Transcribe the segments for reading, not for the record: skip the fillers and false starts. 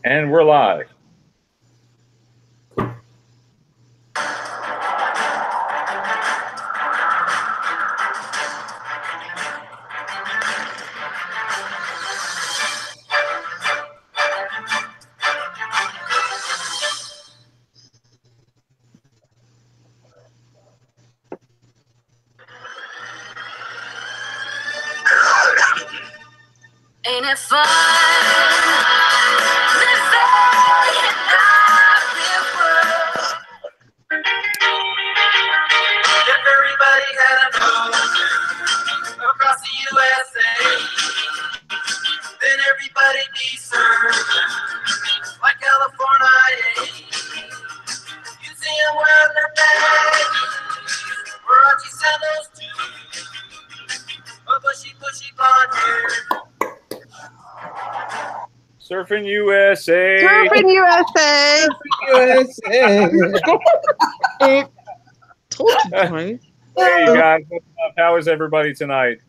And we're live. Ain't it fun? If everybody had a nose across the USA, then everybody'd be served like California. You see them wearing their bags, Warachi sandals too, a bushy blonde hair. Surfing USA. Surfing USA. Told you twice. Hey, you guys. What's up? How is everybody tonight?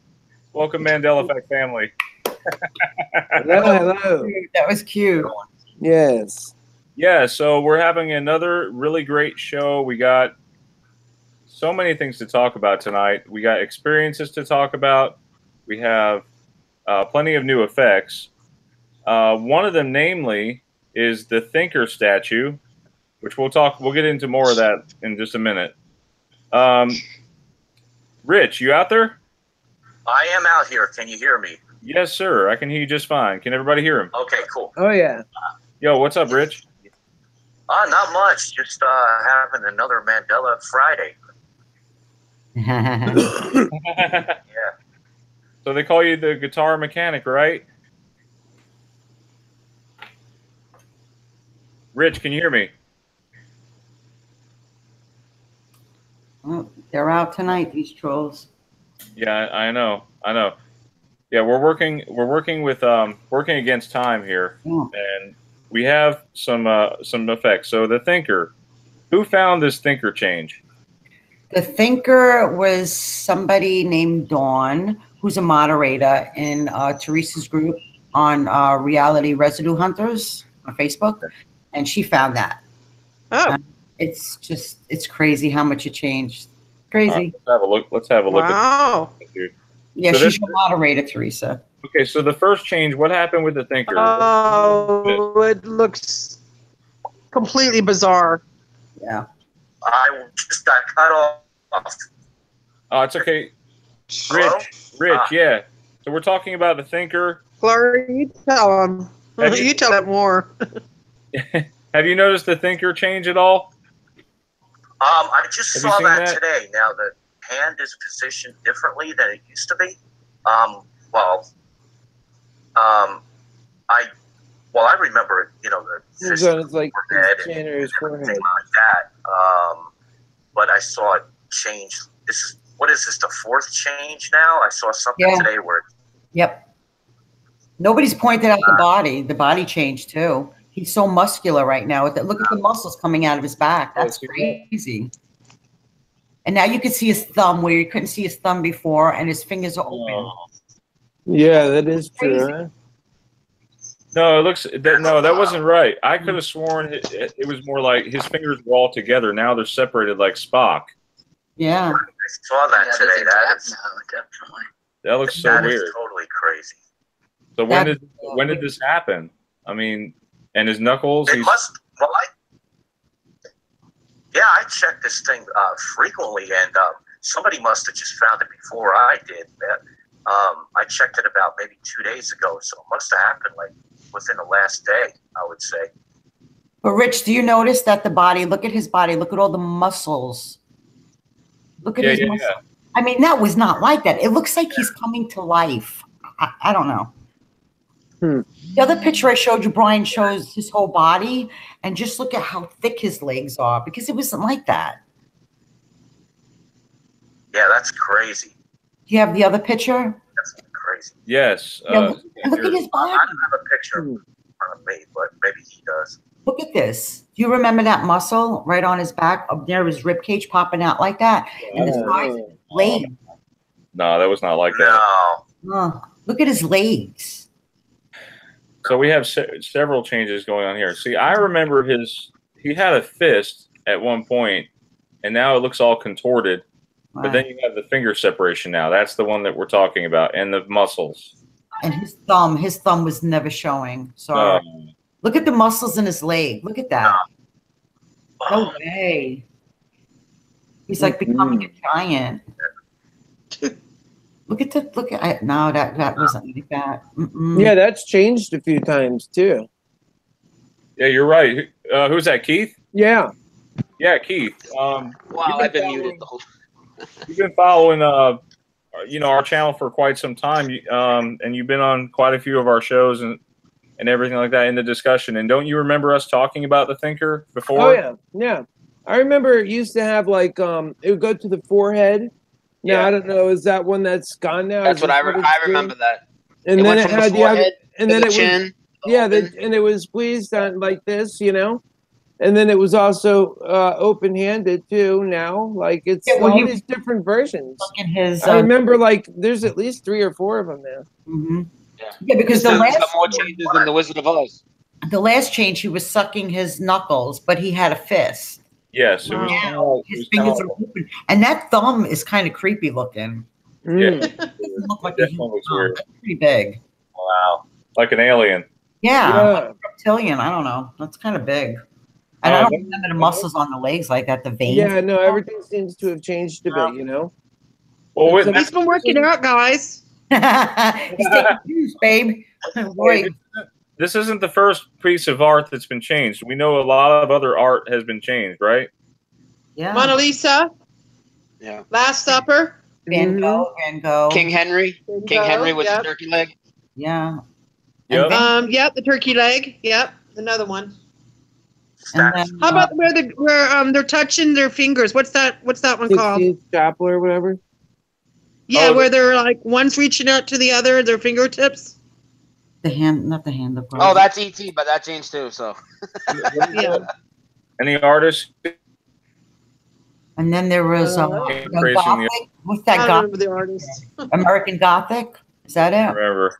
Welcome, Mandela Effect family. Hello. That was cute. Yes. Yeah, so we're having another really great show. We got so many things to talk about tonight. We got experiences to talk about. We have plenty of new effects. One of them, namely, is the Thinker statue, which we'll get into more of that in just a minute. Rich, you out there? I am out here. Can you hear me? Yes, sir. I can hear you just fine. Can everybody hear him? Okay, cool. Oh, yeah. Yo, what's up, Rich? Not much. Just having another Mandela Friday. Yeah. So they call you the guitar mechanic, right? Rich, can you hear me? Oh, they're out tonight, these trolls. Yeah, I know. Yeah, we're working with working against time here, and we have some effects. So the Thinker, who found this Thinker change? The Thinker was somebody named Dawn, who's a moderator in Theresa's group on Reality Residue Hunters on Facebook, and she found that. Oh. It's crazy how much it changed. Crazy. Right, let's have a look. Wow. Yeah, So she's your moderator, Theresa. Okay, so the first change, what happened with the Thinker? Oh, it looks completely bizarre. Yeah. I just got cut off. Oh, it's okay. Rich, yeah. So we're talking about the Thinker. Gloria, you tell him. You tell it more. Have you noticed the Thinker change at all? I just saw that today. Now the hand is positioned differently than it used to be. I remember it. You know, the It's like everything like that. But I saw it change. What is this? The fourth change now? I saw something today where. Yep. Nobody's pointed out the body. The body changed too. He's so muscular right now. Look at the muscles coming out of his back. That's crazy. And now you can see his thumb where you couldn't see his thumb before, and his fingers are open. Yeah, that is true. Huh? No, that wasn't right. I could have sworn it was more like his fingers were all together. Now they're separated like Spock. Yeah. I saw that today. That looks so weird. That is totally crazy. So when did this happen? I mean, and his knuckles. I checked this thing frequently, and somebody must have just found it before I did. I checked it about maybe 2 days ago, so it must have happened like within the last day, I would say. But Rich, do you notice that the body? Look at his body. Look at all the muscles. Look at his muscles. Yeah. I mean, that was not like that. It looks like he's coming to life. I don't know. The other picture I showed you, Brian, shows his whole body, and just look at how thick his legs are, because it wasn't like that. Yeah, that's crazy. Do you have the other picture? That's crazy. Yes. Look at his body. I don't have a picture in front of me, but maybe he does. Look at this. Do you remember that muscle right on his back, up near his rib cage, popping out like that, and the size of his leg? No, that was not like that. No. Look at his legs. So we have several changes going on here. See, I remember he had a fist at one point, and now it looks all contorted. But then you have the finger separation now. That's the one that we're talking about, and the muscles. And his thumb was never showing. Sorry. Look at the muscles in his leg. Look at that. No way. He's like becoming a giant. Look at no, that wasn't like that. Yeah, that's changed a few times too. Yeah, you're right. Who's that, Keith? Yeah. Yeah, Keith. Wow, I've been muted the whole. You've been following, our channel for quite some time, and you've been on quite a few of our shows and everything like that in the discussion. And don't you remember us talking about the thinker before? Oh yeah, yeah. I remember it used to have like it would go to the forehead. Now I don't know. Is that one that's gone now? That's what I remember that. And it then went it from had the forehead and to then the it chin. was and it was squeezed on like this, and then it was also open-handed too. Now, like it's all these different versions. Look at his. I remember like there's at least 3 or 4 of them now. Yeah, because the last more changes than the Wizard of Oz. The last change, he was sucking his knuckles, but he had a fist. Yes, it was. His fingers are open, and that thumb is kind of creepy looking. Yeah, it doesn't look like that one looks weird. That's pretty big. Wow, like an alien. Yeah, like a reptilian. I don't know. That's kind of big. And I don't remember the muscles on the legs like that. The veins. Yeah, no, everything seems to have changed a bit. Well, he's been working out, guys. He's taking juice, babe. Boy. This isn't the first piece of art that's been changed. We know a lot of other art has been changed, right? Yeah. Mona Lisa. Yeah. Last Supper. Van Gogh. King Henry. King Henry with the turkey leg. Yeah. Yep. Yep, the turkey leg. Yep, another one. And then, how about where they're touching their fingers? What's that one called? Chapel or whatever. Yeah, where they're like one's reaching out to the other, their fingertips. The hand, not the hand. Oh, that's E.T., but that changed too. So. Yeah. Any artists? And then there was Gothic. What's that? I don't remember the artist. American Gothic. Is that it? I remember.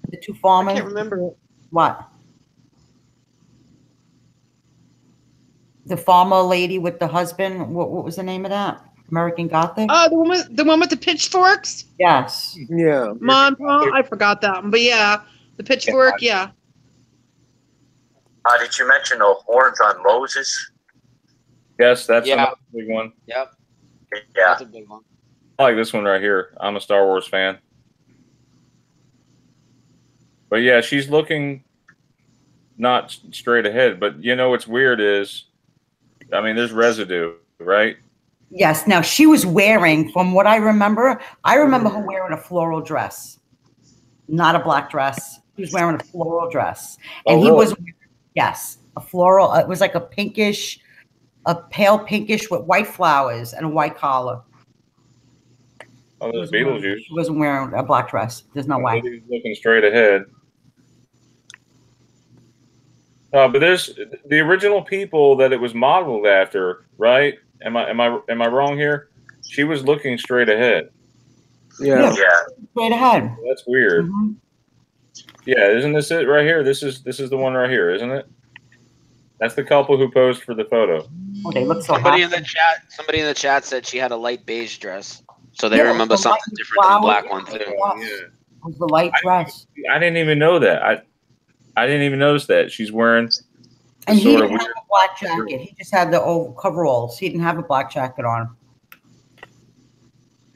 The 2 farmers. I can't remember it. What? The farmer lady with the husband. What was the name of that? American Gothic. Oh, the one with the pitchforks. Yes. Yeah. Mom, I forgot that one, but yeah, the pitchfork. Yeah. Did you mention the horns on Moses? Yes, that's another big one. Yep. Yeah. That's a big one. I like this one right here. I'm a Star Wars fan. But yeah, she's looking not straight ahead. But what's weird is, I mean, there's residue, right? Yes. Now she was wearing, from what I remember her wearing a floral dress, not a black dress. She was wearing a floral dress, and he was, a floral. It was like a pale pinkish with white flowers and a white collar. Oh, there's Beetlejuice. She wasn't wearing a black dress. There's no way. He's looking straight ahead. But there's the original people that it was modeled after, right? Am I wrong here? She was looking straight ahead. Yeah. Straight ahead. That's weird. Yeah, isn't this it right here? This is the one right here, isn't it? That's the couple who posed for the photo. Oh, they look so Somebody in the chat said she had a light beige dress. So they remember something different than the black one too. It was the light dress. I didn't even know that. I didn't even notice that she's wearing. And he didn't have a black jacket. He just had the old coveralls. He didn't have a black jacket on.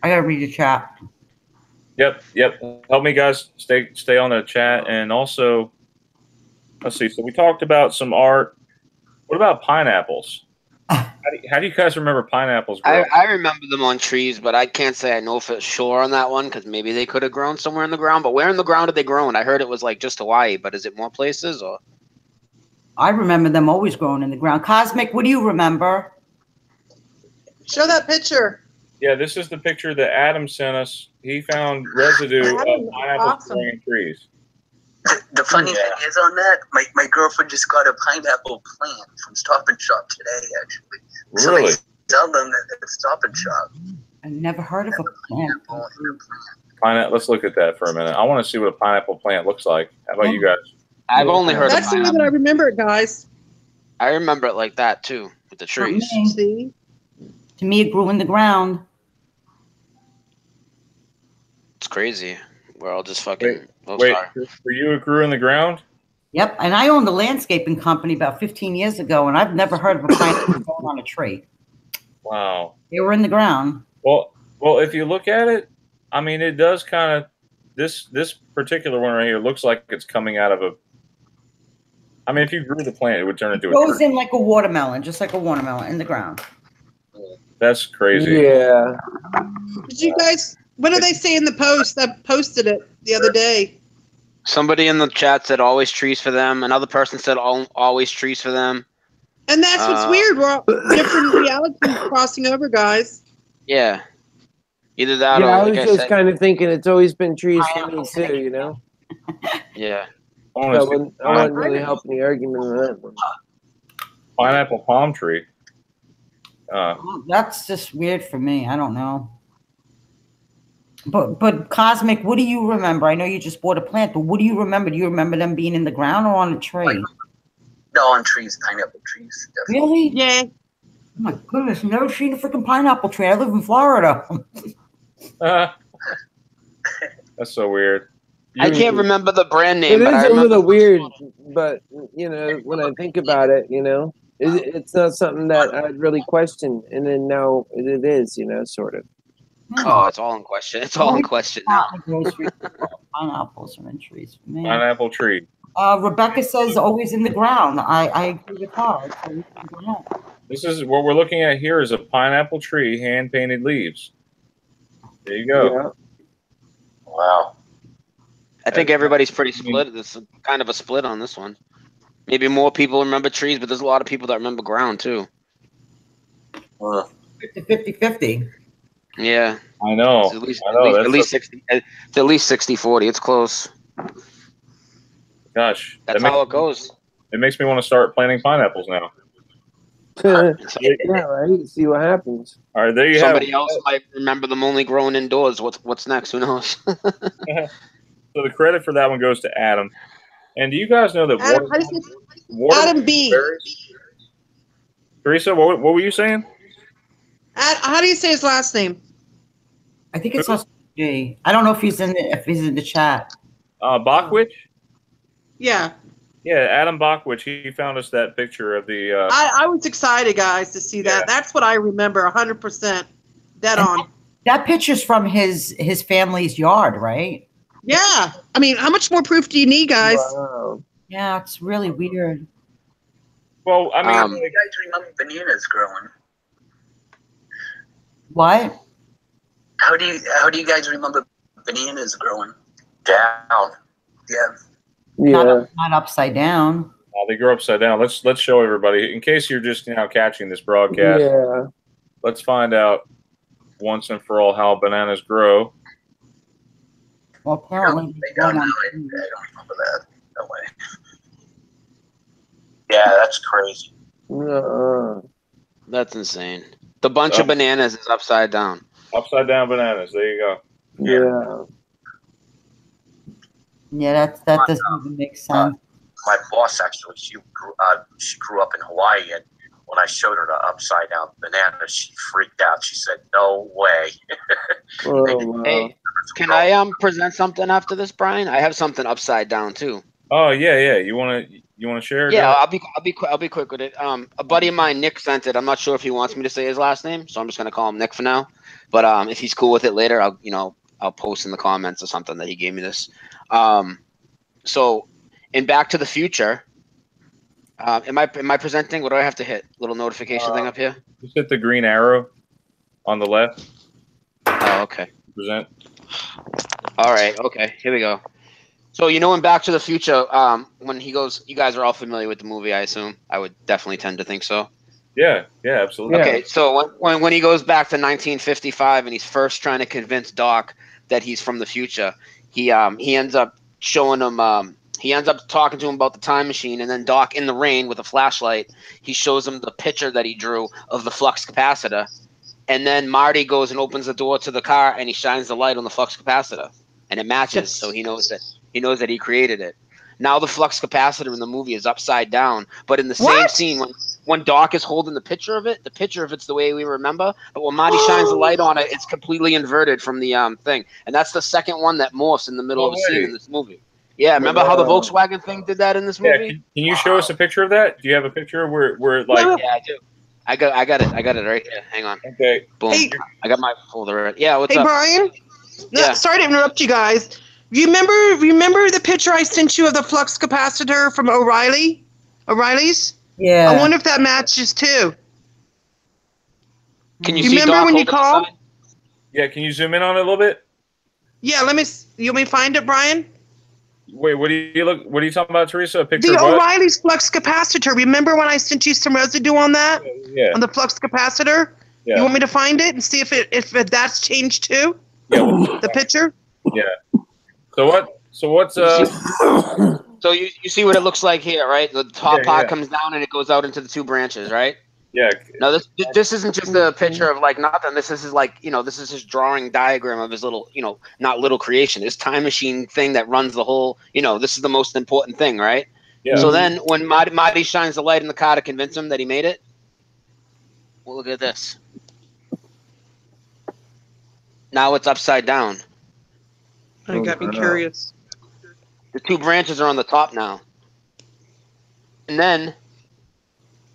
I gotta read the chat. Yep. Help me, guys. Stay on the chat, and also, let's see. So we talked about some art. What about pineapples? How do you guys remember pineapples? I remember them on trees, but I can't say I know for sure on that one because maybe they could have grown somewhere in the ground. But where in the ground did they grow? I heard it was like just Hawaii, but is it more places or? I remember them always growing in the ground. Cosmic, what do you remember? Show that picture. Yeah, this is the picture that Adam sent us. He found residue of pineapples growing in trees. The funny thing is on that, my girlfriend just got a pineapple plant from Stop and Shop today, actually. Really? So they sell them at Stop and Shop. I never heard of a plant. Let's look at that for a minute. I want to see what a pineapple plant looks like. How about you guys? I've only heard of That's the way that I remember it, guys. I remember it like that too, with the trees. See? To me, it grew in the ground. It's crazy. We're all just fucking. Wait, for you, it grew in the ground? Yep, and I owned a landscaping company about 15 years ago, and I've never heard of a pineapple growing on a tree. Wow. They were in the ground. Well, if you look at it, I mean, it does kind of. This particular one right here looks like it's coming out of a. I mean, if you grew the plant, it would turn into a tree. It goes in like a watermelon, just like a watermelon in the ground. That's crazy. Yeah. Did you guys? What do they say in the post? I posted it the other day. Somebody in the chat said always trees for them. Another person said always trees for them. And that's what's weird. We're all different realities crossing over, guys. Yeah. Either that Yeah, or I like was I just said. kind of thinking it's always been trees for me too, you know? Yeah. I wasn't really helping the argument on that one. Pineapple palm tree. That's just weird for me. I don't know. But Cosmic, what do you remember? I know you just bought a plant, but what do you remember? Do you remember them being in the ground or on a tree? No, on trees, pineapple trees. Really? Definitely. Yeah. Oh my goodness, never seen a freaking pineapple tree. I live in Florida. That's so weird. I can't remember the brand name. It but is I a remember little weird, but you know, when I think about it, you know, it's not something that I'd really question, and then now it is, you know, sort of. Oh, it's all in question. It's all in question now. Pineapples are in trees for me. Pineapple tree. Rebecca says always in the ground. I agree with her. This is what we're looking at here is a pineapple tree, hand painted leaves. There you go. Yeah. Wow. I think everybody's pretty split. It's kind of a split on this one. Maybe more people remember trees, but there's a lot of people that remember ground too. 50-50. I Yeah. know. It's at least 60. It's at least 60-40. It's close. Gosh. That's how it goes. It makes me want to start planting pineapples now. Yeah, right. See what happens. All right, there you Somebody have it. else might remember them only growing indoors. What's next? Who knows? So the credit for that one goes to Adam. And do you guys know that Adam B. Theresa, what were you saying? How do you say his last name? I think it's G. I don't know if he's in the chat. Bachwich? Yeah. Yeah, Adam Bachwich. He found us that picture of the. I was excited, guys, to see that. Yeah. That's what I remember, 100%. Dead on. That picture's from his family's yard, right? Yeah. I mean, how much more proof do you need, guys? Wow. Yeah, it's really weird. Well, I mean, you guys remember bananas growing? What? How do you guys remember bananas growing? Down. Yeah. Yeah. Not upside down. they grow upside down. Let's show everybody in case you're just now catching this broadcast. Yeah. Let's find out once and for all how bananas grow. Well, apparently they don't know. I don't remember that. No way. Yeah, that's crazy. That's insane. The bunch of bananas is upside down. Upside down bananas. There you go. Yeah. Yeah, that doesn't even make sense. My boss actually, she grew up in Hawaii, and when I showed her the upside down banana, she freaked out. She said, "No way." Oh, wow. Hey, can I present something after this, Brian? I have something upside down too. Oh yeah. You wanna share? Yeah, I'll be quick with it. A buddy of mine, Nick, sent it. I'm not sure if he wants me to say his last name, so I'm just gonna call him Nick for now. But if he's cool with it later, I'll post in the comments or something that he gave me this. So in Back to the Future, am I presenting? What do I have to hit? Little notification thing up here. Just hit the green arrow on the left. Oh, okay. Present. All right. Okay. Here we go. So in Back to the Future, when he goes, you guys are all familiar with the movie, I assume. I would definitely tend to think so. Yeah, absolutely. Okay, so when he goes back to 1955 and he's first trying to convince Doc that he's from the future, he ends up showing him. He ends up talking to him about the time machine, and then Doc, in the rain with a flashlight, he shows him the picture that he drew of the flux capacitor, And then Marty goes and opens the door to the car, and he shines the light on the flux capacitor, and it matches. Yes. So he knows that he created it. Now the flux capacitor in the movie is upside down, but in the same scene, when Doc is holding the picture of it's the way we remember. But when Marty shines the light on it, it's completely inverted from the thing, and that's the second one that morphs in the middle of a scene in this movie. Yeah, remember how the Volkswagen thing did that in this movie? Yeah, can you show us a picture of that? Do you have a picture where like? Yeah, I do. I got it right here. Hang on. Okay. Boom. Hey. I got my folder right. Yeah, what's Hey, up? Brian. No, Yeah. sorry to interrupt you guys. Remember the picture I sent you of the flux capacitor from O'Reilly's? Yeah. I wonder if that matches too. Can you You see remember Doc when you holding called? the sign? Yeah, can you zoom in on it a little bit? Yeah, you want me to find it, Brian? Wait, what are you talking about, Theresa? A picture The of what? O'Reilly's flux capacitor. Remember when I sent you some residue on that? Yeah. On the flux capacitor? Yeah. You want me to find it and see if that's changed too? Yeah. The picture? Yeah. So what's So you see what it looks like here, right? The top Yeah, part yeah. comes down and it goes out into the two branches, right? yeah. No, this isn't just a picture of like nothing. This is like, this is his drawing diagram of his little, not little creation, his time machine thing that runs the whole, this is the most important thing, right? Yeah. So then when Marty shines the light in the car to convince him that he made it, well, look at this. Now it's upside down. It got me curious. The two branches are on the top now. And then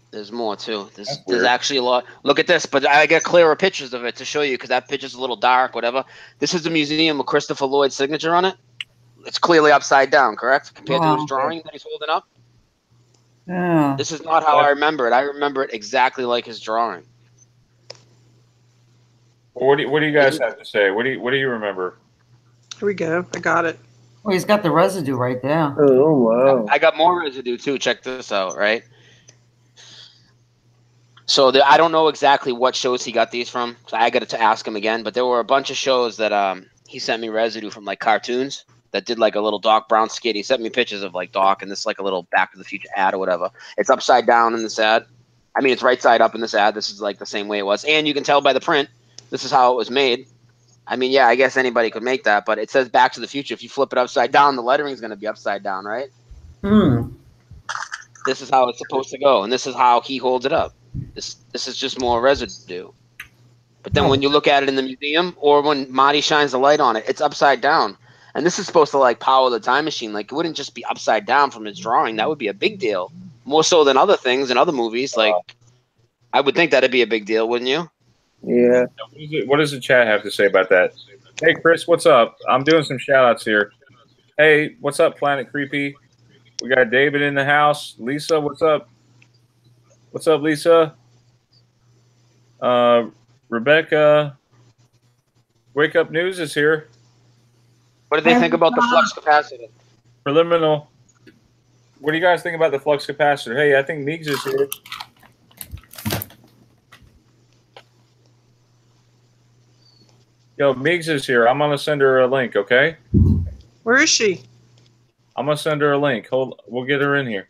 there's more too. There's actually a lot. Look at this, but I got clearer pictures of it to show you because that picture's a little dark, whatever. This is the museum with Christopher Lloyd's signature on it. It's clearly upside down, correct? Compared to his drawing that he's holding up. Yeah. This is not how I remember it. I remember it exactly like his drawing. What do you guys have to say? What do you remember? Here we go. I got it. Well, he's got the residue right there. Oh wow! I got more residue too. Check this out, right? So I don't know exactly what shows he got these from. So I got to ask him again. But there were a bunch of shows that he sent me residue from, like cartoons that did like a little Doc Brown skit. He sent me pictures of like Doc and this like a little Back to the Future ad or whatever. It's upside down in this ad. I mean, it's right side up in this ad. This is like the same way it was, and you can tell by the print. This is how it was made. I mean, yeah, I guess anybody could make that, but it says Back to the Future. If you flip it upside down, the lettering is going to be upside down, right? This is how it's supposed to go, and this is how he holds it up. This is just more residue. But then when you look at it in the museum, or when Marty shines the light on it, it's upside down. And this is supposed to like power the time machine. Like it wouldn't just be upside down from his drawing. That would be a big deal, more so than other things in other movies. Like I would think that'd be a big deal, wouldn't you? Yeah. What does the chat have to say about that? Hey, Chris, what's up? I'm doing some shout-outs here. Hey, what's up, Planet Creepy? We got David in the house. Lisa, what's up? What's up, Lisa? Rebecca, Wake Up News is here. What do they think about the flux capacitor? Preliminal. What do you guys think about the flux capacitor? Hey, I think Meegs is here. Yo, Meegs is here. I'm gonna send her a link, okay? Where is she? I'm gonna send her a link. We'll get her in here.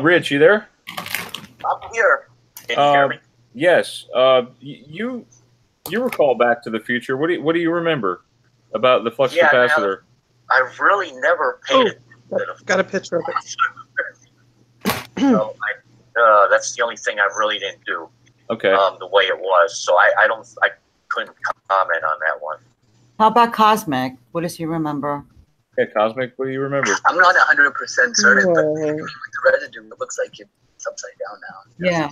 Rich, you there? I'm here. Can you hear me? Yes. You recall Back to the Future. What do you remember about the flux capacitor? I really never paid it. Got a picture of it. So that's the only thing I really didn't do. Okay. The way it was, so I couldn't comment on that one. How about Cosmic? What does he remember? Okay, Cosmic, what do you remember? I'm not 100% certain, but with the residue, it looks like it's upside down now. Yeah.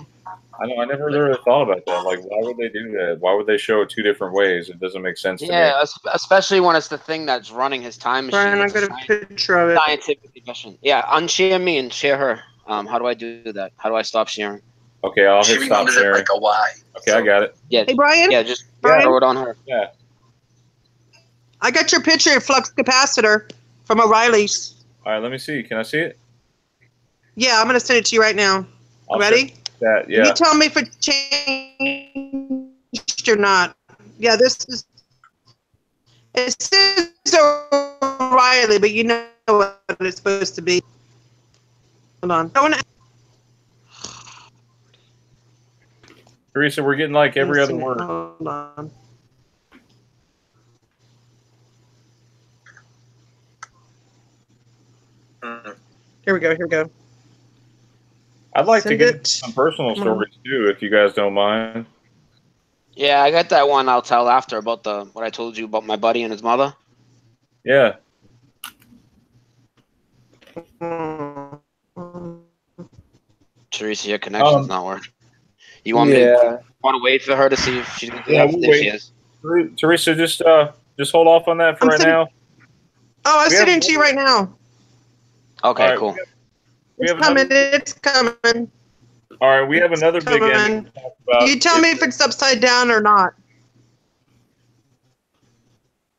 I never really thought about that. Like, why would they do that? Why would they show it two different ways? It doesn't make sense to me. Yeah, especially when it's the thing that's running his time machine. Brian, I got a picture of it. Scientific question. Yeah, unshare me and share her. How do I do that? How do I stop sharing? Okay, I'll She hit stop remembers it sharing. like a Y. Okay, I got it. Yeah. Hey, Brian? Yeah, just Brian? throw it on her. Yeah. I got your picture of flux capacitor from O'Reilly's. All right, let me see. Can I see it? Yeah, I'm going to send it to you right now. I'll Ready? check that, yeah. You tell me if it changed or not. Yeah, this is. It says O'Reilly, but you know what it's supposed to be. Hold on. Theresa, we're getting like every other word. Hold on. Here we go. I'd like Send to get it. some personal stories too, if you guys don't mind. Yeah, I got that one I'll tell after about what I told you about my buddy and his mother. Yeah. Teresa, your connection's not working. You want Yeah. want to wait for her to see if she's going to do Yeah, that? we'll There wait. she is. Teresa, just hold off on that for right now. Oh, I'm We sending have- it to you right now. Okay, All right, cool. we It's have coming. another- It's coming. All right, we have another big Coming. end to talk about. You tell me if it's upside down or not.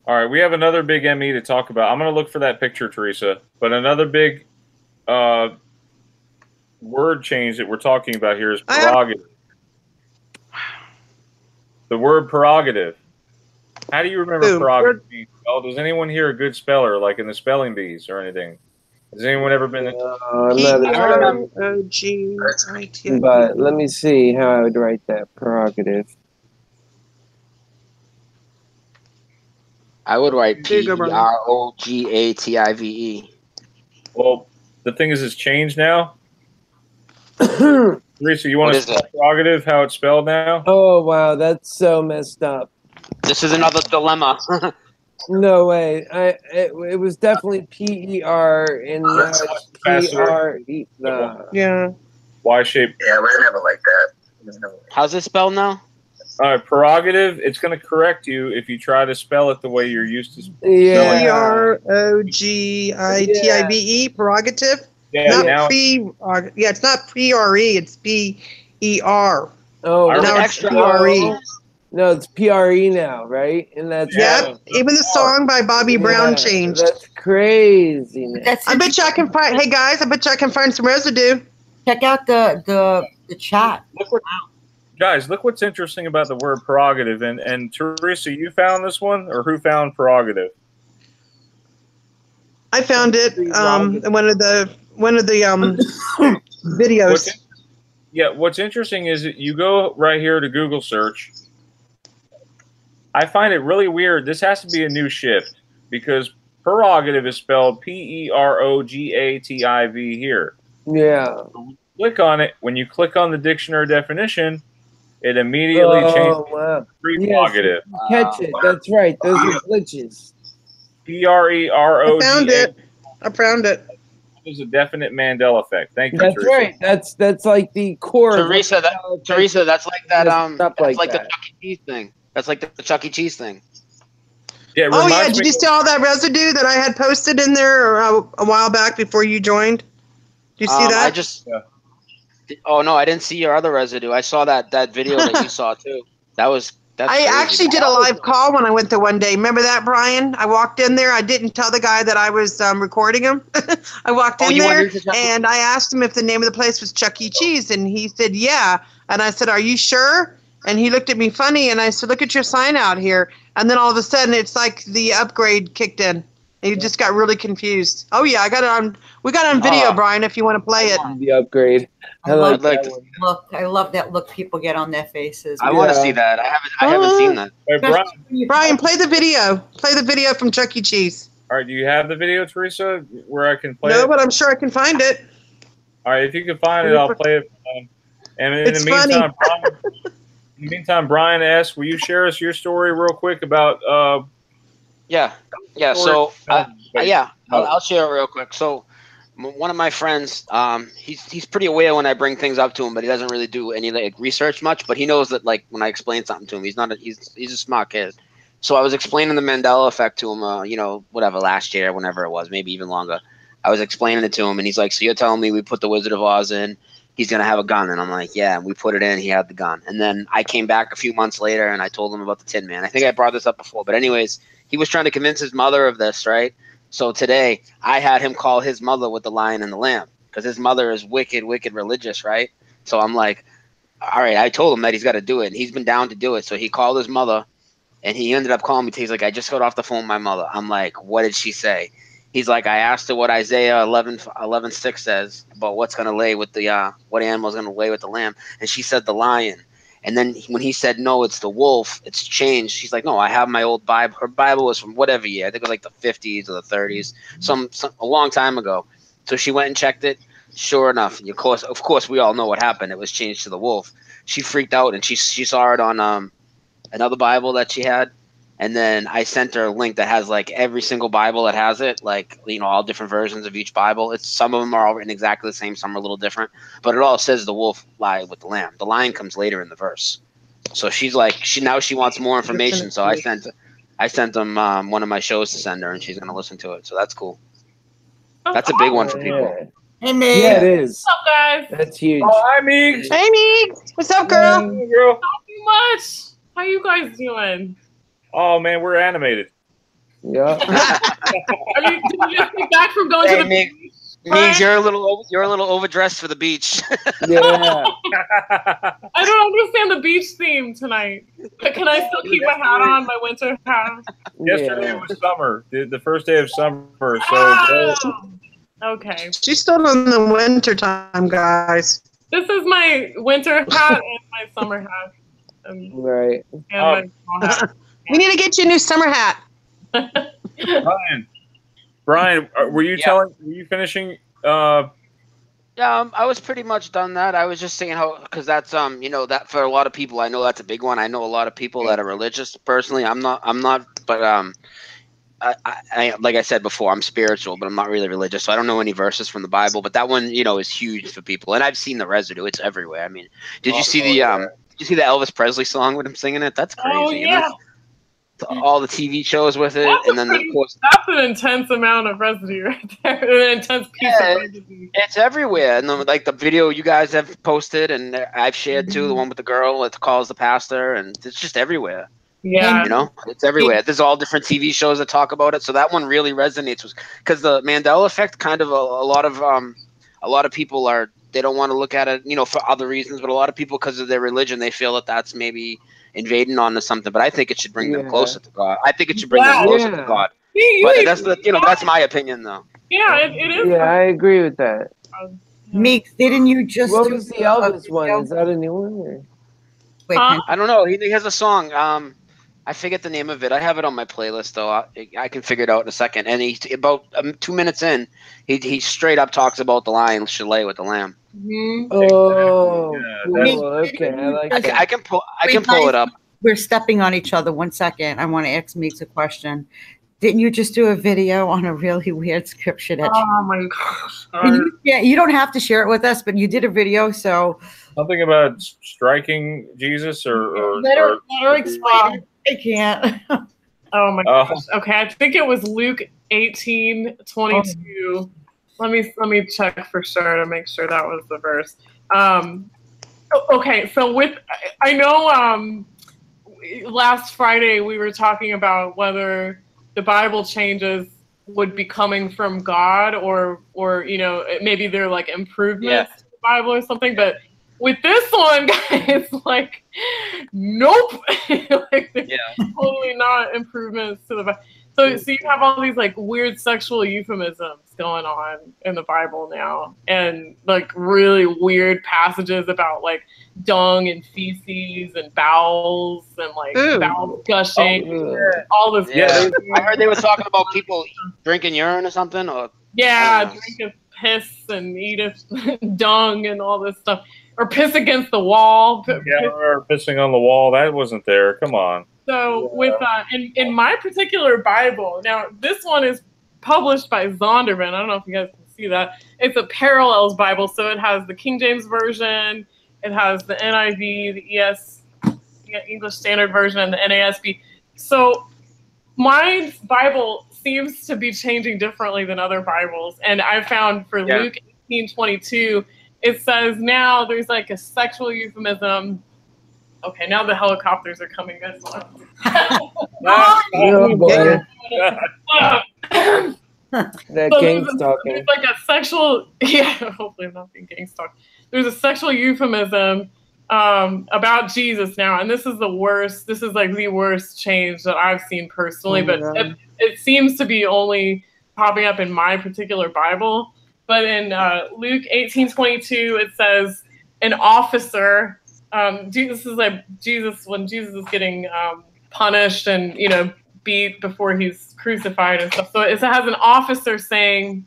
All right, we have another big ME to talk about. I'm going to look for that picture, Teresa. But another big word change that we're talking about here is prerogative. The word prerogative. How do you remember prerogative being spelled? Does anyone here a good speller, like in the spelling bees or anything? Has anyone ever been? P-R-O-G-I-T-I-V. But let me see how I would write that prerogative. I would write P-E-R-O-G-A-T-I-V-E. Well, the thing is, it's changed now. Teresa, you want to spell prerogative, how it's spelled now? Oh, wow, that's so messed up. This is another dilemma. No way. It was definitely P-E-R and P-R-E. Yeah. Y-shaped. Yeah, we didn't have it like that. How's it spelled now? Prerogative, it's going to correct you if you try to spell it the way you're used to spelling it. P-R-O-G-I-T-I-V-E, prerogative. Yeah, not now, it's not P-R-E, it's P-E-R. Oh, now it's P-R-E. No, it's P-R-E now, right? And that's even the song by Bobby Brown changed. That's crazy. I bet you I can find. Hey guys, I bet you I can find some residue. Check out the chat. Guys, look what's interesting about the word prerogative. And Teresa, you found this one, or who found prerogative? I found it in one of the videos. What's interesting is that you go right here to Google search. I find it really weird. This has to be a new shift because prerogative is spelled P-E-R-O-G-A-T-I-V here. Yeah. So click on it. When you click on the dictionary definition, it immediately changes prerogative. Yes, catch it. That's right. Those are glitches. P-R-E-R-O-G-A. I found it. There's a definite Mandela effect. Thank you, That's Teresa. right. That's like the core. Teresa, that's like that. That's like that. the Chuck E. Cheese thing. That's like the Chuck E. Cheese thing. Yeah. Oh yeah. Did you see all that residue that I had posted in there a while back before you joined? Did you see that? I just. Oh no, I didn't see your other residue. I saw that video that you saw too. That's I actually did a live call when I went there one day. Remember that, Brian? I walked in there. I didn't tell the guy that I was recording him. I walked in there and I asked him if the name of the place was Chuck E. Cheese, and he said, yeah. And I said, are you sure? And he looked at me funny, and I said, look at your sign out here. And then all of a sudden, it's like the upgrade kicked in. And he just got really confused. Oh, yeah, I got it on. We got it on video, Brian, if you want to play it. The upgrade. I love that look people get on their faces. I want to see that. I haven't seen that. Hey, Brian, play the video. Play the video from Chuck E. Cheese. All right, do you have the video, Teresa, where I can play it? No, but I'm sure I can find it. All right, if you can find it, I'll play it. And in the meantime, Brian asks, will you share us your story real quick about Yeah. So I'll share it real quick. So one of my friends, he's pretty aware when I bring things up to him, but he doesn't really do any research much. But he knows that when I explain something to him, he's a smart kid. So I was explaining the Mandela effect to him, whatever, last year, whenever it was, maybe even longer. I was explaining it to him, and he's like, so you're telling me we put the Wizard of Oz in, he's going to have a gun? And I'm like, yeah, and we put it in, he had the gun. And then I came back a few months later, and I told him about the Tin Man. I think I brought this up before, but anyways, he was trying to convince his mother of this, right? So today, I had him call his mother with the Lion and the Lamb, because his mother is wicked, wicked religious, right? So I'm like, all right, I told him that he's got to do it, and he's been down to do it. So he called his mother, And he ended up calling me. He's like, I just got off the phone with my mother. I'm like, what did she say? He's like, I asked her what Isaiah 11:6 says about what's going to lay with the what animal's going to lay with the lamb, and she said the lion. And then when he said no, it's the wolf. It's changed. She's like, no, I have my old Bible. Her Bible was from whatever year. I think it was like the 50s or the 30s, some a long time ago. So she went and checked it. Sure enough, of course, we all know what happened. It was changed to the wolf. She freaked out, and she saw it on another Bible that she had. And then I sent her a link that has like every single Bible that has it, like, you know, all different versions of each Bible. It's some of them are all written exactly the same, some are a little different, but it all says the wolf lied with the lamb. The lion comes later in the verse. So she's like, she wants more information. So I sent them one of my shows to send her, and she's gonna listen to it. So that's cool. That's a big one for people. Hey, Meegs. Yeah, it is. What's up, guys? That's huge. Oh, hi, Meegs. Hey, Meegs. What's up, girl? Hey, girl. Not too much. How you guys doing? Oh man, we're animated. Yeah. Did you just get back from going to the beach? Meegs, you're a little overdressed for the beach. Yeah. I don't understand the beach theme tonight. But can I still keep my hat on, my winter hat? Yesterday was summer, the first day of summer. So Oh, okay. She's still in the winter time, guys. This is my winter hat and my summer hat. Right. And my small hat. We need to get you a new summer hat. Brian, were you finishing? I was pretty much done that. I was just saying how, because that's you know, that for a lot of people, I know that's a big one. I know a lot of people that are religious. Personally, I'm not, but I like I said before, I'm spiritual, but I'm not really religious, so I don't know any verses from the Bible. But that one, you know, is huge for people, and I've seen the residue. It's everywhere. I mean, did you see the Elvis Presley song with him singing it? That's crazy. Oh, yeah. All the TV shows with it, and then of course that's an intense amount of residue right there. An intense piece of residue. It's everywhere, and then, like the video you guys have posted, and I've shared too, the one with the girl that calls the pastor, and it's just everywhere. Yeah, you know, it's everywhere. There's all different TV shows that talk about it, so that one really resonates with, because the Mandela effect, kind of a lot of people are, they don't want to look at it, you know, for other reasons, but a lot of people, because of their religion, they feel that that's maybe invading onto something, but I think it should bring them closer to God. I think it should bring them closer to God. But that's that's my opinion, though. Yeah, it is. Yeah, I agree with that. Meegs, didn't you just? What was the Elvis one? Is that a new one? Or? Wait, I don't know. He has a song. I forget the name of it. I have it on my playlist though. I can figure it out in a second. And he about 2 minutes in, he straight up talks about the lion should lay with the lamb. Mm-hmm. Oh, Yeah, cool. Okay, I like that. I can pull it up. We're stepping on each other. 1 second. I want to ask Meegs a question. Didn't you just do a video on a really weird scripture? Oh my gosh! You don't have to share it with us, but you did a video. So something about striking Jesus, or let her explain it. I can't. Oh my gosh! Okay, I think it was Luke 18:22. Let me check for sure to make sure that was the verse. Okay, so I know last Friday we were talking about whether the Bible changes would be coming from God or you know, maybe they're like improvements to the Bible or something, but with this one, guys, like, nope. Like, totally not improvements to the Bible. So you have all these like weird sexual euphemisms going on in the Bible now, and like really weird passages about like dung and feces and bowels and like bowels gushing, all this. Yeah, I heard they were talking about people drinking urine or something. Or drink piss and eat dung and all this stuff, or piss against the wall. Or pissing on the wall. That wasn't there. Come on. So with in my particular Bible, now this one is published by Zondervan. I don't know if you guys can see that. It's a Parallels Bible, so it has the King James Version, it has the NIV, the English Standard Version, and the NASB. So my Bible seems to be changing differently than other Bibles, and I found for Luke 18:22, it says now there's like a sexual euphemism. Okay, now the helicopters are coming this way. Oh boy. That gang's talking. There's like a sexual, hopefully I'm not being gang stalked. There's a sexual euphemism about Jesus now, and this is the worst. This is like the worst change that I've seen personally, but it seems to be only popping up in my particular Bible. But in Luke 18:22, it says an officer. This is like Jesus when Jesus is getting punished and beat before he's crucified and stuff. So it has an officer saying,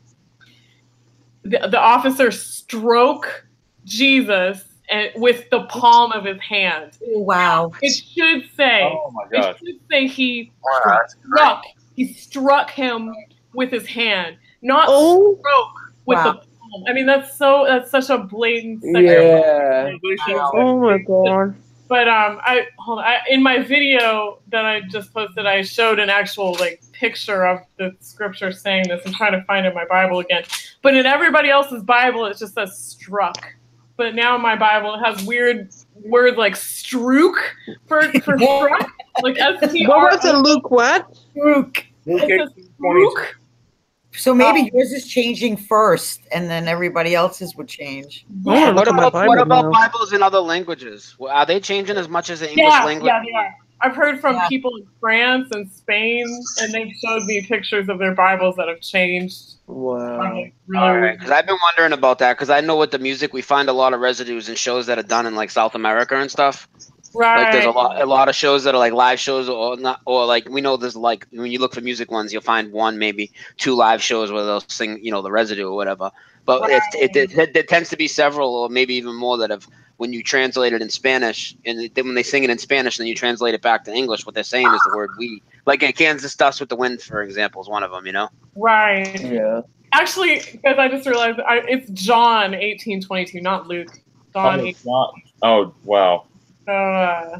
the officer stroke Jesus with the palm of his hand. Wow. It should say. Oh my gosh. It should say he struck him with his hand, not stroke with the palm. I mean, that's such a blatant. Yeah. Oh my god. But in my video that I just posted, I showed an actual picture of the scripture saying this. I'm trying to find it in my Bible again. But in everybody else's Bible, it just says struck. But now in my Bible, it has weird words like strook for struck. Like S-T-R-O. What was it, Luke? What? Strook. So maybe yours is changing first, and then everybody else's would change. Yeah. What about Bibles in other languages? Are they changing as much as the English language? Yeah, they are. I've heard from people in France and Spain, and they've showed me pictures of their Bibles that have changed. Wow. Because I've been wondering about that, because I know with the music, we find a lot of residues in shows that are done in South America and stuff. Right. Like there's a lot of shows that are live shows or not, or we know there's when you look for music ones, you'll find one, maybe two live shows where they'll sing, the residue or whatever. But it tends to be several or maybe even more that have, when you translate it in Spanish, and then when they sing it in Spanish, and then you translate it back to English, what they're saying is the word we. Like in Kansas Dust with the Wind, for example, is one of them, Right. Yeah. Actually, because I just realized it's John 18:22, not Luke. John. Oh wow. Yeah.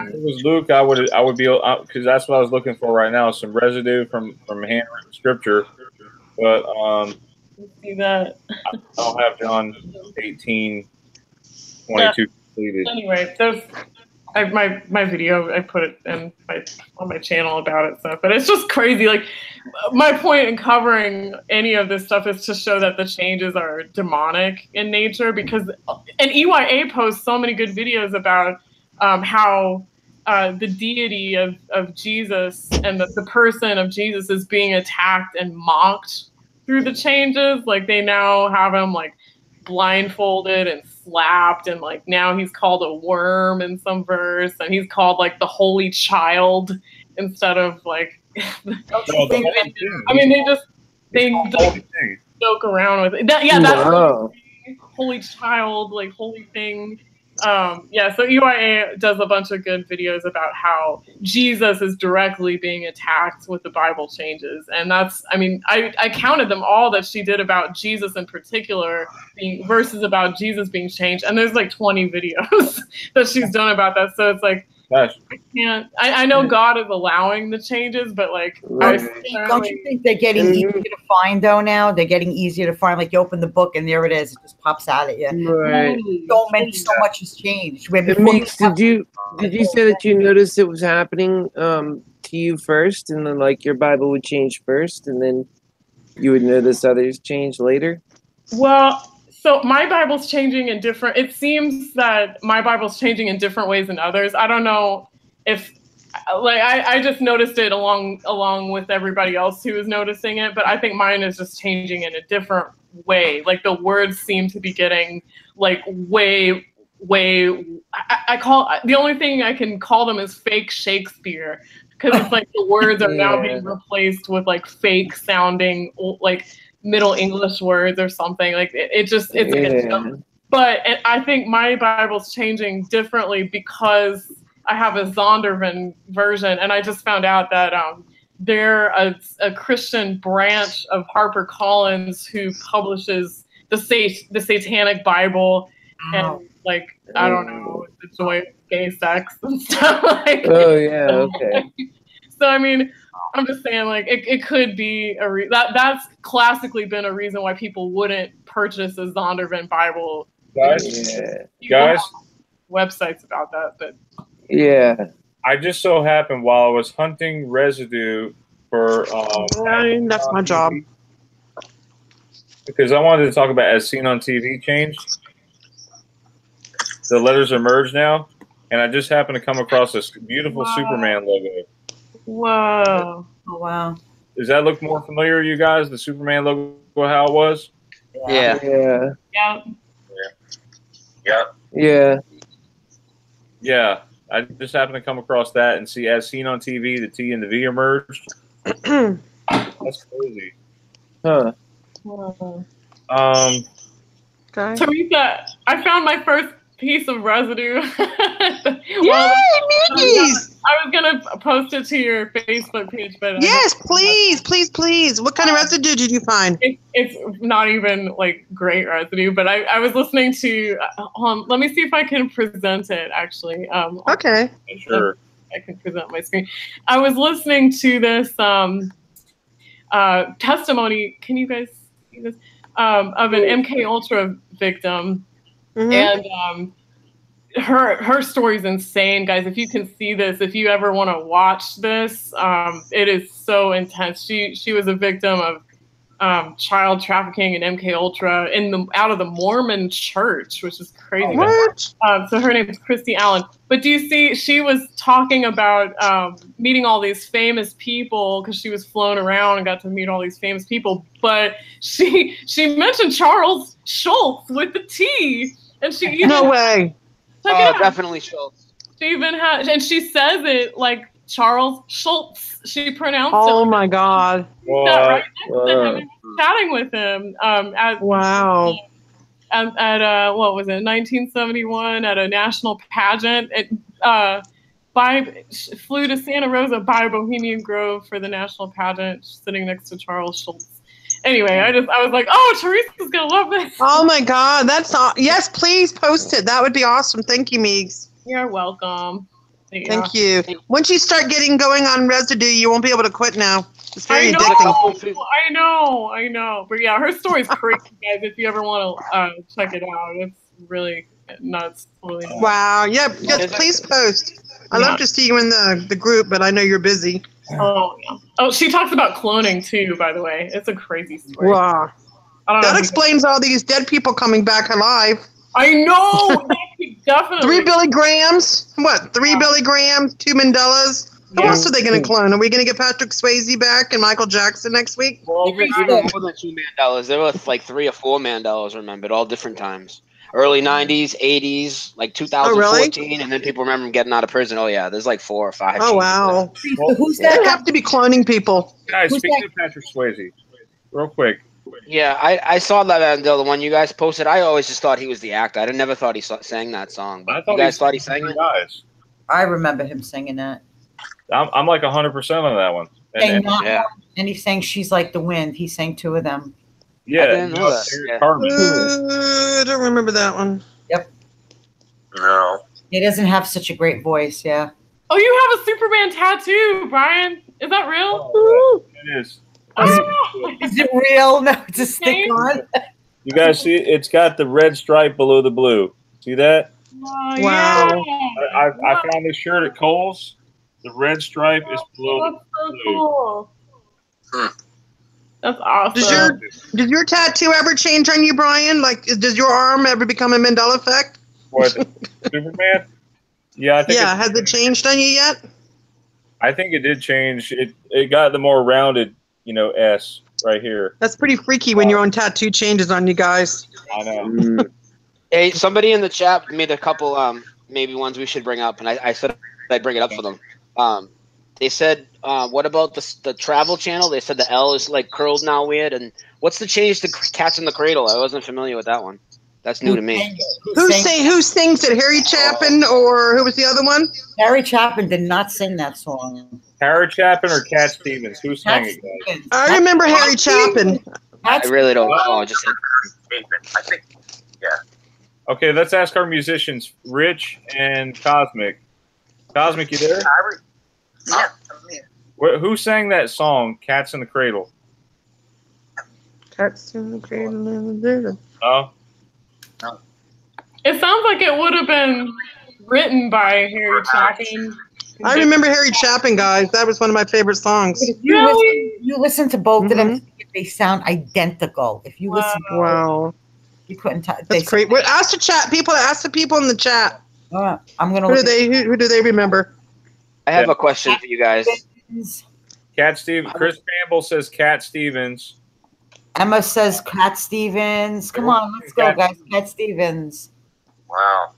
If it was Luke, I would be, because that's what I was looking for right now, some residue from handwritten scripture. But let's see that. I don't have John 18:22 completed. Anyway, my video, I put it on my channel about it stuff, but it's just crazy. Like, my point in covering any of this stuff is to show that the changes are demonic in nature, because and EYA posts so many good videos about how the deity of Jesus and the person of Jesus is being attacked and mocked through the changes. Like, they now have him blindfolded and slapped, and now he's called a worm in some verse, and he's called the Holy Child instead of I mean, they joke around with it. That's Holy Child, Holy thing. So EYA does a bunch of good videos about how Jesus is directly being attacked with the Bible changes. And that's, I mean, I counted them all that she did about Jesus in particular, verses about Jesus being changed. And there's 20 videos that she's done about that. So it's I know God is allowing the changes, but don't you think they're getting easier to find though now? They're getting easier to find. You open the book and there it is. It just pops out at you. Right. So much has changed. Meegs, did you say that you noticed it was happening to you first, and then your Bible would change first, and then you would notice others change later? Well, so my Bible's changing in different. It seems that my Bible's changing in different ways than others. I don't know if, I just noticed it along with everybody else who is noticing it, but I think mine is just changing in a different way. The words seem to be getting way. I call, the only thing I can call them is fake Shakespeare, because it's the words are now being replaced with fake sounding Middle English words or something. It's a joke. But I think my Bible's changing differently because I have a Zondervan version, and I just found out that they're a Christian branch of HarperCollins who publishes the Satanic Bible, and I don't know, the joy of gay sex and stuff. Oh yeah, okay. So I mean, I'm just saying, it could be that's classically been a reason why people wouldn't purchase a Zondervan Bible. Guys, websites about that, but yeah. I just so happened while I was hunting residue for that's my job, because I wanted to talk about As Seen on TV change. the letters are merged now, and I just happened to come across this beautiful Superman logo. Whoa! Oh wow! Does that look more familiar to you guys? The Superman logo, how it was? Yeah. Yeah. Yeah. Yeah. Yeah. I just happened to come across that and see, as seen on TV, the T and the V are merged. That's crazy. Huh. Theresa, I found my first piece of residue. Yay, Meegs! I was gonna post it to your Facebook page, but yes, please. What kind of residue did you find? It's not even like great residue, but I was listening to. Let me see if I can present it. Actually, okay, sure. I can present my screen. I was listening to this testimony. Can you guys see this? Of an MK Ultra victim, and her story is insane, guys. If you can see this, if you ever want to watch this, it is so intense. She was a victim of child trafficking and MK Ultra out of the Mormon Church, which is crazy. What? So her name is Christy Allen. But do you see? She was talking about meeting all these famous people because she was flown around and got to meet all these famous people. But she mentioned Charles Schultz with the T, and she even, no way. Definitely Schultz. She even had, and she says it like Charles Schultz. She pronounced it. Oh my God! Right next to him, chatting with him. Wow. At what was it? 1971 at a national pageant. Flew to Santa Rosa by Bohemian Grove for the national pageant, sitting next to Charles Schultz. Anyway, I was like, oh, Theresa's gonna love this. Oh my God, yes, please post it. That would be awesome. Thank you, Meegs. You're welcome. Thank you. Once you start getting going on residue, you won't be able to quit now. It's very addicting. I know. But yeah, her story's crazy, guys. If you ever want to check it out, it's really nuts. Really nuts. Wow. Yeah, please post. I love to see you in the group, but I know you're busy. Oh, yeah. Oh, she talks about cloning, too, by the way. It's a crazy story. Wow. That explains all these dead people coming back alive. I know! Definitely. 3 Billy Grahams? What? 3 Billy Grahams? 2 Mandelas? Who else are they going to clone? Are we going to get Patrick Swayze back and Michael Jackson next week? Well, even more than 2 Mandelas. There were like 3 or 4 Mandelas remembered, all different times. Early 90s, 80s, like 2014, and then people remember him getting out of prison. Oh, yeah, there's like 4 or 5. Oh, wow. Well, who's that? They have to be cloning people. Guys, speaking of Patrick Swayze, real quick. Yeah, I saw that the one you guys posted. I always just thought he was the actor. I never thought he sang that song. But you guys thought he sang it? I remember him singing that. I'm like 100% on that one. And he sang "She's Like the Wind." He sang 2 of them. Yeah, I didn't know that. I don't remember that one. Yep. No. He doesn't have such a great voice. Yeah. Oh, you have a Superman tattoo, Brian? Is that real? Oh, it is. Is it real? No, it's a stick-on. You guys see it? It's got the red stripe below the blue. See that? Wow. Yeah. I found this shirt at Kohl's. The red stripe is below the blue. Cool. That's awesome. Does your tattoo ever change on you, Brian? Like, does your arm ever become a Mandela effect? What? Superman? Yeah, I think. Yeah, has it changed on you yet? I think it did change. It got the more rounded, S right here. That's pretty freaky when your own tattoo changes on you guys. I know. Hey, somebody in the chat made a couple maybe ones we should bring up, and I said I'd bring it up for them. They said, what about the travel channel? They said the L is like curled now weird. And what's the change to Cats in the Cradle? I wasn't familiar with that one. That's new to me. Who sings it? Harry Chapin or who was the other one? Harry Chapin did not sing that song. Harry Chapin or Cat Stevens? Who sang it, guys? I remember Harry Chapin. I really don't know. I think, yeah. Okay, let's ask our musicians, Rich and Cosmic. Cosmic, you there? Yeah, I'm here. Who sang that song, Cats in the Cradle? Cats in the Cradle. Oh. It sounds like it would have been written by Harry Chapin. I remember Harry Chapin, guys. That was one of my favorite songs. If you listen to both of them, they sound identical. If you listen, You couldn't tell. That's great. Well, ask the chat people. Ask the people in the chat. I'm gonna. Who do they remember? I have a question for you guys. Cat Stevens. Chris Campbell says Cat Stevens. Emma says Cat Stevens. Come on, let's go, guys. Cat Stevens. Wow.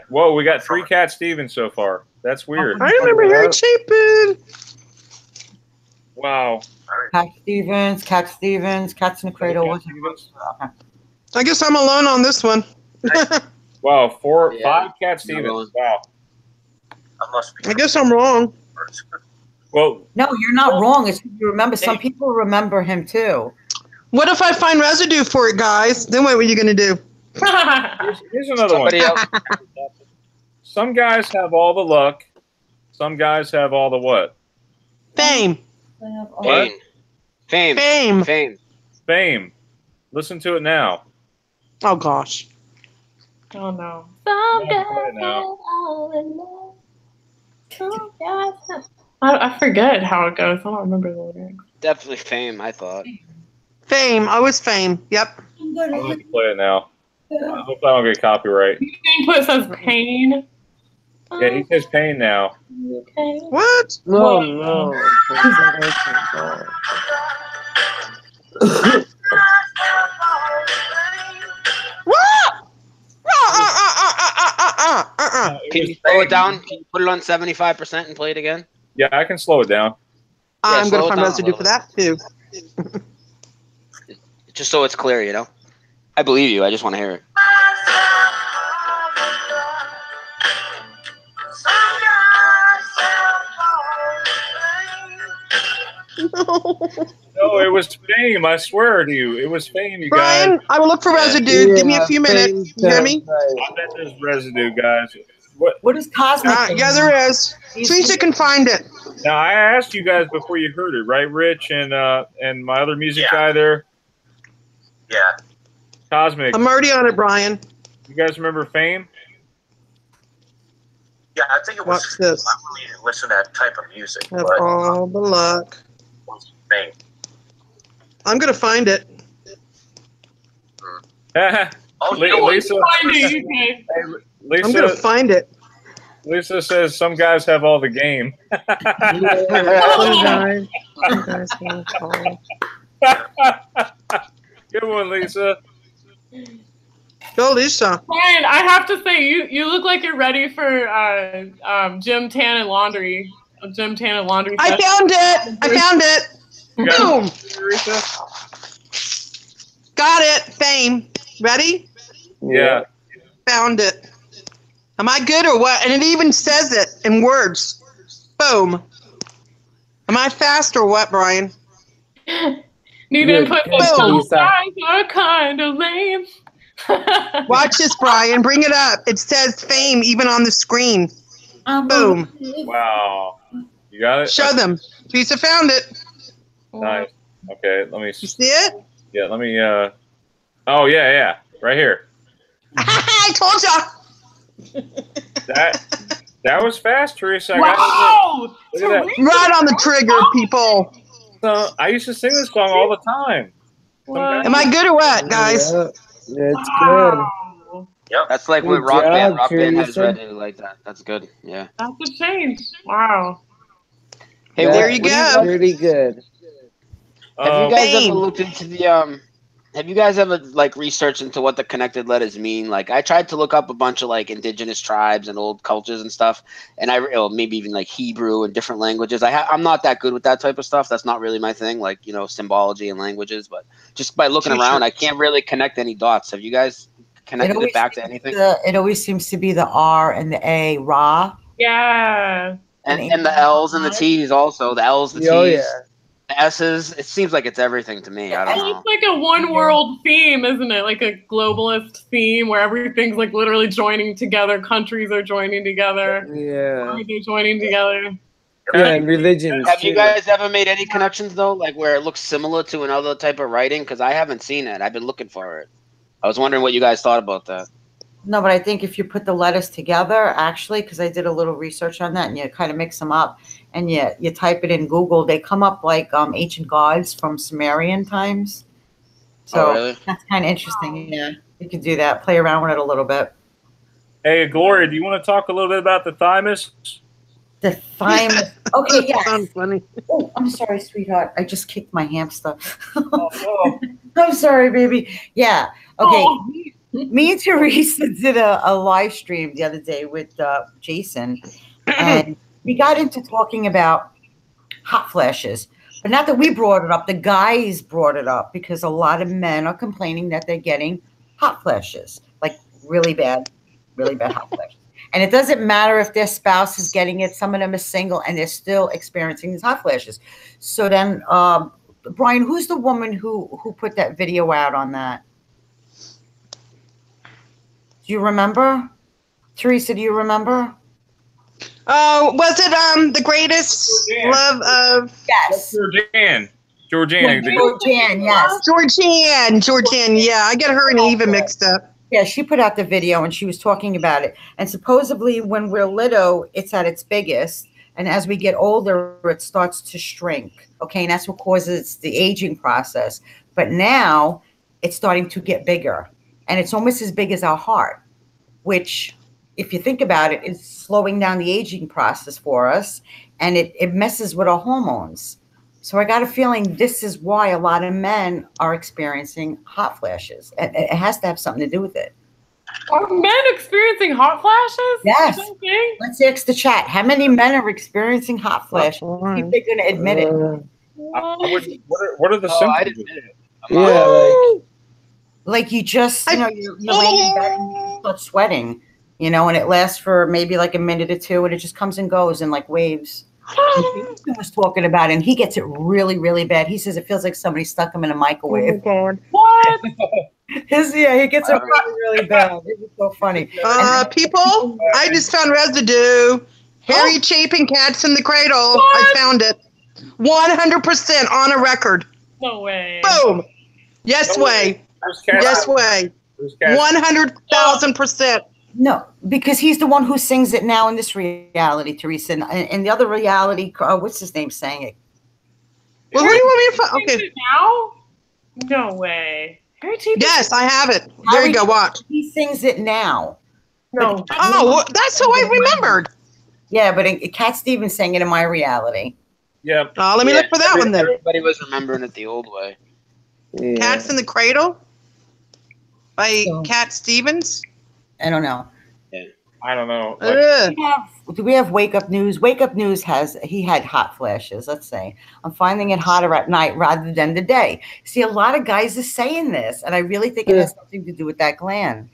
Whoa, we got 3 Cat Stevens so far. That's weird. I remember Harry Chapin. Wow. Cat Stevens. Cats in the Cradle. I guess I'm alone on this one. Wow, 5 Cat Stevens. Wow. I guess I'm wrong. Well, no, you're not wrong. It's you remember. Some people remember him too. What if I find residue for it, guys? Then what are you going to do? Here's another one. Some guys have all the luck. Some guys have all the what? Fame. Fame. Listen to it now. Oh, gosh. Oh, no. I forget how it goes. I don't remember the lyrics. Definitely Fame, I thought. Fame. I was Fame. Yep. I'm going to play it now. I hope I don't get copyright. It says Pain. Yeah, he says Pain now. Okay. What? No. What? Can you slow it down? Can you put it on 75% and play it again? Yeah, I can slow it down. I'm going to find residue for that, too. Just so it's clear, you know? I believe you. I just want to hear it. No, it was Fame. I swear to you. It was Fame, you Brian, guys. I will look for residue. Yeah, Give me a few minutes. You hear me? I bet there's residue, guys. What is Cosmic? Yeah, there is. Theresa can find it. Now, I asked you guys before you heard it, right, Rich and my other music guy there? Yeah. Cosmic. I'm already on it, Brian. You guys remember Fame? Yeah, I think it was. Watch this. I really didn't listen to that type of music. Have But all the luck. Fame. I'm going to find it. Lisa, I'm going to find it. Lisa says some guys have all the game. Good one, Lisa. Go, Lisa. Brian, I have to say, you look like you're ready for gym, tan, and laundry. Gym, tan, and laundry. I found it. Boom. Got it. Fame. Ready? Yeah. Found it. Am I good or what? And it even says it in words. Boom. Am I fast or what, Brian? Need to put the guys are kind of lame. Watch this, Brian. Bring it up. It says Fame even on the screen. Boom. Wow. You got it? Show them. Theresa found it. Nice. Okay, let me. You see it? Yeah, let me. Oh yeah, right here. I told ya. That was fast, Theresa. Wow! Right on the trigger, people. I used to sing this song all the time. Am I good or what, guys? Yeah, it's good. Yep. That's like what Rock Band has read like that. That's good. Yeah. That's a change. Wow. Hey, there you go. Pretty good. Have you guys ever looked into the have you guys ever like researched into what the connected letters mean? Like I tried to look up a bunch of like indigenous tribes and old cultures and stuff, and maybe even like Hebrew and different languages. I'm not that good with that type of stuff. That's not really my thing, like, you know, symbology and languages, but just by looking around, I can't really connect any dots. Have you guys connected it back to anything? It always seems to be the R and the A, Ra. Yeah. And the L's and the T's also. The L's, the T's. Oh, yeah. The S's. It seems like it's everything to me. I don't know. It's like a one world theme, isn't it? Like a globalist theme where everything's like literally joining together. Countries are joining together. Yeah. They're joining together. Yeah, and religions. Have you guys ever made any connections though, like where it looks similar to another type of writing? Because I haven't seen it. I've been looking for it. I was wondering what you guys thought about that. No, but I think if you put the letters together, actually, because I did a little research on that, and you kind of mix them up, and you type it in Google, they come up like ancient gods from Sumerian times. So really? that's kind of interesting. Yeah, you could do that. Play around with it a little bit. Hey, Gloria, do you want to talk a little bit about the thymus? The thymus. Okay, yes. Sounds funny. Oh, I'm sorry, sweetheart. I just kicked my hamster. Oh, I'm sorry, baby. Yeah. Okay. Oh. Me and Theresa did a live stream the other day with Jason, and we got into talking about hot flashes. But not that we brought it up, the guys brought it up because a lot of men are complaining that they're getting hot flashes, like really bad hot flashes. And it doesn't matter if their spouse is getting it. Some of them are single and they're still experiencing these hot flashes. So then, Brian, who's the woman who put that video out on that? Do you remember? Theresa, do you remember? Oh, was it the greatest love of? Yes. Georgianne. Georgianne, yes. Georgianne. Yeah, I get her and Eva mixed up. Yeah, she put out the video and she was talking about it. And supposedly when we're little, it's at its biggest. And as we get older, it starts to shrink. Okay, and that's what causes the aging process. But now it's starting to get bigger. And it's almost as big as our heart, which, if you think about it, is slowing down the aging process for us. And it messes with our hormones. So I got a feeling this is why a lot of men are experiencing hot flashes. It has to have something to do with it. Are men experiencing hot flashes? Yes. Okay. Let's ask the chat. How many men are experiencing hot flashes? See if they're going to admit it. What are the symptoms? I'd admit it. Yeah, Like you just, you're laying in bed and you start sweating, and it lasts for maybe like a minute or two and it just comes and goes in like waves. He was talking about it and he gets it really, really bad. He says it feels like somebody stuck him in a microwave. Oh, God. What? He gets it really, really bad. It was so funny. People, I just found Residue. Harry Chapin Cats in the Cradle. What? I found it. 100% on a record. No way. Boom. Yes way. Yes way. 100,000%. No, because he's the one who sings it now in this reality, Theresa. And the other reality, what's his name saying it? Well, who do you want me to find? Okay. Now? No way. Harry Chapin? Yes, I have it. There you go. Watch. He sings it now. No. Oh, well, that's who I remembered. Yeah, but Cat Stevens sang it in my reality. Yeah. Let me look for that one then. Everybody was remembering it the old way. yeah. Cats in the Cradle by Cat Stevens. I don't know. I don't know. Do we have Wake Up News? Wake Up News he had hot flashes, let's say. I'm finding it hotter at night rather than the day. See, a lot of guys are saying this, and I really think it has something to do with that gland.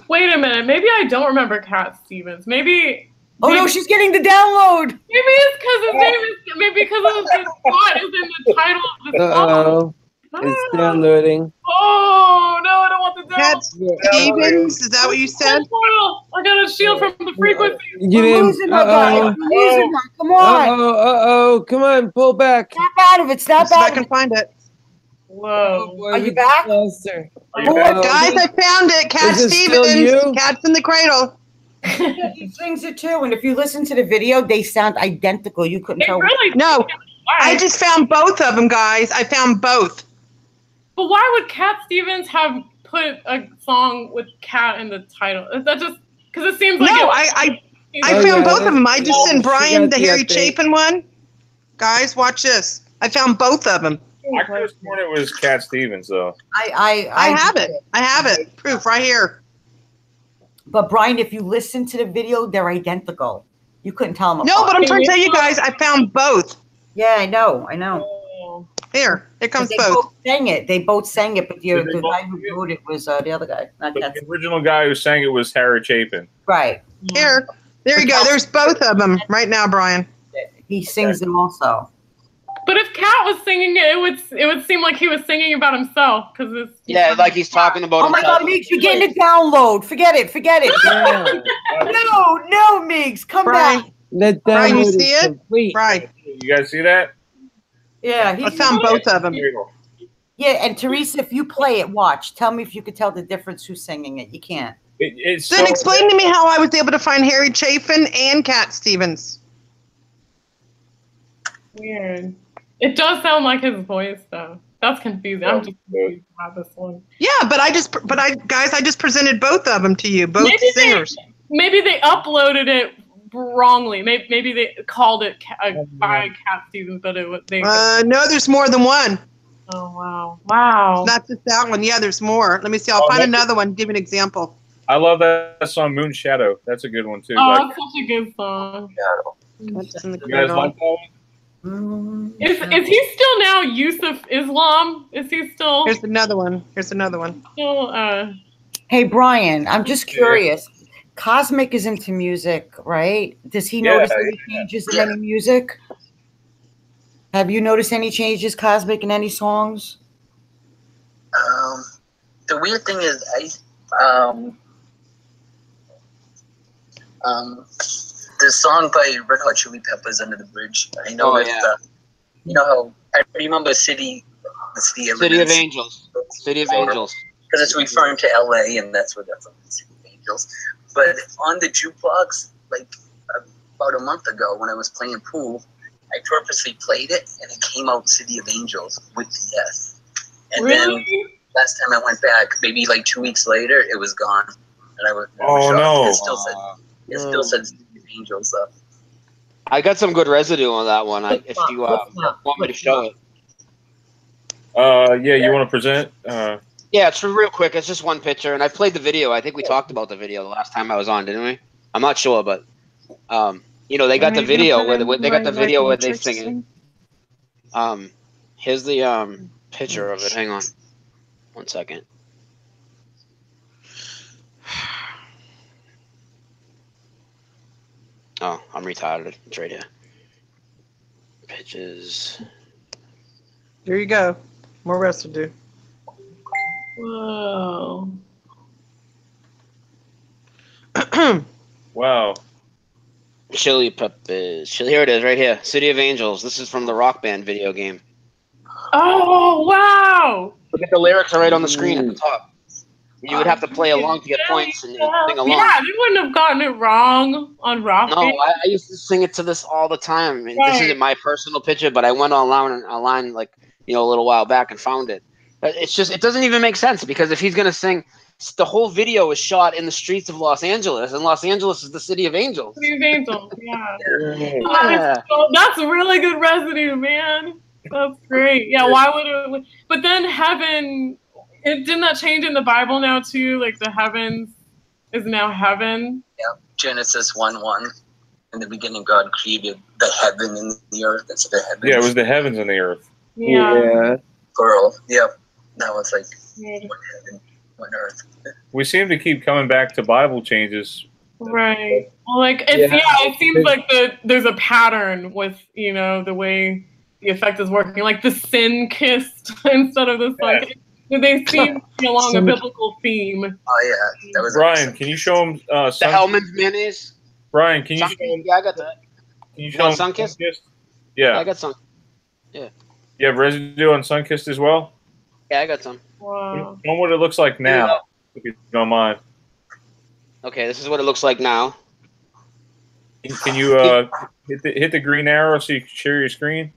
Wait a minute. Maybe I don't remember Cat Stevens. Maybe. Oh, no, she's getting the download. Maybe it's because his name is. Maybe because of his spot is in the title of the song. It's downloading. Oh, no, I don't want the Cat download. Stevens, is that what you said? I got a shield from the frequency. You We're losing her, guys. We're losing her. Come on. Come on, pull back. Snap out of it. Snap See if I out of can it. find it. Whoa. Are you back? Closer. Guys, I found it. Cat Is it still Stevens. you? Cats in the Cradle. He sings it too, and if you listen to the video, they sound identical. You couldn't It tell. really. No, I just found both of them, guys. I found both. But why would Cat Stevens have put a song with cat in the title? Is that just because it seems like No, I found both of them. I just sent Brian the Harry Chapin one. Guys, watch this. I found both of them. I could have sworn it was Cat Stevens, though. I have it. I have it. Proof right here. But Brian, if you listen to the video, they're identical. You couldn't tell them apart. No, but I'm trying to tell you guys, I found both. Yeah, I know. Here comes They both. both sang it. They both sang it, but Did they the both guy who wrote it was the other guy, not Cat. The original guy who sang it was Harry Chapin. Right. Here. There you go. There's both of them right now, Brian. He sings them also. But if Cat was singing it, it would seem like he was singing about himself because it's. Yeah, like he's talking about Oh my himself. God, Meegs, you're getting a download. Forget it. No, Meegs, come back. That Brian, you download see is it? complete. Right. You guys see that? Yeah, I found both of them. Yeah, and Theresa, if you play it, watch. Tell me if you could tell the difference who's singing it. You can't. Then explain to me how I was able to find Harry Chapin and Cat Stevens. Weird. It does sound like his voice, though. That's confusing. I'm just confused about this one. Yeah, but I just presented both of them to you, both singers. Maybe they uploaded it wrongly. Maybe they called it 5 cat seasons, but no, there's more than one. Oh wow! Not just that one. Yeah, there's more. Let me see. I'll find another one. Give you an example. I love that song, Moon Shadow. That's a good one too. Oh, it's such a good song. You guys like that one? Is he still now Yusuf Islam? Is he still? Here's another one. Still, Hey Brian, I'm just curious. Cosmic is into music, right? Does he notice any changes in any music? Have you noticed any changes, Cosmic, in any songs? The weird thing is, the song by Red Hot Chili Peppers, Under the Bridge. I know you know how I remember City of Angels. City of Angels. Because it's referring to LA, and that's where that's from, City of Angels. But on the jukebox, like about a month ago, when I was playing pool, I purposely played it, and it came out City of Angels with the S. And then last time I went back, maybe like 2 weeks later, it was gone. And I was shocked. It still said City of Angels, though. I got some good residue on that one. If you want me to show it. Yeah, you want to present? Yeah, it's real quick. It's just one picture, and I played the video. I think we talked about the video the last time I was on, didn't we? I'm not sure, but you know, they got the video where they singing. Here's the picture of it. Hang on, 1 second. Oh, I'm retarded. It's right here. Pitches. Here you go. More residue. Whoa. Wow. Chili Peppers. Here it is, right here. City of Angels. This is from the Rock Band video game. Oh, wow. Look at the lyrics are right on the screen at the top. You would have to play along to get points and sing along. Yeah, they wouldn't have gotten it wrong on Rock Band. No, I used to sing it to this all the time. I mean, this isn't my personal picture, but I went online like, you know, a little while back and found it. It's just, it doesn't even make sense, because if he's going to sing, the whole video is shot in the streets of Los Angeles, and Los Angeles is the City of Angels. City of Angels, yeah. That's a really good residue, man. That's great. Yeah, why would it? But then heaven, didn't that change in the Bible now too? Like the heavens is now heaven. Yeah, Genesis 1:1. In the beginning, God created the heaven and the earth. That's the heavens. Yeah, it was the heavens and the earth. Yeah. Plural. Yep. Now it's like one heaven, one earth. We seem to keep coming back to Bible changes. Right. Well, like it seems like there's a pattern with, you know, the way the effect is working, like the sin kissed instead of this like they seem to be along a biblical theme. Oh yeah, that was Brian. Can you show him the Hellman's mayonnaise? Brian, can you show him? Yeah, I got that. Can you show him Sunkissed? Yeah, I got some. Yeah. You have residue on Sunkissed as well? Yeah, I got some. Wow. Show what it looks like now, if you don't mind. Okay, this is what it looks like now. Can you hit the green arrow so you can share your screen?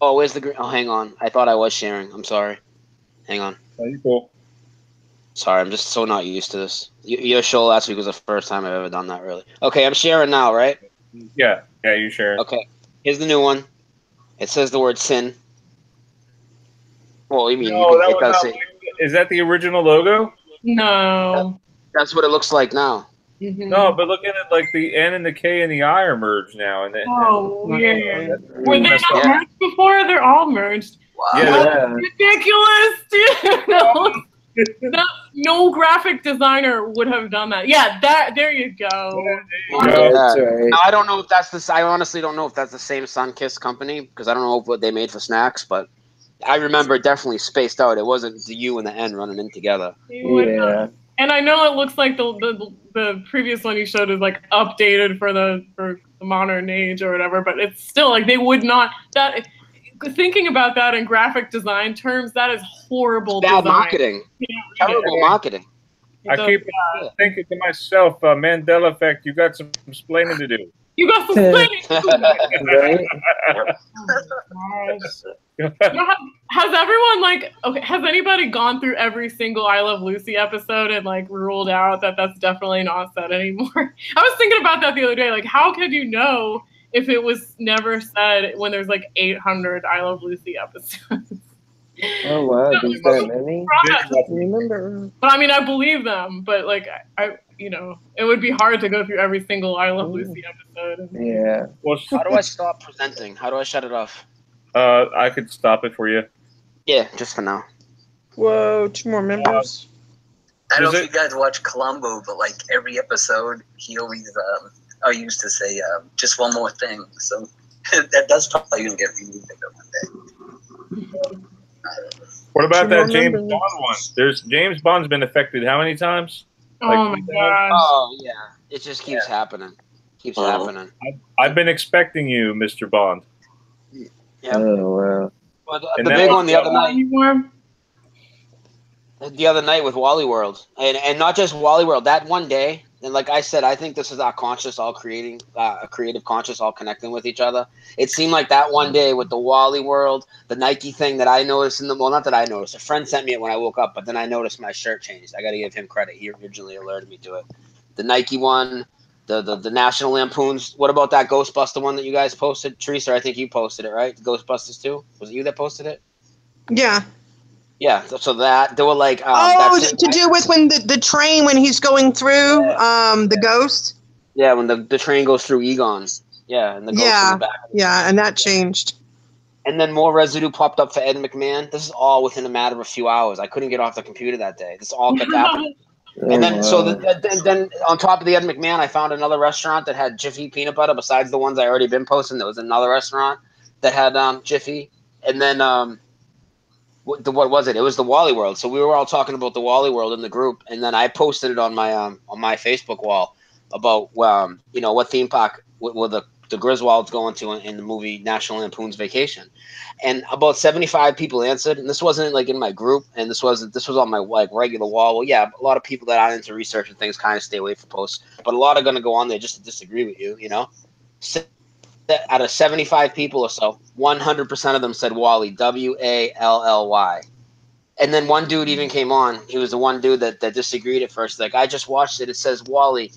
Oh, where's the green? Oh, hang on. I thought I was sharing. I'm sorry. Hang on. Oh, you're cool. Sorry, I'm just so not used to this. Your show last week was the first time I've ever done that, really. Okay, I'm sharing now, right? Yeah, you sharing. Okay, here's the new one. It says the word sin. Well, you mean is that the original logo? No. That's what it looks like now. Mm-hmm. No, but look at it, like the N and the K and the I are merged now. And weird. Were they not merged before? They're all merged. Wow. Yeah. Ridiculous, dude. No graphic designer would have done that. Yeah, there you go. Now, I don't know if that's I honestly don't know if that's the same Sunkissed company, because I don't know what they made for snacks, but I remember definitely spaced out. It wasn't the U and the N running in together. Yeah. And I know it looks like the previous one you showed is like updated for the modern age or whatever, but it's still like they would not thinking about that in graphic design terms, that is horrible bad design. Marketing. Terrible marketing. I keep thinking to myself, Mandela effect, you got some explaining to do. You got suspended. Right? Has everyone has anybody gone through every single I Love Lucy episode and like ruled out that that's definitely not said anymore? I was thinking about that the other day. Like, how could you know if it was never said when there's like 800 I Love Lucy episodes? Oh wow, there's that many? Remember? But I mean, I believe them. But like, I it would be hard to go through every single I Love Lucy episode. Yeah. Well, how do I stop presenting? How do I shut it off? I could stop it for you. Yeah, just for now. Whoa, 2 more members. I don't know if you guys watch Columbo, but like every episode, he always, I used to say, just one more thing. So that does probably going to get removed one day. What about that James Bond one? James Bond's been affected how many times? Oh my gosh. Oh yeah, it just keeps happening. Keeps happening. I've been expecting you, Mr. Bond. Yeah. Oh wow. Well, the big one the other night. The other night with Wally World, and not just Wally World. That one day, and like I said, I think this is our conscious, all creating a creative conscious, all connecting with each other. It seemed like that one day with the Wally World, the Nike thing that I noticed not that I noticed. A friend sent me it when I woke up, but then I noticed my shirt changed. I got to give him credit. He originally alerted me to it. The Nike one, the National Lampoons. What about that Ghostbuster one that you guys posted, Theresa? I think you posted it, right? The Ghostbusters too. Was it you that posted it? Yeah. Yeah, so that they were like to do with when the train when he's going through the ghost. Yeah, when the train goes through Egon. Yeah, and the ghost in the back. Yeah, and that changed. And then more residue popped up for Ed McMahon. This is all within a matter of a few hours. I couldn't get off the computer that day. This all kept happening. And then then on top of the Ed McMahon, I found another restaurant that had Jiffy peanut butter besides the ones I already been posting. There was another restaurant that had Jiffy, and then what was it? It was the Wally World. So we were all talking about the Wally World in the group, and then I posted it on my Facebook wall about what theme park were the Griswolds going to in the movie National Lampoon's Vacation, and about 75 people answered. And this wasn't like in my group, and this was on my like regular wall. Well, yeah, a lot of people that aren't into research and things kind of stay away from posts, but a lot are going to go on there just to disagree with you. Out of 75 people or so, 100% of them said Wally, Wally. And then one dude even came on. He was the one dude that disagreed at first. Like, I just watched it. It says Wally.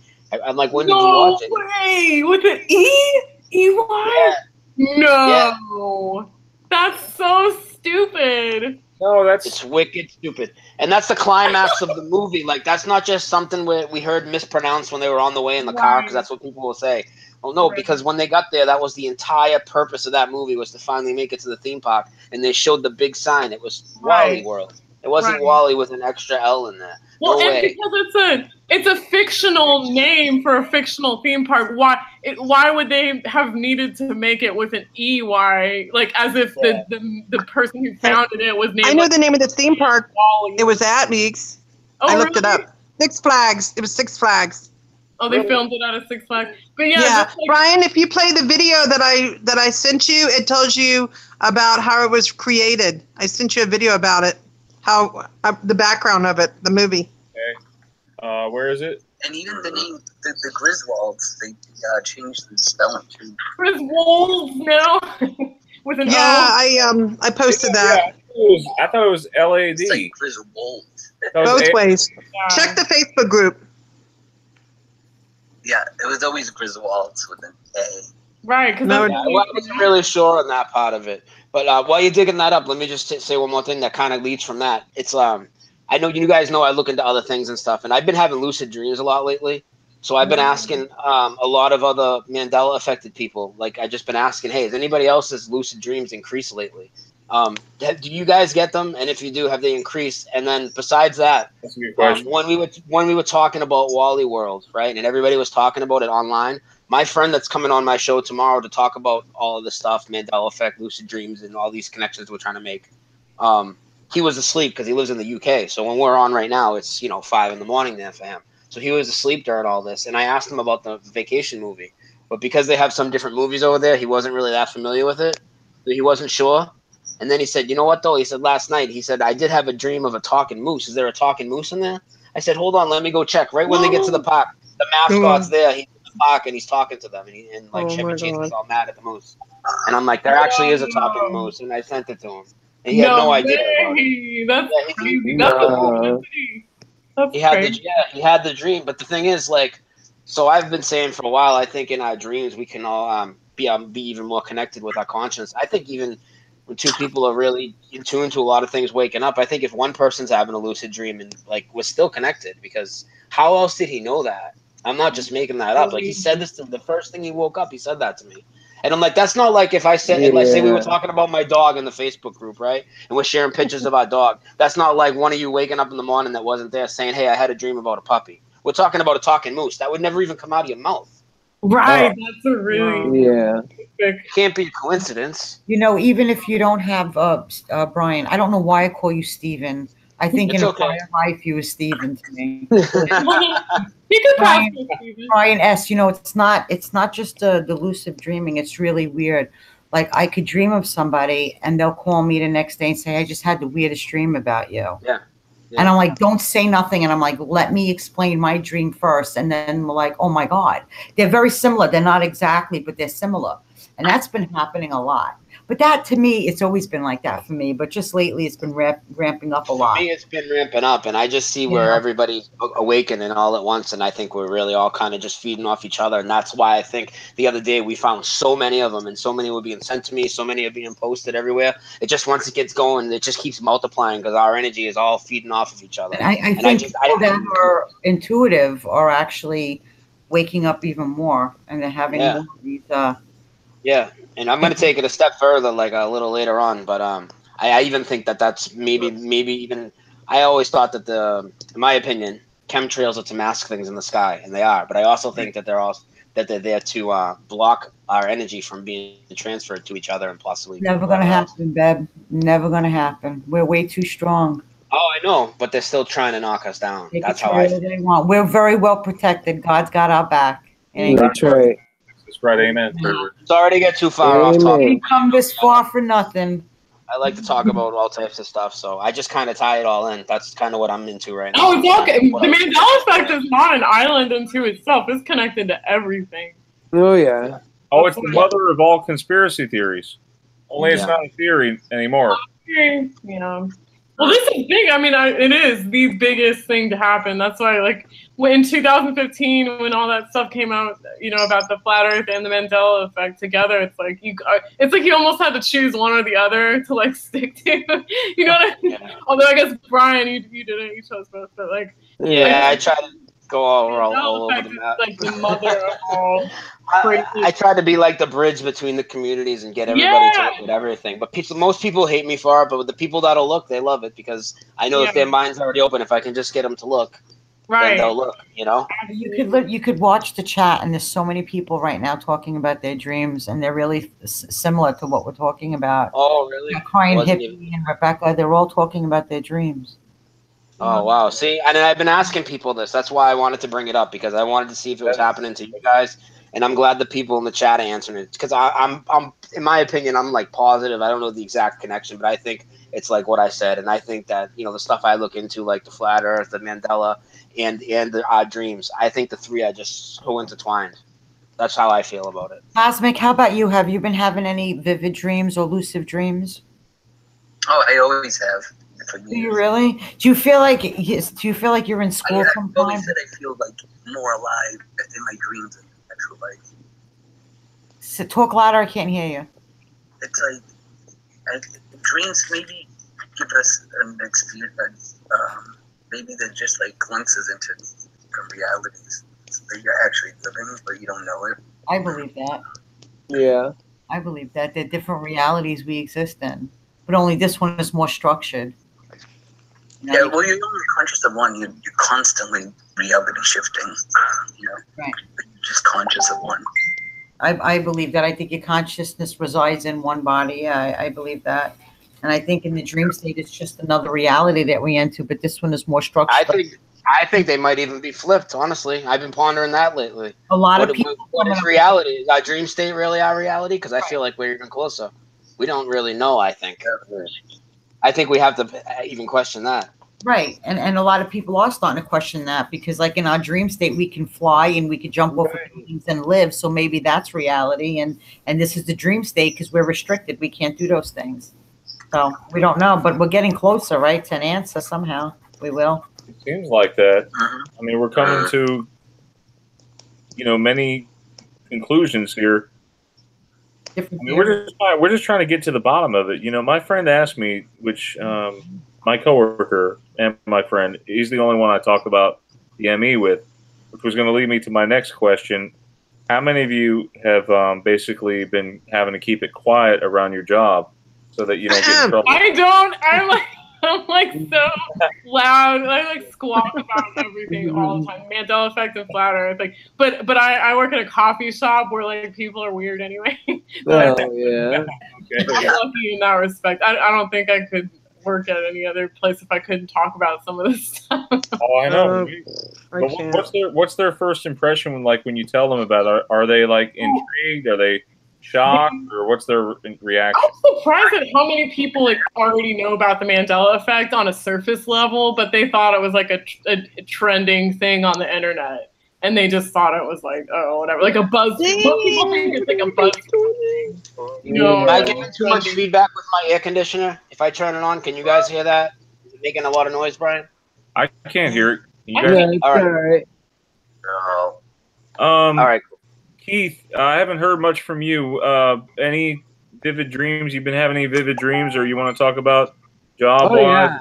I'm like, when did you watch it? No way! With an E-Y? Yeah. No. Yeah. That's so stupid. No, it's wicked stupid. And that's the climax of the movie. Like, that's not just something we heard mispronounced when they were on the way in the car, because that's what people will say. Well, no, because when they got there, that was the entire purpose of that movie, was to finally make it to the theme park. And they showed the big sign. It was Wally World. It wasn't Wally with an extra L in there. Well, and because it's a fictional name for a fictional theme park, why would they have needed to make it with an EY? Like, as if the person who founded it was named. I know the name of the theme park. Wally. It was at Meegs. I looked it up. Six Flags. It was Six Flags. Oh, they filmed it out of Six Flags. But Brian, if you play the video that I sent you, it tells you about how it was created. I sent you a video about it, how the background of it, the movie. Okay, where is it? And even the name, the Griswolds, they changed the spelling too. Griswolds now with an O. I posted that. I thought it was LAD. It's like Griswold. Both ways. Yeah. Check the Facebook group. Yeah, it was always Griswolds with an A. Right, because I wasn't really sure on that part of it. But while you're digging that up, let me just say one more thing that kind of leads from that. It's I know you guys know I look into other things and stuff, and I've been having lucid dreams a lot lately. So I've been asking a lot of other Mandela affected people. Like, I've just been asking, hey, has anybody else's lucid dreams increased lately? Do you guys get them? And if you do, have they increased? And then besides that, that's a good question. When we were talking about Wally World, right, and everybody was talking about it online, my friend that's coming on my show tomorrow to talk about all of this stuff, Mandela effect, lucid dreams, and all these connections we're trying to make, he was asleep because he lives in the UK. So when we're on right now, it's 5 a.m. there for him. So he was asleep during all this, and I asked him about the Vacation movie, but because they have some different movies over there, he wasn't really that familiar with it, so he wasn't sure. And then he said, you know what, though? He said, last night, he said, I did have a dream of a talking moose. Is there a talking moose in there? I said, hold on, let me go check. Right when they get to the park, the mascot's there. He park and he's talking to them, and like Chevy Chase is all mad at the moose. And I'm like, there actually is a talking moose, and I sent it to him. And he had no idea about it. That's crazy. He had the dream. But the thing is, like, so I've been saying for a while, I think in our dreams we can all be even more connected with our conscience. I think even when two people are really in tune to a lot of things waking up, I think if one person's having a lucid dream and like we're still connected, because how else did he know that? I'm not just making that up. Like he said this to the first thing he woke up, he said that to me. And I'm like, that's not like if I said, let's say we were talking about my dog in the Facebook group, right? And we're sharing pictures of our dog. That's not like one of you waking up in the morning that wasn't there saying, hey, I had a dream about a puppy. We're talking about a talking moose. That would never even come out of your mouth. Right. That's a really It can't be a coincidence. You know, even if you don't have Brian, I don't know why I call you Steven. I think in a prior life you were Steven to me. You could Brian S. You know, it's not just the lucid dreaming. It's really weird. Like I could dream of somebody and they'll call me the next day and say, I just had the weirdest dream about you. Yeah. And I'm like, don't say nothing. And I'm like, let me explain my dream first. And then we're like, oh my God, they're very similar. They're not exactly, but they're similar. And that's been happening a lot. But that, to me, it's always been like that for me. But just lately, it's been ramping up a lot. For me, it's been ramping up. And I just see where everybody's awakening all at once. And I think we're really all kind of just feeding off each other. And that's why I think the other day we found so many of them. And so many were being sent to me. So many are being posted everywhere. It just, once it gets going, it just keeps multiplying because our energy is all feeding off of each other. And I think people that are intuitive are actually waking up even more. And they're having more of these... Yeah, and I'm going to take it a step further, like a little later on. But I even think that that's maybe even. I always thought that in my opinion, chemtrails are to mask things in the sky, and they are. But I also think that they're there to block our energy from being transferred to each other and possibly. Never going to happen, Beb. Never going to happen. We're way too strong. Oh, I know, but they're still trying to knock us down. That's how I feel. They want. We're very well protected. God's got our back. That's right. That's right. Amen. Sorry to get too far off topic. We come this far for nothing. I like to talk about all types of stuff, so I just kind of tie it all in. That's kind of what I'm into right now. Oh, it's okay. The Mandela effect is not an island unto itself. It's connected to everything. Oh, yeah. Oh, it's the mother of all conspiracy theories. Only it's not a theory anymore. Yeah. Well, this is big. I mean, it is the biggest thing to happen. That's why, like, in 2015, when all that stuff came out, you know, about the flat Earth and the Mandela effect together, it's like you almost had to choose one or the other to like stick to. You know what I mean? Yeah. Although I guess Brian, you didn't. You chose both, but like. Yeah, I tried to go all over the map. Like the mother of all. I try to be like the bridge between the communities and get everybody to look at everything. But most people hate me for it, but the people that'll look, they love it because I know if their mind's already open, if I can just get them to look, then they'll look, you know? You could watch the chat, and there's so many people right now talking about their dreams, and they're really similar to what we're talking about. Oh, really? Crying Hippie and Rebecca, they're all talking about their dreams. Oh, wow. See, and I've been asking people this. That's why I wanted to bring it up, because I wanted to see if it was happening to you guys. And I'm glad the people in the chat are answering it, because I'm in my opinion, I'm like positive. I don't know the exact connection, but I think it's like what I said. And I think that, you know, the stuff I look into, like the flat Earth, the Mandela, and the odd dreams, I think the three are just so intertwined. That's how I feel about it. Cosmic, how about you? Have you been having any vivid dreams or lucid dreams? Oh, I always have. Do you really? Do you feel like you're in school sometimes? I always said I feel like more alive in my dreams than actual life. So talk louder. I can't hear you. It's like dreams maybe give us an experience. Maybe they're just like glimpses into realities that you're actually living, but you don't know it. I believe that. Yeah. I believe that there are different realities we exist in, but only this one is more structured. Yeah, well, you're only conscious of one. You're constantly reality shifting. You know, right? But you're just conscious of one. I believe that. I think your consciousness resides in one body. I believe that, and I think in the dream state, it's just another reality that we enter. But this one is more structured. I think they might even be flipped. Honestly, I've been pondering that lately. A lot of people. What is reality? Is our dream state really our reality? Because I feel like we're even closer. We don't really know. I think we have to even question that. Right, and a lot of people are starting to question that because, like in our dream state, we can fly and we can jump over buildings and live. So maybe that's reality, and this is the dream state because we're restricted. We can't do those things. So we don't know, but we're getting closer, right, to an answer somehow. We will. It seems like that. I mean, we're coming to, many conclusions here. I mean, we're just trying to get to the bottom of it. My friend asked me, which my coworker and my friend, he's the only one I talk about the ME with, which was going to lead me to my next question. How many of you have basically been having to keep it quiet around your job so that you don't get in trouble? I don't. I'm like so loud. I like squawk about everything all the time. Mandela effect and flat earth. Like, but I work at a coffee shop where like people are weird anyway. Oh yeah. I'm lucky in that respect. I don't think I could work at any other place if I couldn't talk about some of this stuff. Oh, I know. But what's their first impression when you tell them about it? Are they like intrigued? Are they shocked, or what's their reaction? I'm surprised at how many people like already know about the Mandela effect on a surface level, but they thought it was like a trending thing on the internet, and they just thought it was like, oh, whatever, like a buzz. Most people think it's like a buzz. Am I getting too much feedback with my air conditioner? If I turn it on, can you guys hear that? Is it making a lot of noise, Brian? I can't hear it. All right. No. All right. Keith, I haven't heard much from you. Any vivid dreams? You've been having any vivid dreams, or you want to talk about job-wise? Oh, yeah.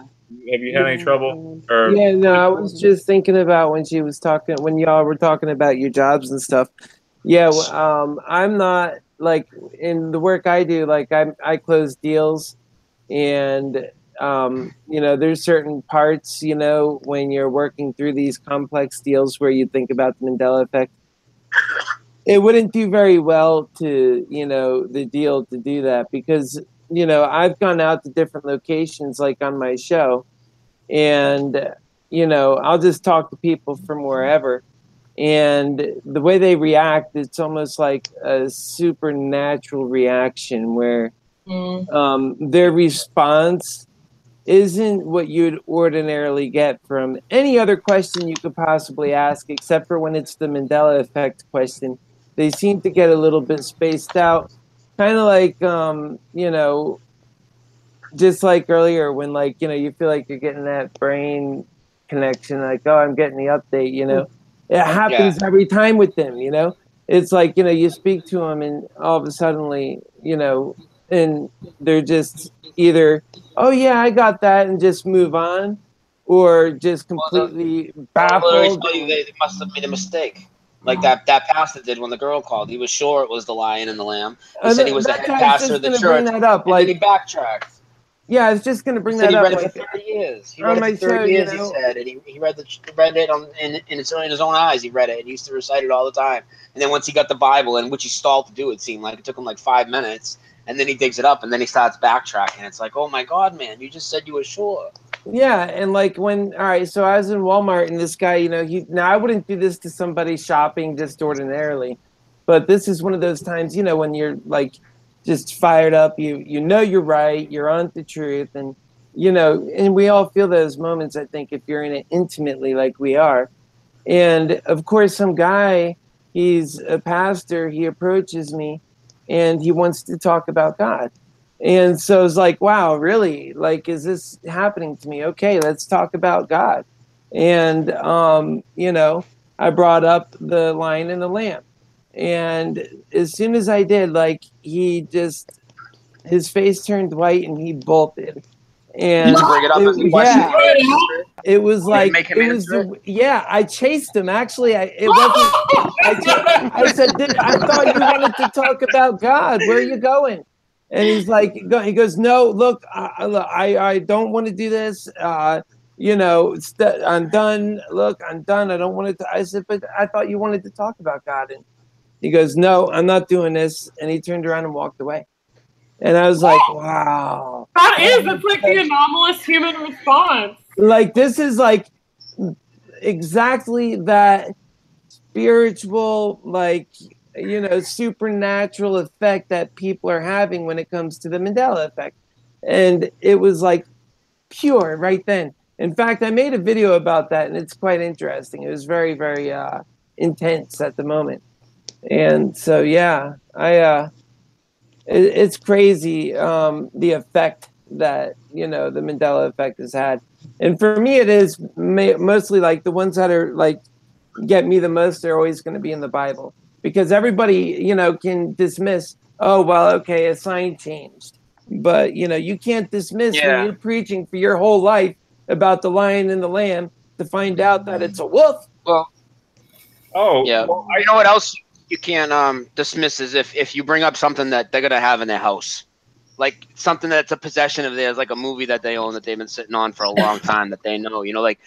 Have you had any trouble? Yeah, no, I was just thinking about when y'all were talking about your jobs and stuff. Yeah, I'm not, like, in the work I do, like, I close deals, and, there's certain parts, when you're working through these complex deals where you think about the Mandela effect. It wouldn't do very well to, the deal to do that because, I've gone out to different locations like on my show and, I'll just talk to people from wherever. And the way they react, it's almost like a supernatural reaction where their response isn't what you'd ordinarily get from any other question you could possibly ask, except for when it's the Mandela effect question. They seem to get a little bit spaced out, kind of like, just like earlier when, you feel like you're getting that brain connection, like, oh, I'm getting the update, It happens every time with them, It's like, you speak to them and all of a sudden, and they're just either, oh, yeah, I got that, and just move on, or just completely baffled. They must have made a mistake. Like that pastor did when the girl called. He was sure it was the lion and the lamb. He said he was the head pastor of the church. That up, and then he backtracked. Yeah, I was just going to bring that he up. Read it for 30 years. He read it for 30 years, he said. And he read it in his own eyes. He read it and he used to recite it all the time. And then once he got the Bible, and which he stalled to do, it seemed like. It took him like 5 minutes. And then he digs it up, and then he starts backtracking. It's like, oh, my God, man, you just said you were sure. Yeah, and so I was in Walmart, and this guy, now I wouldn't do this to somebody shopping just ordinarily, but this is one of those times, when you're, like, just fired up, you're right, you're on the truth, and, and we all feel those moments, I think, if you're in it intimately like we are. And, of course, some guy, he's a pastor, he approaches me, and he wants to talk about God. And so it's like, wow, really? Like, is this happening to me? Okay, let's talk about God. And, I brought up the lion and the lamb. And as soon as I did, like, his face turned white and he bolted. And did you bring it up as a question? It was like, I chased him. Actually, I said, I thought you wanted to talk about God. Where are you going? And he's like, he goes, no, look, I don't want to do this. I'm done. Look, I'm done. I don't want to. I said, but I thought you wanted to talk about God. And he goes, no, I'm not doing this. And he turned around and walked away. And I was like, wow. It's like the anomalous human response. Like, this is like exactly that spiritual, like, supernatural effect that people are having when it comes to the Mandela effect. And it was like pure right then. In fact, I made a video about that, and it's quite interesting. It was very, very intense at the moment. And so, yeah, it's crazy the effect that, the Mandela effect has had. And for me, it is mostly like the ones that are like get me the most are always going to be in the Bible, because everybody, can dismiss, oh, well, okay, a sign changed. But, you can't dismiss when you're preaching for your whole life about the lion and the lamb to find out that it's a wolf. Well, yeah. Well, you know what else you can't dismiss is if you bring up something that they're gonna have in their house, like something that's a possession of theirs, like a movie that they own that they've been sitting on for a long time that they know, like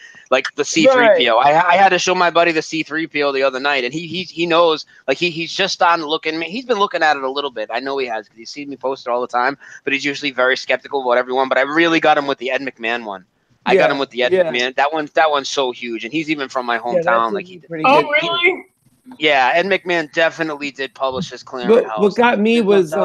the C-3PO. Right. I had to show my buddy the C-3PO the other night, and he knows, like he's just starting to look at me. He's been looking at it a little bit. I know he has, because he's seen me post it all the time, but he's usually very skeptical about everyone. But I really got him with the Ed McMahon one. I got him with the Ed McMahon. That one's so huge, and he's even from my hometown. Really? Yeah, Ed McMahon definitely did publish his clearinghouse. What got me was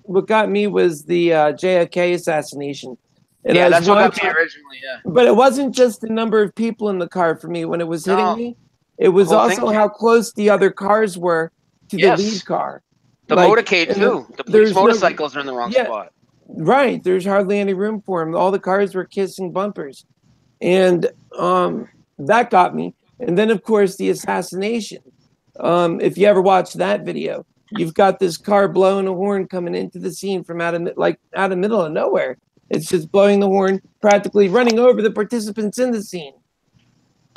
what got me was the JFK assassination. And that's what got me originally. Yeah, but it wasn't just the number of people in the car for me when it was hitting me. It was also how close the other cars were to the lead car. The motorcade too. The police motorcycles are in the wrong spot. Right, there's hardly any room for him. All the cars were kissing bumpers, and that got me. And then, of course, the assassination. If you ever watch that video, you've got this car blowing a horn coming into the scene from out of the middle of nowhere. It's just blowing the horn, practically running over the participants in the scene,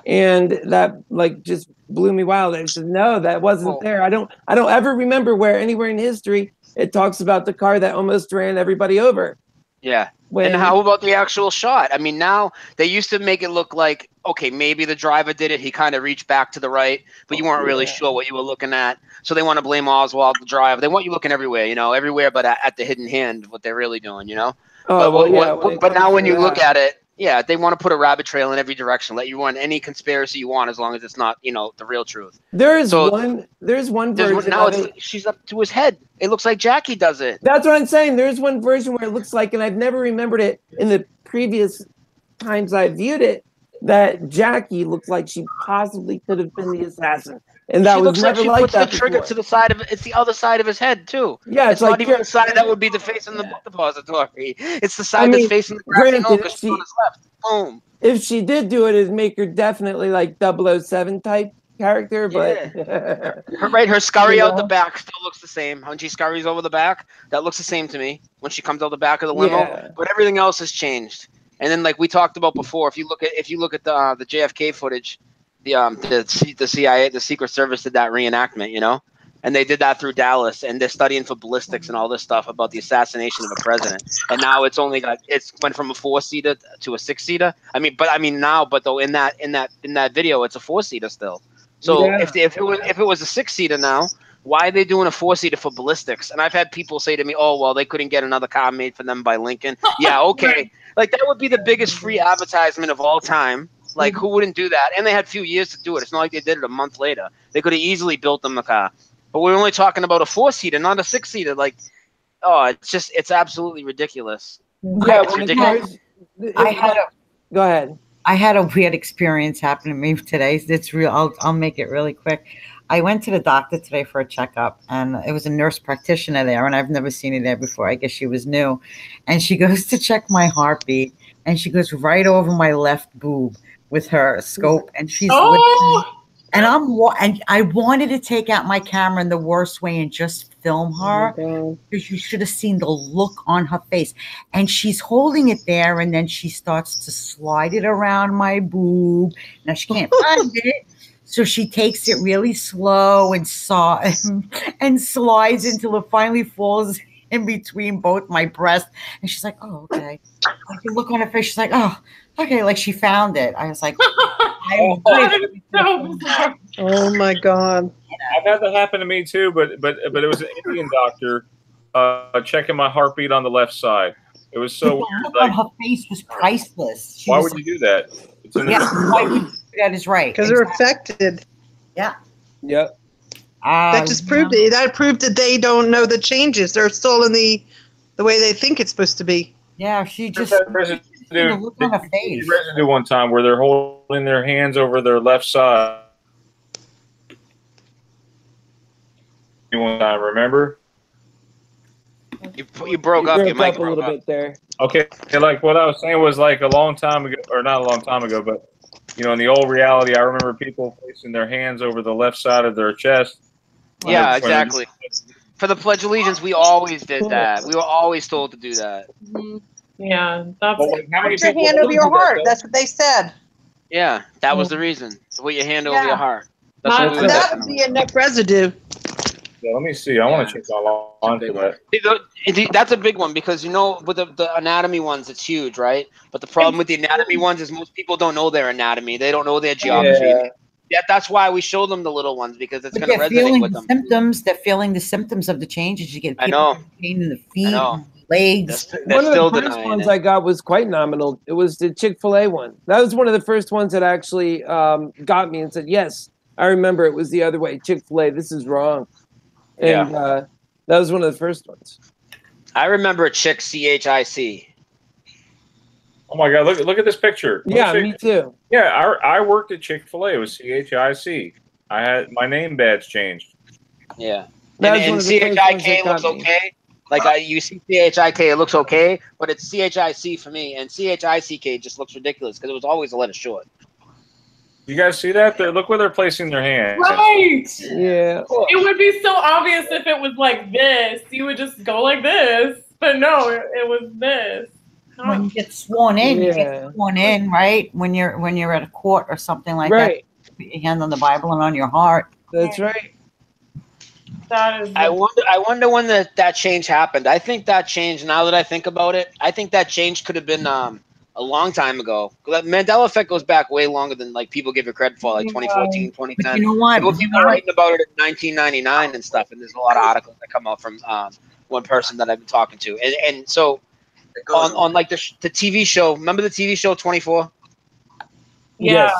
and that just blew me wild. I said, no, that wasn't there. I don't ever remember anywhere in history it talks about the car that almost ran everybody over. Yeah. And how about the actual shot? I mean, now they used to make it look like, okay, maybe the driver did it. He kind of reached back to the right, but you weren't really sure what you were looking at. So they want to blame Oswald, the driver. They want you looking everywhere, everywhere but at the hidden hand, what they're really doing, But now when you look at it, they want to put a rabbit trail in every direction, let you run any conspiracy you want as long as it's not, the real truth. There's one version. Now she's up to his head. It looks like Jackie does it. That's what I'm saying. There's one version where it looks like, and I've never remembered it in the previous times I viewed it, that Jackie looks like she possibly could have been the assassin. And that was never like that. She puts the trigger to the side of it. It's the other side of his head too. Yeah, it's not even the side that would be the face in the book depository. It's the side that's facing the grassy knoll because she's on his left. Boom. If she did do it, it'd make her definitely like 007 type character, but her scurry out the back still looks the same. When she scurries over the back, that looks the same to me. When she comes out the back of the limo, but everything else has changed. And then, like we talked about before, if you look at the JFK footage, the CIA, the Secret Service did that reenactment, and they did that through Dallas, and they're studying for ballistics and all this stuff about the assassination of a president. And now it's went from a 4-seater to a 6-seater. But though in that video, it's a 4-seater still. So if it was a 6-seater now, why are they doing a 4-seater for ballistics? And I've had people say to me, oh, well, they couldn't get another car made for them by Lincoln. Yeah, okay. Like, that would be the biggest free advertisement of all time. Like, who wouldn't do that? And they had a few years to do it. It's not like they did it a month later. They could have easily built them the car. But we're only talking about a 4-seater, not a 6-seater. Like, it's absolutely ridiculous. Yeah, it's ridiculous. Go ahead. I had a weird experience happen to me today. It's real. I'll make it really quick. I went to the doctor today for a checkup, and it was a nurse practitioner there, and I've never seen her there before. I guess she was new. And she goes to check my heartbeat, and she goes right over my left boob with her scope, and she's and I wanted to take out my camera in the worst way and just film her, because you should have seen the look on her face. And she's holding it there, and then she starts to slide it around my boob. Now she can't find it. So she takes it really slow and slides until it finally falls in between both my breasts. And she's like, oh, okay. Like, you look on her face, she's like, oh, okay, like she found it. I was like, oh my God. I've had that happen to me too, but it was an Indian doctor checking my heartbeat on the left side. It was so weird. The look on her face was priceless. Why would you do that? That is right. Because they're affected. Yeah. Yep. That just proved it. That proved that they don't know the changes. They're still in the way they think it's supposed to be. Yeah, she just The look on her face. Residue one time where they're holding their hands over their left side. One time, remember? You broke up. Your mic a little bit there. Okay, like what I was saying was like a long time ago, or not a long time ago, but you know, in the old reality, I remember people placing their hands over the left side of their chest. Yeah, exactly. For the Pledge of Allegiance, we always did that. We were always told to do that. Yeah, that's. Well, how many Put your people hand over your do that, heart. though? That's what they said. Yeah, that was the reason. To put your hand over your heart. That's what we were That would be enough residue. Yeah, let me see. I want to check all on to that. That's a big one because, you know, with the anatomy ones, it's huge, right? But the problem with the anatomy ones is most people don't know their anatomy. They don't know their geography. Yeah, that's why we show them the little ones, because it's going to resonate with them. They're feeling the symptoms of the changes. You get people pain in the feet, legs. They're one of still the first denying ones it. I got was quite nominal. It was the Chick-fil-A one. That was one of the first ones that actually got me and said, yes, I remember it was the other way. Chick-fil-A, this is wrong. And that was one of the first ones. I remember a Chick CHIC. Oh my God! Look at this picture. Yeah, me too. Yeah, I worked at Chick-fil-A. It was CHIC. I had my name badge changed. Yeah, and CHIK looks okay. Like you see CHIK, it looks okay, but it's CHIC for me, and CHICK just looks ridiculous because it was always a letter short. You guys see that? Look where they're placing their hands. Right. Yeah. It would be so obvious if it was like this. You would just go like this, but no, it was this. When you get sworn in, you get sworn in, right? When you're at a court or something like that, put your hand on the Bible and on your heart. That's right. That is. I wonder when that change happened. I think that change. Now that I think about it, I think that change could have been a long time ago. The Mandela effect goes back way longer than like people give it credit for, like 2014, 2010. But you know what? People are writing about it in 1999 and stuff, and there's a lot of articles that come out from one person that I've been talking to, and so. On like the TV show, remember the TV show 24? Yeah.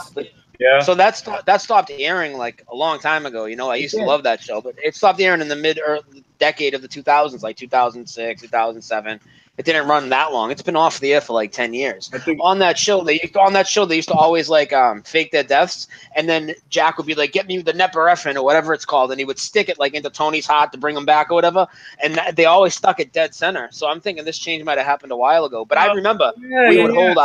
Yeah. So that stopped airing like a long time ago. You know, I used to love that show, but it stopped airing in the mid-decade of the 2000s, like 2006, 2007. It didn't run that long. It's been off the air for like 10 years. On that show, they used to always like fake their deaths, and then Jack would be like, "Get me the Nepereffin," or whatever it's called, and he would stick it like into Tony's heart to bring him back or whatever. And they always stuck it dead center. So I'm thinking this change might have happened a while ago. But I remember we would hold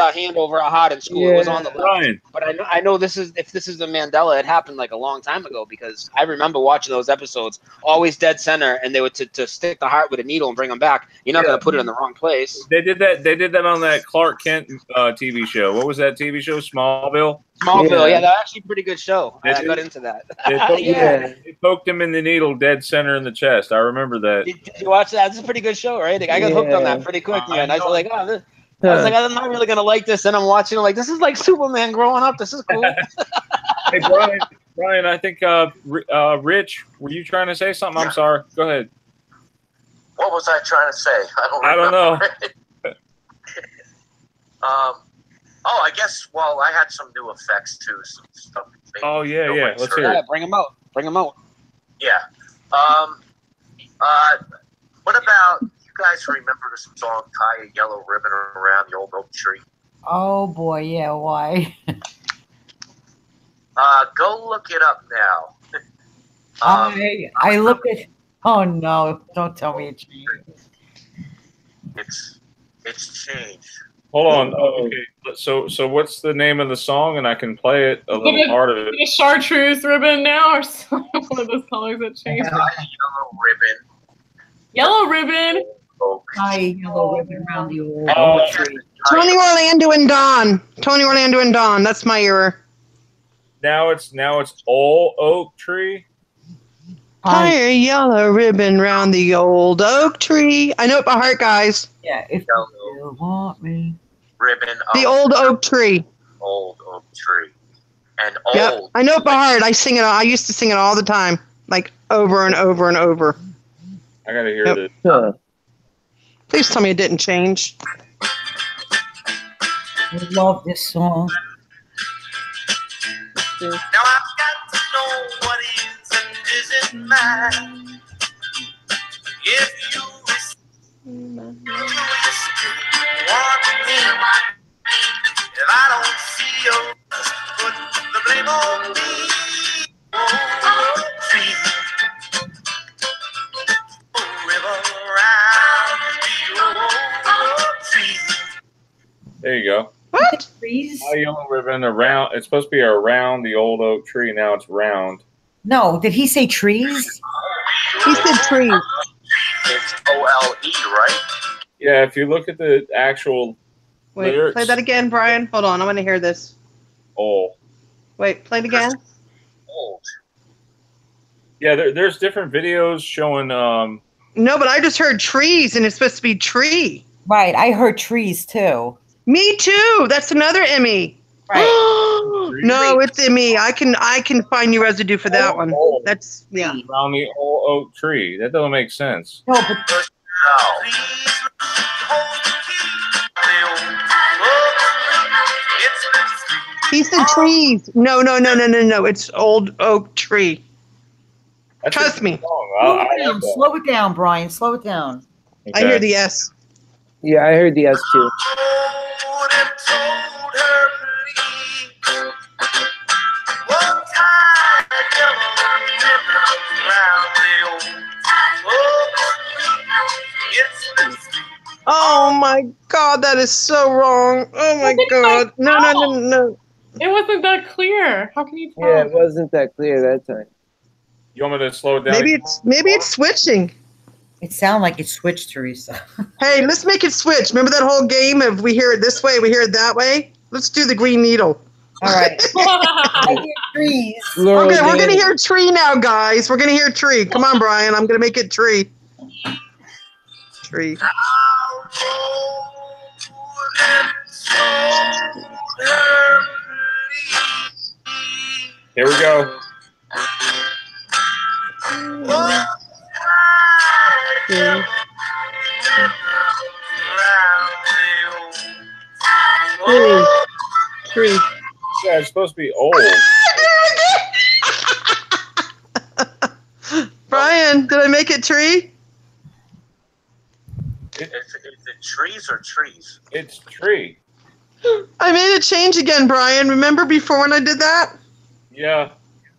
our hand over our heart in school. It was on the left. But I know if this is the Mandela, it happened like a long time ago, because I remember watching those episodes, always dead center, and they would to stick the heart with a needle and bring them back. You're not going to put it in the wrong place. They did that on that Clark Kent TV show. What was that TV show? Smallville? Smallville, yeah, that was actually a pretty good show. I got into that. They poked him in the needle dead center in the chest. I remember that. Did you watch that? It's a pretty good show, right? I got hooked on that pretty quick, man. I was like, I was like, I'm not really going to like this. And I'm watching it like, this is like Superman growing up. This is cool. Hey, Brian, I think Rich, were you trying to say something? I'm sorry. Go ahead. What was I trying to say? I don't know. I guess. Well, I had some new effects too. Some stuff. Oh yeah. Let's hear it. Bring them out. Yeah. What about you guys? Remember the song "Tie a Yellow Ribbon Around the Old Oak Tree"? Oh boy, yeah. Why? Go look it up now. I looked at. Oh no! Don't tell me it changed. It's changed. Hold on. Oh, okay. So what's the name of the song? And I can play it a little part of it. A chartreuse ribbon now, or one of those colors that changed. Yellow ribbon. Yellow ribbon around the old tree. Tony Orlando and Dawn. That's my error. Now it's Old Oak Tree. Tie a yellow ribbon round the old oak tree. I know it by heart, guys. Yeah, if you want me. Ribbon. The old oak tree. Old oak tree. And old. Yep, I know it by heart. I sing it. I used to sing it all the time, like over and over and over. I gotta hear this. Please tell me it didn't change. I love this song. Now I've got to know what is and isn't mine. If you risk want blame on me. Oh, tree. River round the tree. There you go. What? Trees? High yellow ribbon around. It's supposed to be around the old oak tree. Now it's round. No, did he say trees? He said trees. It's OLE, right? Yeah, if you look at the actual Wait, lyrics. play that again, Brian. Hold on, I want to hear this. Oh. Wait, play it again. Old. Yeah, there's different videos showing. No, but I just heard trees, and it's supposed to be tree. Right, I heard trees too. Me too. That's another Emmy. Right. No, it's Emmy. I can find you residue for that one. Oh. That's yeah. Around the old oak tree. That doesn't make sense. No, but He said trees. No. It's old oak tree. That's Trust me. slow it down, Brian. Slow it down. I hear the S. Yeah, I heard the S too. Oh my God, that is so wrong. Oh my God. No. It wasn't that clear. How can you tell? Yeah, it wasn't that clear that time. You want me to slow it down? Maybe it's switching. It sounded like it switched, Theresa. Hey, let's make it switch. Remember that whole game of we hear it this way, we hear it that way? Let's do the green needle. All right. I hear trees. Okay, we're going to hear tree now, guys. We're going to hear tree. Come on, Brian. I'm going to make it tree. Tree. Here we go. Tree. Yeah, it's supposed to be old. Brian, did I make it tree? Is it trees or trees? It's tree. I made a change again, Brian. Remember before when I did that? Yeah.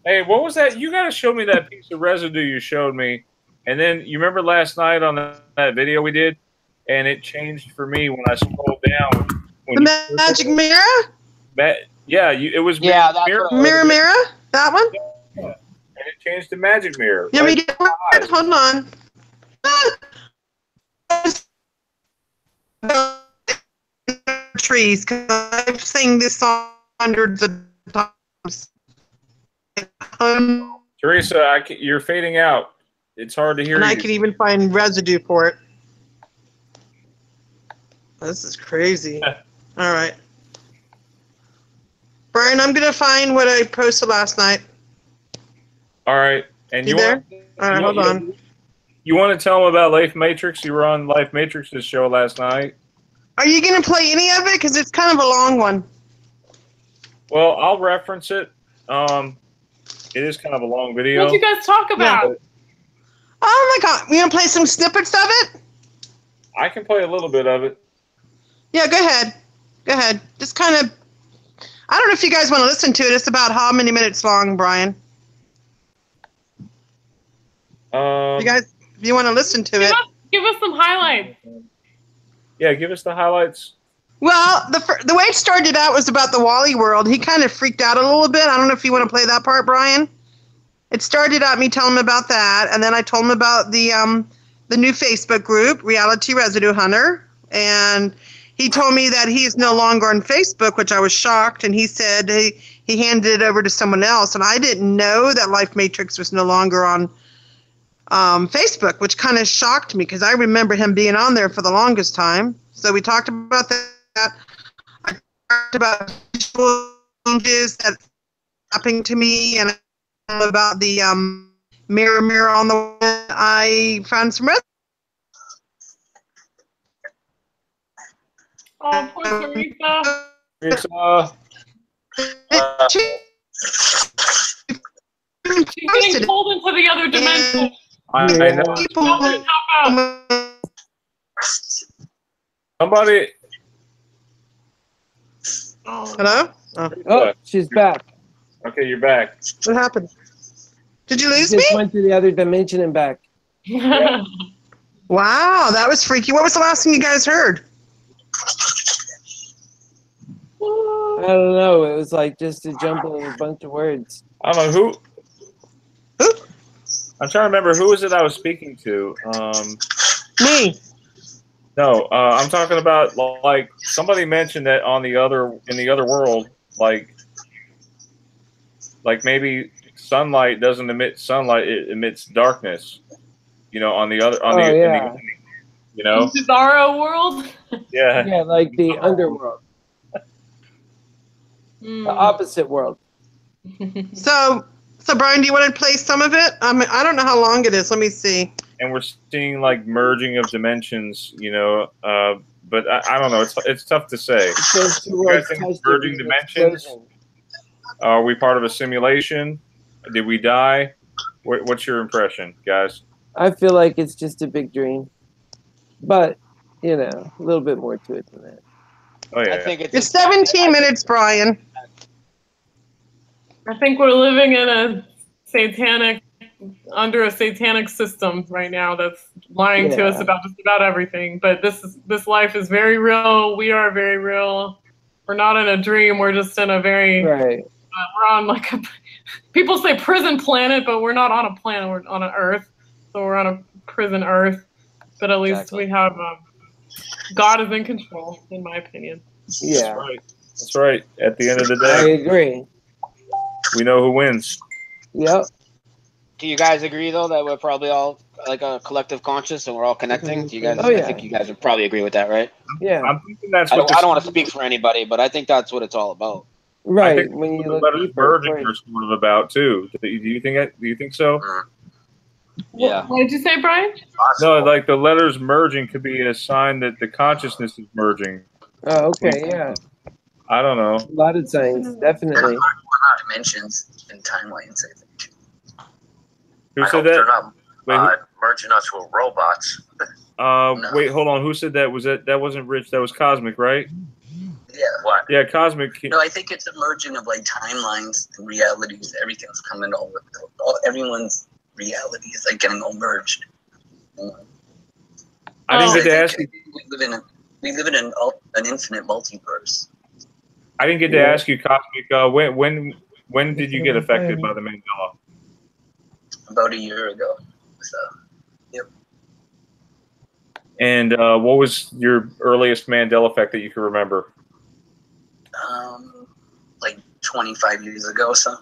Hey, what was that? You got to show me that piece of residue you showed me. And then you remember last night on that video we did? And it changed for me when I scrolled down. The magic mirror? Yeah, it was that's mirror? That one? Yeah. And it changed to magic mirror. Yeah, we get it. Hold on. Trees, because I've sang this song hundreds of times. Theresa, you're fading out. It's hard to hear and you. I can even find residue for it. This is crazy. All right. Brian, I'm going to find what I posted last night. All right. And you there? All right, hold on. You want to tell them about Life Matrix? You were on Life Matrix's show last night. Are you going to play any of it? Because it's kind of a long one. Well, I'll reference it. It is kind of a long video. What did you guys talk about? Yeah. Oh my God. We want to play some snippets of it? I can play a little bit of it. Yeah, go ahead. Go ahead. Just kind of, I don't know if you guys want to listen to it. It's about how many minutes long, Brian? You guys, if you want to listen to it. Give us some highlights. Yeah, give us the highlights. Well, the way it started out was about the Wally world. He kind of freaked out a little bit. I don't know if you want to play that part, Brian. It started out me telling him about that, and then I told him about the new Facebook group, Reality Residue Hunter, and he told me that he's no longer on Facebook, which I was shocked, and he said he handed it over to someone else, and I didn't know that Life Matrix was no longer on Facebook, which kind of shocked me because I remember him being on there for the longest time. So we talked about that. I talked about visual changes that happening to me, and about the mirror on the wall. I found some residue. Oh, poor Theresa. She's getting pulled into the other dimension. I know. Somebody. Hello? Oh, she's back. Okay, you're back. What happened? Did you lose You just me? went to the other dimension and back. Wow, that was freaky. What was the last thing you guys heard? I don't know. It was like just a jumble of a bunch of words. I don't know who. I'm trying to remember who was it I was speaking to. Me. No, I'm talking about like somebody mentioned that in the other world, like maybe sunlight doesn't emit sunlight; it emits darkness. You know, in the you know, Bizarro world. Yeah. Yeah, like the underworld, the opposite world. So Brian, do you want to play some of it? I don't know how long it is. Let me see. And we're seeing like merging of dimensions, you know. But I don't know. It's tough to say. You guys think it's merging dimensions? Are we part of a simulation? Did we die? What's your impression, guys? I feel like it's just a big dream, but you know, a little bit more to it than that. Oh yeah. I think It's 17 minutes, Brian. I think we're living in under a satanic system right now that's lying to us about just about everything. But this life is very real. We are very real. We're not in a dream. We're just in a very we're on like people say prison planet, but we're not on a planet. We're on an Earth, so we're on a prison Earth. But at least we have God is in control, in my opinion. Yeah, that's right. At the end of the day, I agree. We know who wins. Yep. Do you guys agree though that we're probably all like a collective conscious and we're all connecting? Do you guys? I think you guys would probably agree with that, right? Yeah. I'm thinking that's I what don't want to speak for anybody, but I think that's what it's all about. Right. I think when you the look letters deeper, merging are sort of about too. Do you think so? Yeah. What did you say, Brian? No, like the letters merging could be a sign that the consciousness is merging. Oh, okay, yeah. I don't know. A lot of signs, definitely. Dimensions and timelines, I think. Who I said hope that? they're not merging us with robots. Wait, hold on. Who said that? That wasn't Rich. That was Cosmic, right? Yeah. What? Yeah, Cosmic. No, I think it's a merging of like timelines and realities. Everything's coming everyone's reality is like getting all merged. I didn't get to ask you. We live in an infinite multiverse. I didn't get to ask you, Cosmic. When did you get affected by the Mandela? About a year ago. So, yep. And what was your earliest Mandela effect that you can remember? Like 25 years ago. So,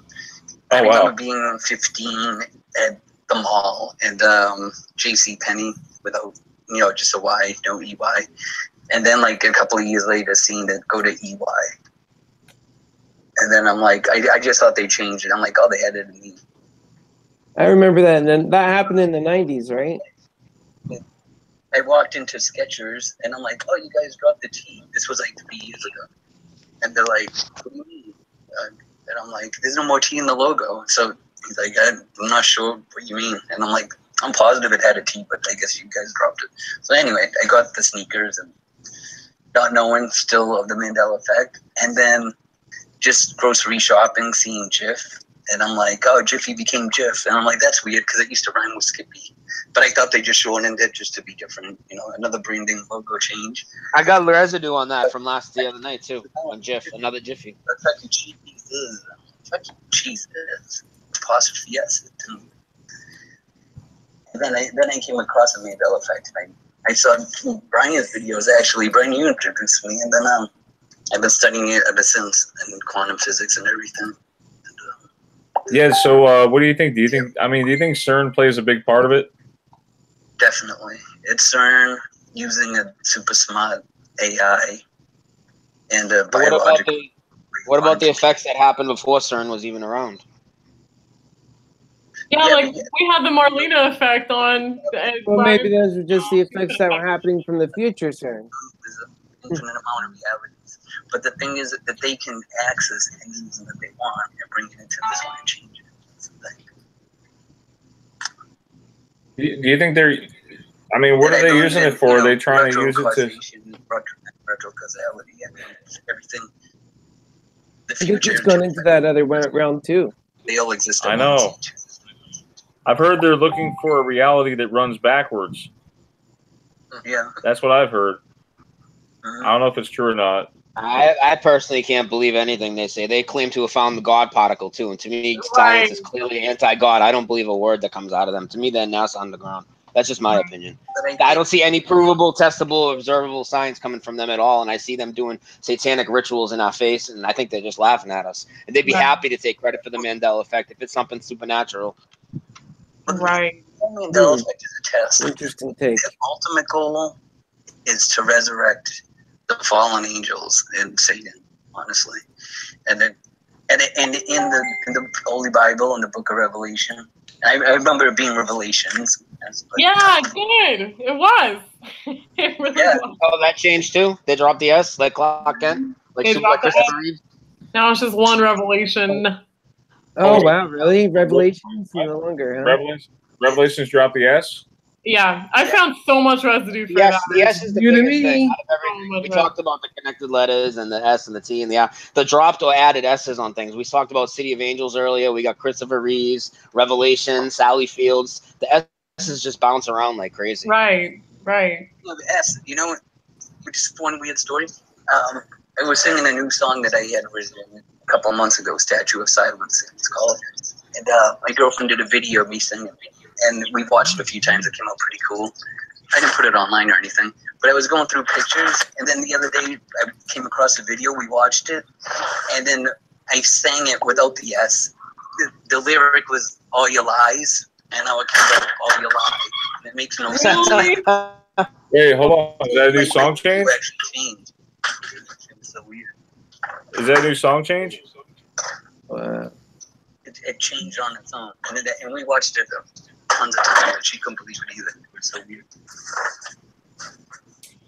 I remember being 15 at the mall and JC Penney without, just a Y, no EY. And then like a couple of years later, seeing it go to EY. And then I'm like, I just thought they changed it. I'm like, oh, they added an E. I remember that, and then that happened in the 90s, right? I walked into Skechers, and I'm like, oh, you guys dropped the T. This was like 3 years ago. And they're like, what do you mean? And I'm like, there's no more T in the logo. So he's like, I'm not sure what you mean. And I'm like, I'm positive it had a T, but I guess you guys dropped it. So anyway, I got the sneakers and not knowing still of the Mandela effect. And then just grocery shopping, seeing Jif. And I'm like, oh, Jiffy became Jif. And I'm like, that's weird because it used to rhyme with Skippy. But I thought they just shortened it just to be different. Another branding logo change. I got residue on that from the other night too. On Jif, another Jiffy. That fucking cheese is. Fucking cheese is. Apostrophe yes. And then I came across a Mandela effect. I saw Brian's videos actually. Brian, you introduced me. And then I've been studying it ever since in quantum physics and everything. Yeah. So, what do you think? Do you think CERN plays a big part of it? Definitely, it's CERN using a super smart AI and a biological. What about the effects that happened before CERN was even around? Yeah, like we had the Marlena effect on. Well, maybe those were just the effects that were happening from the future, CERN. There's an infinite amount of realities, but the thing is that they can access anything that they want and bring it into this one and change it. Do you think they're? I mean, what are they using it for? Are they trying to use it to? Retro causality and everything. The future. It's gone into that other realm too. They all exist. I know. I've heard they're looking for a reality that runs backwards. Yeah. That's what I've heard. I don't know if it's true or not. I personally can't believe anything they say. They claim to have found the God particle too, and to me, science is clearly anti-God. I don't believe a word that comes out of them. To me, they're NASA underground. That's just my opinion. I don't see any provable, testable, observable science coming from them at all, and I see them doing satanic rituals in our face, and I think they're just laughing at us. And they'd be happy to take credit for the Mandela effect if it's something supernatural. Right. The Mandela effect is a test. Interesting take. The ultimate goal is to resurrect the fallen angels and Satan, honestly. And then, and in the Holy Bible, in the Book of Revelation, I remember it being Revelations. Yeah, good. It was. It really was. Oh, that changed too. They dropped the S, like Clark Kent, like They super dropped the Christopher S. Reeve. Now it's just one revelation. Oh wow, really? Revelations no longer, huh? Revelations drop the S? Yeah, I found so much residue for Yes, that. the S is the You to biggest thing me. out of everything. We talked about the connected letters and the S and the T and the dropped or added S's on things. We talked about City of Angels earlier. We got Christopher Reeves, Revelation, Sally Fields. The S's just bounce around like crazy. Right. The S, you know, just one weird story. I was singing a new song that I had written a couple of months ago, Statue of Silence, it's called. And my girlfriend did a video of me singing, and we watched it a few times. It came out pretty cool. I didn't put it online or anything, but I was going through pictures, and then the other day I came across a video. We watched it, and then I sang it without the S. The lyric was "All Your Lies," and now it comes out "All Your Lies," and it makes no sense. Wait, hold on. Is that a new song change? It actually changed. It was so weird. Is that a new song change? Wow. It changed on its own, and we watched it tons of times, and she couldn't believe it either. It was so weird.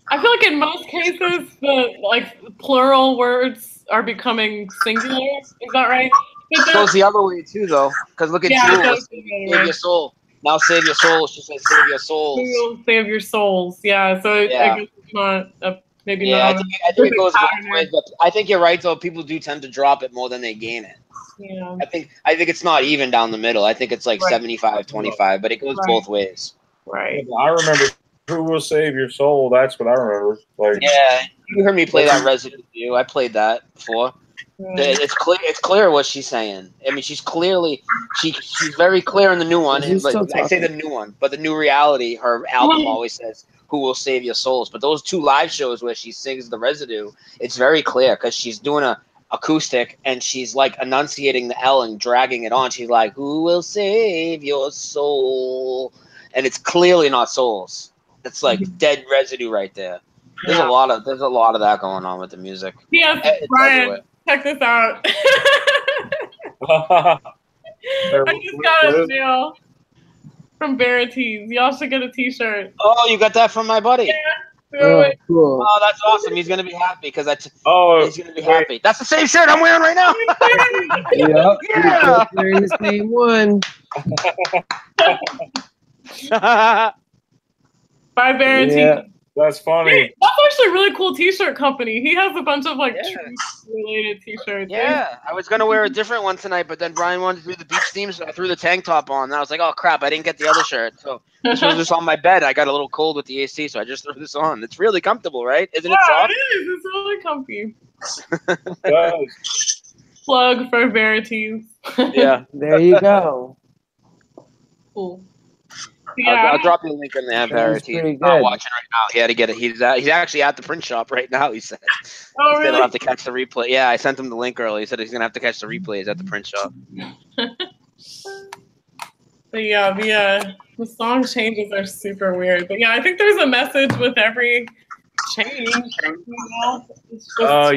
I feel like in most cases, the plural words are becoming singular. Is that right? It goes the other way too, though. Because look at Jules, save your soul. Now save your soul. She says save your souls. Save your souls. Yeah. So I guess it's not maybe not. Yeah, I think it goes both ways. But I think you're right, though. People do tend to drop it more than they gain it. Yeah. I think it's not even down the middle. I think it's like 75-25, but it goes both ways. Right. I remember "Who Will Save Your Soul." That's what I remember. Like, yeah, you heard me play that Residue. I played that before. It's clear. It's clear what she's saying. I mean, she's very clear in the new one. But I say the new one, but the new reality. Her album always says "Who Will Save Your Souls." But those two live shows where she sings the Residue, it's very clear because she's doing a acoustic and she's like enunciating the L and dragging it on. She's like, "Who will save your soul?" And it's clearly not souls. It's like dead residue right there. There's a lot of that going on with the music. Yes, Brian, check this out. I just got a deal from Verities. Y'all should get a T-shirt. Oh, you got that from my buddy? Yeah. Oh, cool. Oh, that's awesome. He's gonna be happy because he's gonna be happy. That's the same shirt I'm wearing right now. Yep. Yeah. Wearing the same one. By Verities. Yeah. That's funny. That's actually a really cool T-shirt company. He has a bunch of truth-related T-shirts. Yeah, I was gonna wear a different one tonight, but then Brian wanted to do the beach theme, so I threw the tank top on. And I was like, "Oh crap, I didn't get the other shirt." So this was just on my bed. I got a little cold with the AC, so I just threw this on. It's really comfortable, right? Isn't it soft? It is. It's really comfy. Plug for Verities. Yeah. There you go. Cool. I'll drop you a link in the Verities. He's not watching right now. He had to get it. He's actually at the print shop right now. He said. Oh, he's really? gonna have to catch the replay. Yeah, I sent him the link early. He said he's gonna have to catch the replays at the print shop. But yeah, the song changes are super weird. But yeah, I think there's a message with every change. You know?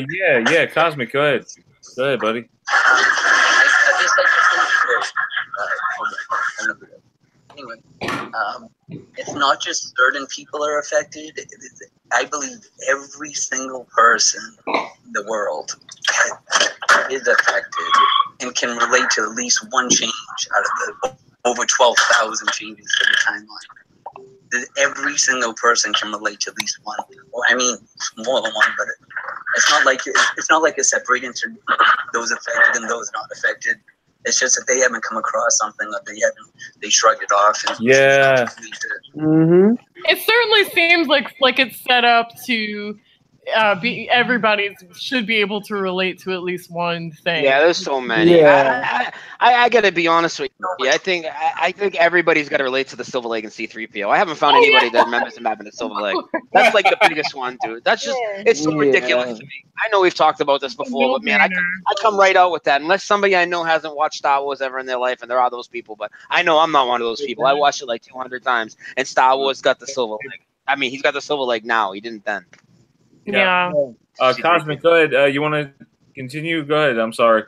Yeah, Cosmic, go ahead. Go ahead, buddy. I just like to say, anyway, it's not just certain people are affected. I believe every single person in the world is affected and can relate to at least one change out of the over 12,000 changes to the timeline. Every single person can relate to at least one. Well, I mean, more than one, but It's not like it's separated into those affected and those not affected. It's just that they haven't come across something that they shrugged it off. And yeah. Mm-hmm. It certainly seems like it's set up to everybody should be able to relate to at least one thing. Yeah, there's so many. Yeah. I gotta be honest with you. I think everybody's got to relate to the Silver Lake and C-3PO. I haven't found anybody that remembers him having a Silver Lake. That's like the biggest one, dude. That's just it's so ridiculous to me. I know we've talked about this before, but man, I come right out with that. Unless somebody I know hasn't watched Star Wars ever in their life, and there are those people, but I know I'm not one of those people. I watched it like 200 times, and Star Wars got the Silver Lake. I mean, he's got the Silver Lake now. He didn't then. Yeah. Cosmic, go ahead. You want to continue? Go ahead. I'm sorry.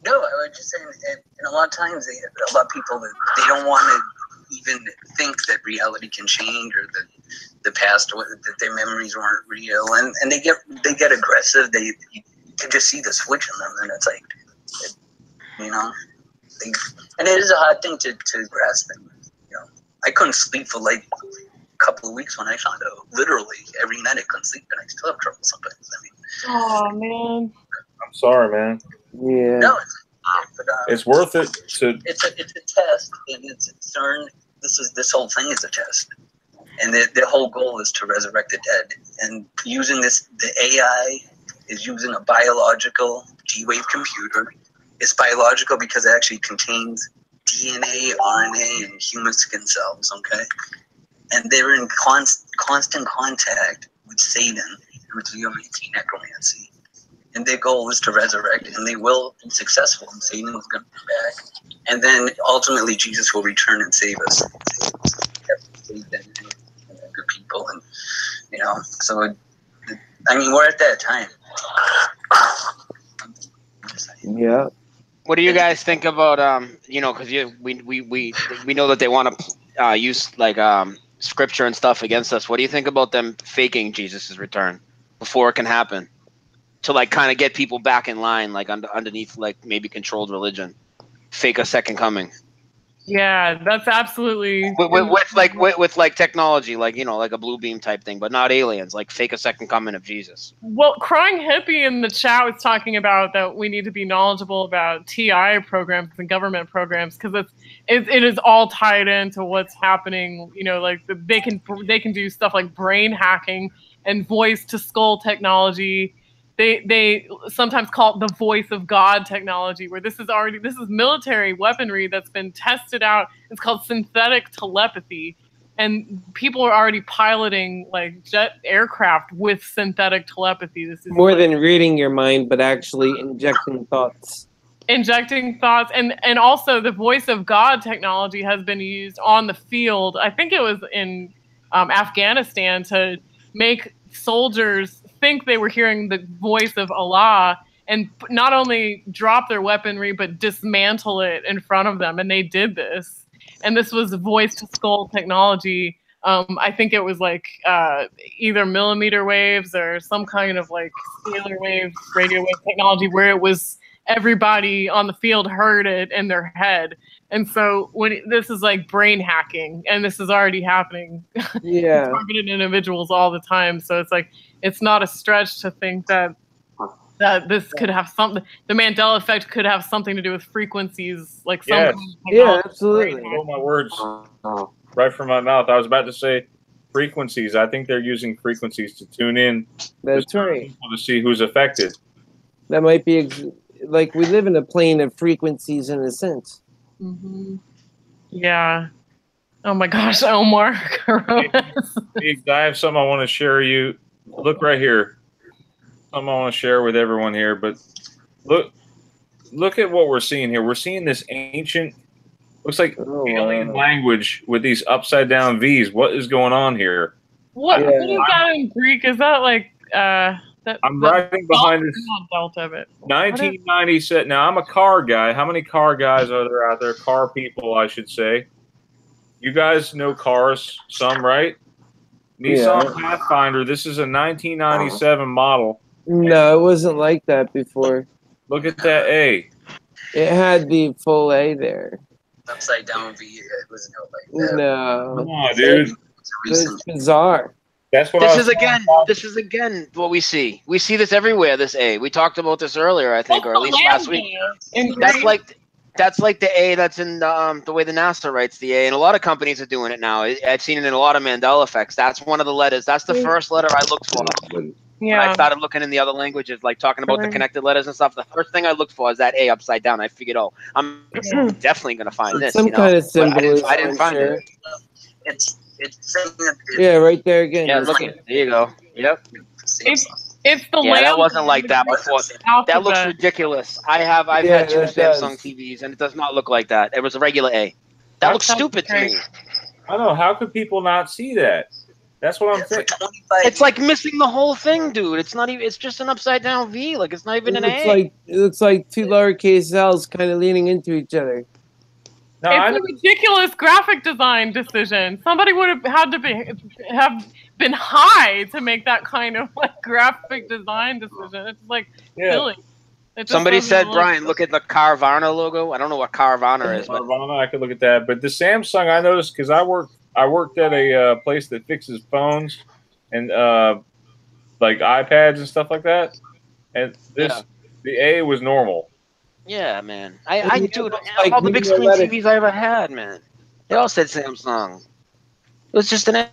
No, I was just saying, and a lot of times, a lot of people, they don't want to even think that reality can change or that the past, that their memories weren't real, and they get aggressive. You can just see the switch in them, and it's like, you know, and it is a hard thing to grasp. And, you know, I couldn't sleep for like couple of weeks when I found out. Literally every night I couldn't sleep, and I still have trouble sometimes. I mean, oh man, I'm sorry, man. Yeah. No, it's worth it. It's a test, and it's CERN. This whole thing is a test, and the whole goal is to resurrect the dead. And using this, the AI is using a biological D-wave computer. It's biological because it actually contains DNA, RNA, and human skin cells. Okay. And they're in constant contact with Satan, which is necromancy. And their goal is to resurrect, and they will be successful. And Satan is going to be back. And then ultimately Jesus will return and save us. Save them and good people. And, you know, so, I mean, we're at that time. Yeah. What do you guys think about, you know, because we know that they want to use, like, scripture and stuff against us. What do you think about them faking Jesus's return before it can happen, to like kind of get people back in line, like underneath like maybe controlled religion, fake a second coming? Yeah, that's absolutely with like technology, like, you know, like a blue beam type thing, but not aliens, like fake a second coming of Jesus. Well, Crying Hippie in the chat was talking about that we need to be knowledgeable about TI programs and government programs, because it is all tied into what's happening. You know, like they can do stuff like brain hacking and voice to skull technology. They sometimes call it the voice of God technology, where this is military weaponry that's been tested out. It's called synthetic telepathy, and people are already piloting like jet aircraft with synthetic telepathy. This is more than reading your mind, but actually injecting thoughts. Injecting thoughts, and also the voice of God technology has been used on the field. I think it was in Afghanistan, to make soldiers think they were hearing the voice of Allah, and not only drop their weaponry but dismantle it in front of them. And they did this, and this was voice to skull technology. I think it was like either millimeter waves or some kind of like scalar wave, radio wave technology, where it was everybody on the field heard it in their head. And so this is like brain hacking, and this is already happening. Yeah. Targeted individuals all the time. So it's like, it's not a stretch to think that this could have something. The Mandela effect could have something to do with frequencies, like something. Yeah, absolutely. Stole my words right from my mouth. I was about to say frequencies. I think they're using frequencies to tune in. That's right. To see who's affected. That might be like we live in a plane of frequencies in a sense. Mm-hmm. Yeah. Oh my gosh, Omar. Meegs, I have something I want to share you. Look right here. Something I want to share with everyone here. But look at what we're seeing here. We're seeing this ancient, looks like alien language with these upside down V's. What is going on here? What is that in Greek? Is that like I'm riding behind this Delta of it. 1997. Now I'm a car guy. How many car guys are there out there? Car people, I should say. You guys know cars, some, right? Nissan Pathfinder. This is a 1997 model. No, it wasn't like that before. Look at that A. It had the full A there. Upside down V. It wasn't like that. No. Come on, dude. It's bizarre. That's what this is again what we see. We see this everywhere. This A. We talked about this earlier, I think, or at least last week. That's like the A that's in the way the NASA writes the A, and a lot of companies are doing it now. I've seen it in a lot of Mandela effects. That's one of the letters. That's the first letter I looked for when I started looking in the other languages, like talking about the connected letters and stuff. The first thing I looked for is that A upside down. I figured, I'm definitely going to find this. Some kind of symbolism. I didn't find it. It's saying that Yeah, right there again. Yeah, look at there you go. Yep. It's the that wasn't like that before. That looks ridiculous. I've had 2 Samsung TVs and it does not look like that. It was a regular A. That looks stupid to me. I don't know. How could people not see that? That's what I'm saying. It's like missing the whole thing, dude. It's not even. It's just an upside down V. Like it's not even an A. It looks like 2 lowercase L's kind of leaning into each other. No, it's a ridiculous graphic design decision. Somebody would have had to have been high to make that kind of like graphic design decision. It's like silly. Somebody said, Brian, look at the Carvana logo. I don't know what Carvana is. Carvana, I could look at that. But the Samsung, I noticed because I worked at a place that fixes phones and like iPads and stuff like that. And the A was normal. Yeah, man. Dude, like all the big screen TVs I ever had, man. They all said Samsung. It was just an A.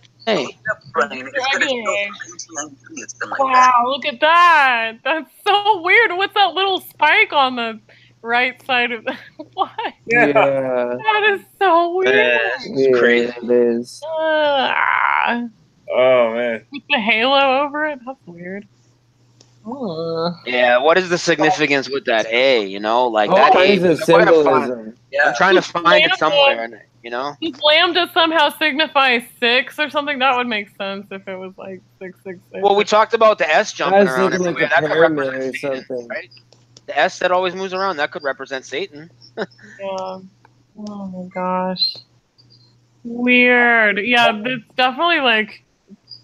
Wow, look at that. That's so weird. What's that little spike on the right side of the... What? Yeah. That is so weird. It's crazy. It is. Oh, man. With the halo over it? That's weird. Yeah, what is the significance with that A, you know? Like that A is a symbolism. I'm trying to find it somewhere, you know? Does lambda somehow signify 6 or something? That would make sense if it was like 666. Well, we talked about the S jumping around everywhere. Like that could represent or Satan, something. right? The S that always moves around, that could represent Satan. Yeah. Oh my gosh. Weird. Yeah, it's definitely like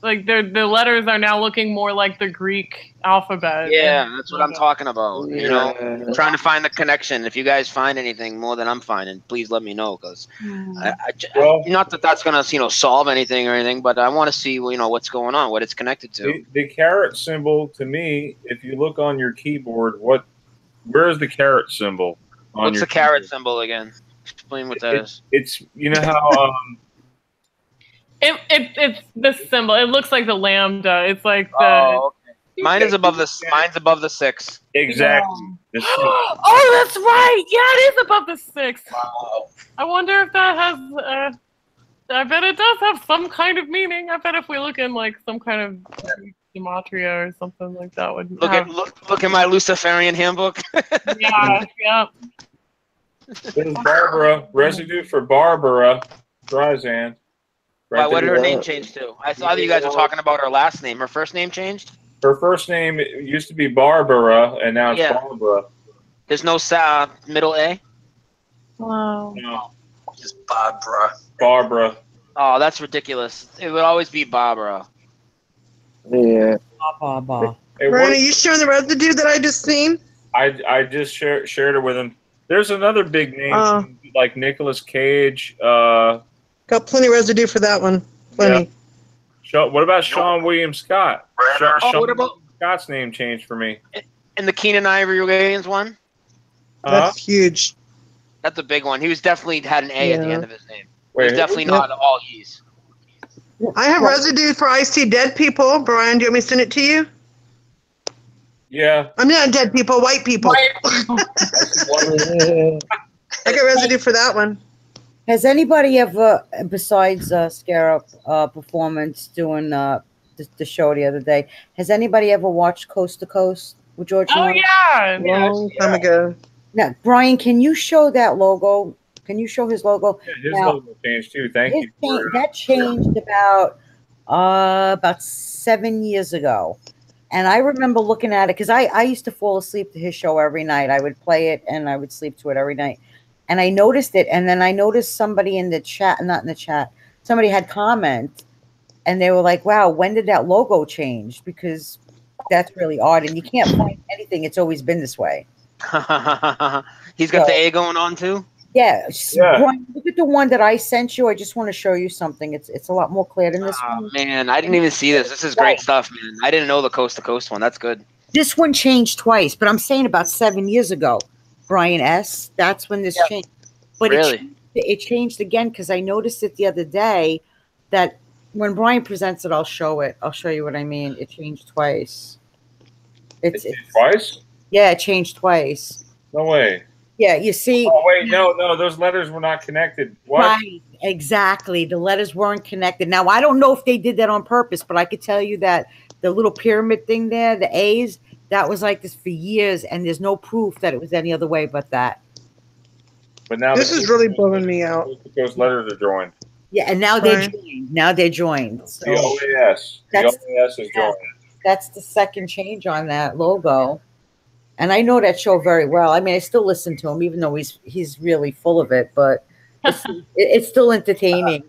the letters are now looking more like the Greek alphabet. Yeah, that's what I'm talking about. You know, I'm trying to find the connection. If you guys find anything more than I'm finding, please let me know. Because not that that's gonna solve anything or anything, but I want to see what's going on, what it's connected to. The caret symbol to me, if you look on your keyboard, where is the caret symbol? What's the caret symbol again? Explain what that is. It's how. It's this symbol. It looks like the lambda. It's like the. Oh, okay. Mine is above the. Mine's above the 6. Exactly. Yeah. Oh, that's right. Yeah, it is above the 6. Wow. I wonder if that has. I bet it does have some kind of meaning. I bet if we look in like some kind of gematria or something like that would. Look at my Luciferian handbook. Yeah. This is Barbara. Residue for Barbara Streisand. Right, what did her name change to? I saw that you guys were talking about her last name. Her first name changed? Her first name used to be Barbara, and now it's Barbara. There's no middle A? Wow. No. Just Barbara. Barbara. Oh, that's ridiculous. It would always be Barbara. Yeah. Rena, you showing the residue that I just seen? I just shared it with him. There's another big name like Nicolas Cage. Got plenty of residue for that one. Plenty. Yeah. What about Sean William Scott? What about Scott's name changed for me? And the Keenan Ivory Wayans one? That's huge. That's a big one. He was definitely had an A at the end of his name. Wait, He's definitely not all E's. I have residue for I See Dead People. Brian, do you want me to send it to you? Yeah. I'm not dead people, white people. I got residue for that one. Has anybody ever, besides Scarabperformance doing the show the other day, has anybody ever watched Coast to Coast with George? Oh, yeah. Long time ago. Now, Brian, can you show that logo? Can you show his logo? Yeah, his logo changed too. Thank you. That changed about 7 years ago. And I remember looking at it because I used to fall asleep to his show every night. I would play it and I would sleep to it every night. And I noticed it. And then I noticed somebody in the chat, not in the chat, somebody had comment and they were like, wow, when did that logo change? Because that's really odd. And you can't find anything. It's always been this way. He's got the A going on too? Yeah, Yeah. Brian, look at the one that I sent you. I just want to show you something. It's a lot more clear than this one. Man, I didn't even see this. This is great stuff, man. I didn't know the coast to coast one. That's good. This one changed twice, but I'm saying about 7 years ago, Brian S. That's when this changed. But Really? it changed again because I noticed it the other day that when Brian presents it, I'll show it. I'll show you what I mean. It changed twice. It's twice? Yeah, it changed twice. No way. Yeah, you see. Oh wait, no, those letters were not connected. What? Right, exactly. The letters weren't connected. Now I don't know if they did that on purpose, but I could tell you that the little pyramid thing there, the A's, that was like this for years, and there's no proof that it was any other way but that. But now this is really blowing me out. Those letters are joined. Yeah, and now they're joined. Now they're joined. So the OAS. The OAS is joined. That's the second change on that logo. And I know that show very well. I mean, I still listen to him, even though he's really full of it. But it's still entertaining.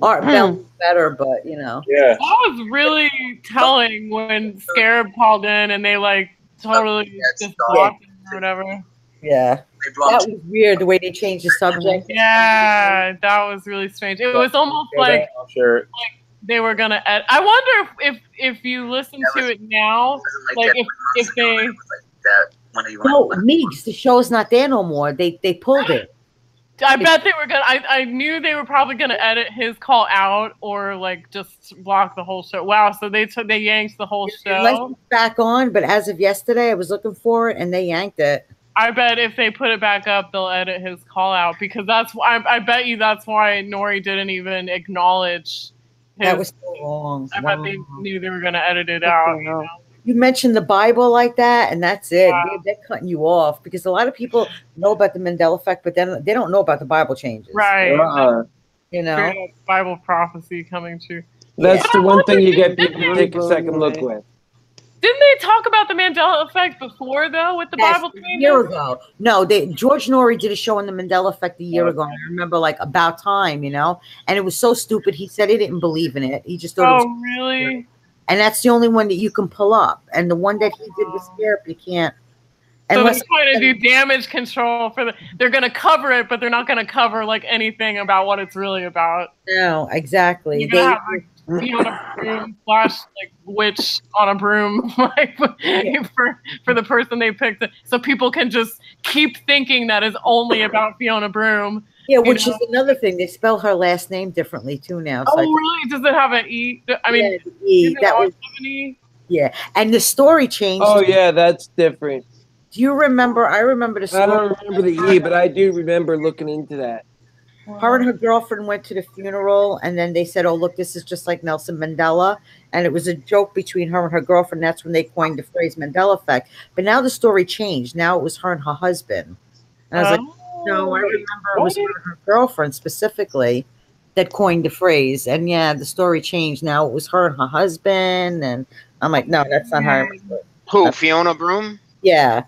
Art Bell is better, but you know. Yeah. That was really telling when Scarab called in and they like totally just blocked him or whatever. Yeah. That was weird the way they changed the subject. Yeah, that was really strange. It was almost like they were gonna. I wonder if you listen to it now, like if they. No, Meegs, the show's not there no more. They pulled it. I bet they were gonna. I knew they were probably gonna edit his call out or like just block the whole show. Wow, so they yanked the whole show. It's back on, but as of yesterday, I was looking for it and they yanked it. I bet if they put it back up, they'll edit his call out because that's why. I bet you that's why Nori didn't even acknowledge. That was so wrong. I bet they knew they were gonna edit it out. You know? You mentioned the Bible like that, and that's it. Wow. They're cutting you off because a lot of people know about the Mandela effect, but then they don't know about the Bible changes. Right. You know, Bible prophecy coming true. That's the one thing you get people to take a second look with. Didn't they talk about the Mandela effect before, though, with the Bible changes? A year ago. No, George Nori did a show on the Mandela effect a year ago. I remember, like, about time, you know? And it was so stupid. He said he didn't believe in it. He just thought it was really? And that's the only one that you can pull up. And the one that he did with Scarab, you can't. So they're trying to do damage control for they're going to cover it, but they're not going to cover, like, anything about what it's really about. No, exactly. You're going to have, like, be on a broom / like witch on a broom like for the person they picked. So people can just keep thinking that it's only about Fiona Broom. Yeah, which is another thing. They spell her last name differently too now. So really? Does it have an E? I mean, E. That was an E. Yeah, and the story changed. Oh yeah, that's different. Do you remember? I remember the story. I don't remember the E, but I do remember looking into that. Her and her girlfriend went to the funeral, and then they said, "Oh, look, this is just like Nelson Mandela," and it was a joke between her and her girlfriend. That's when they coined the phrase Mandela effect. But now the story changed. Now it was her and her husband, and I was like, "No, I remember it was her and her girlfriend specifically that coined the phrase." And yeah, the story changed. Now it was her and her husband, and I'm like, "No, that's not her." Who? Fiona Broom? Yeah,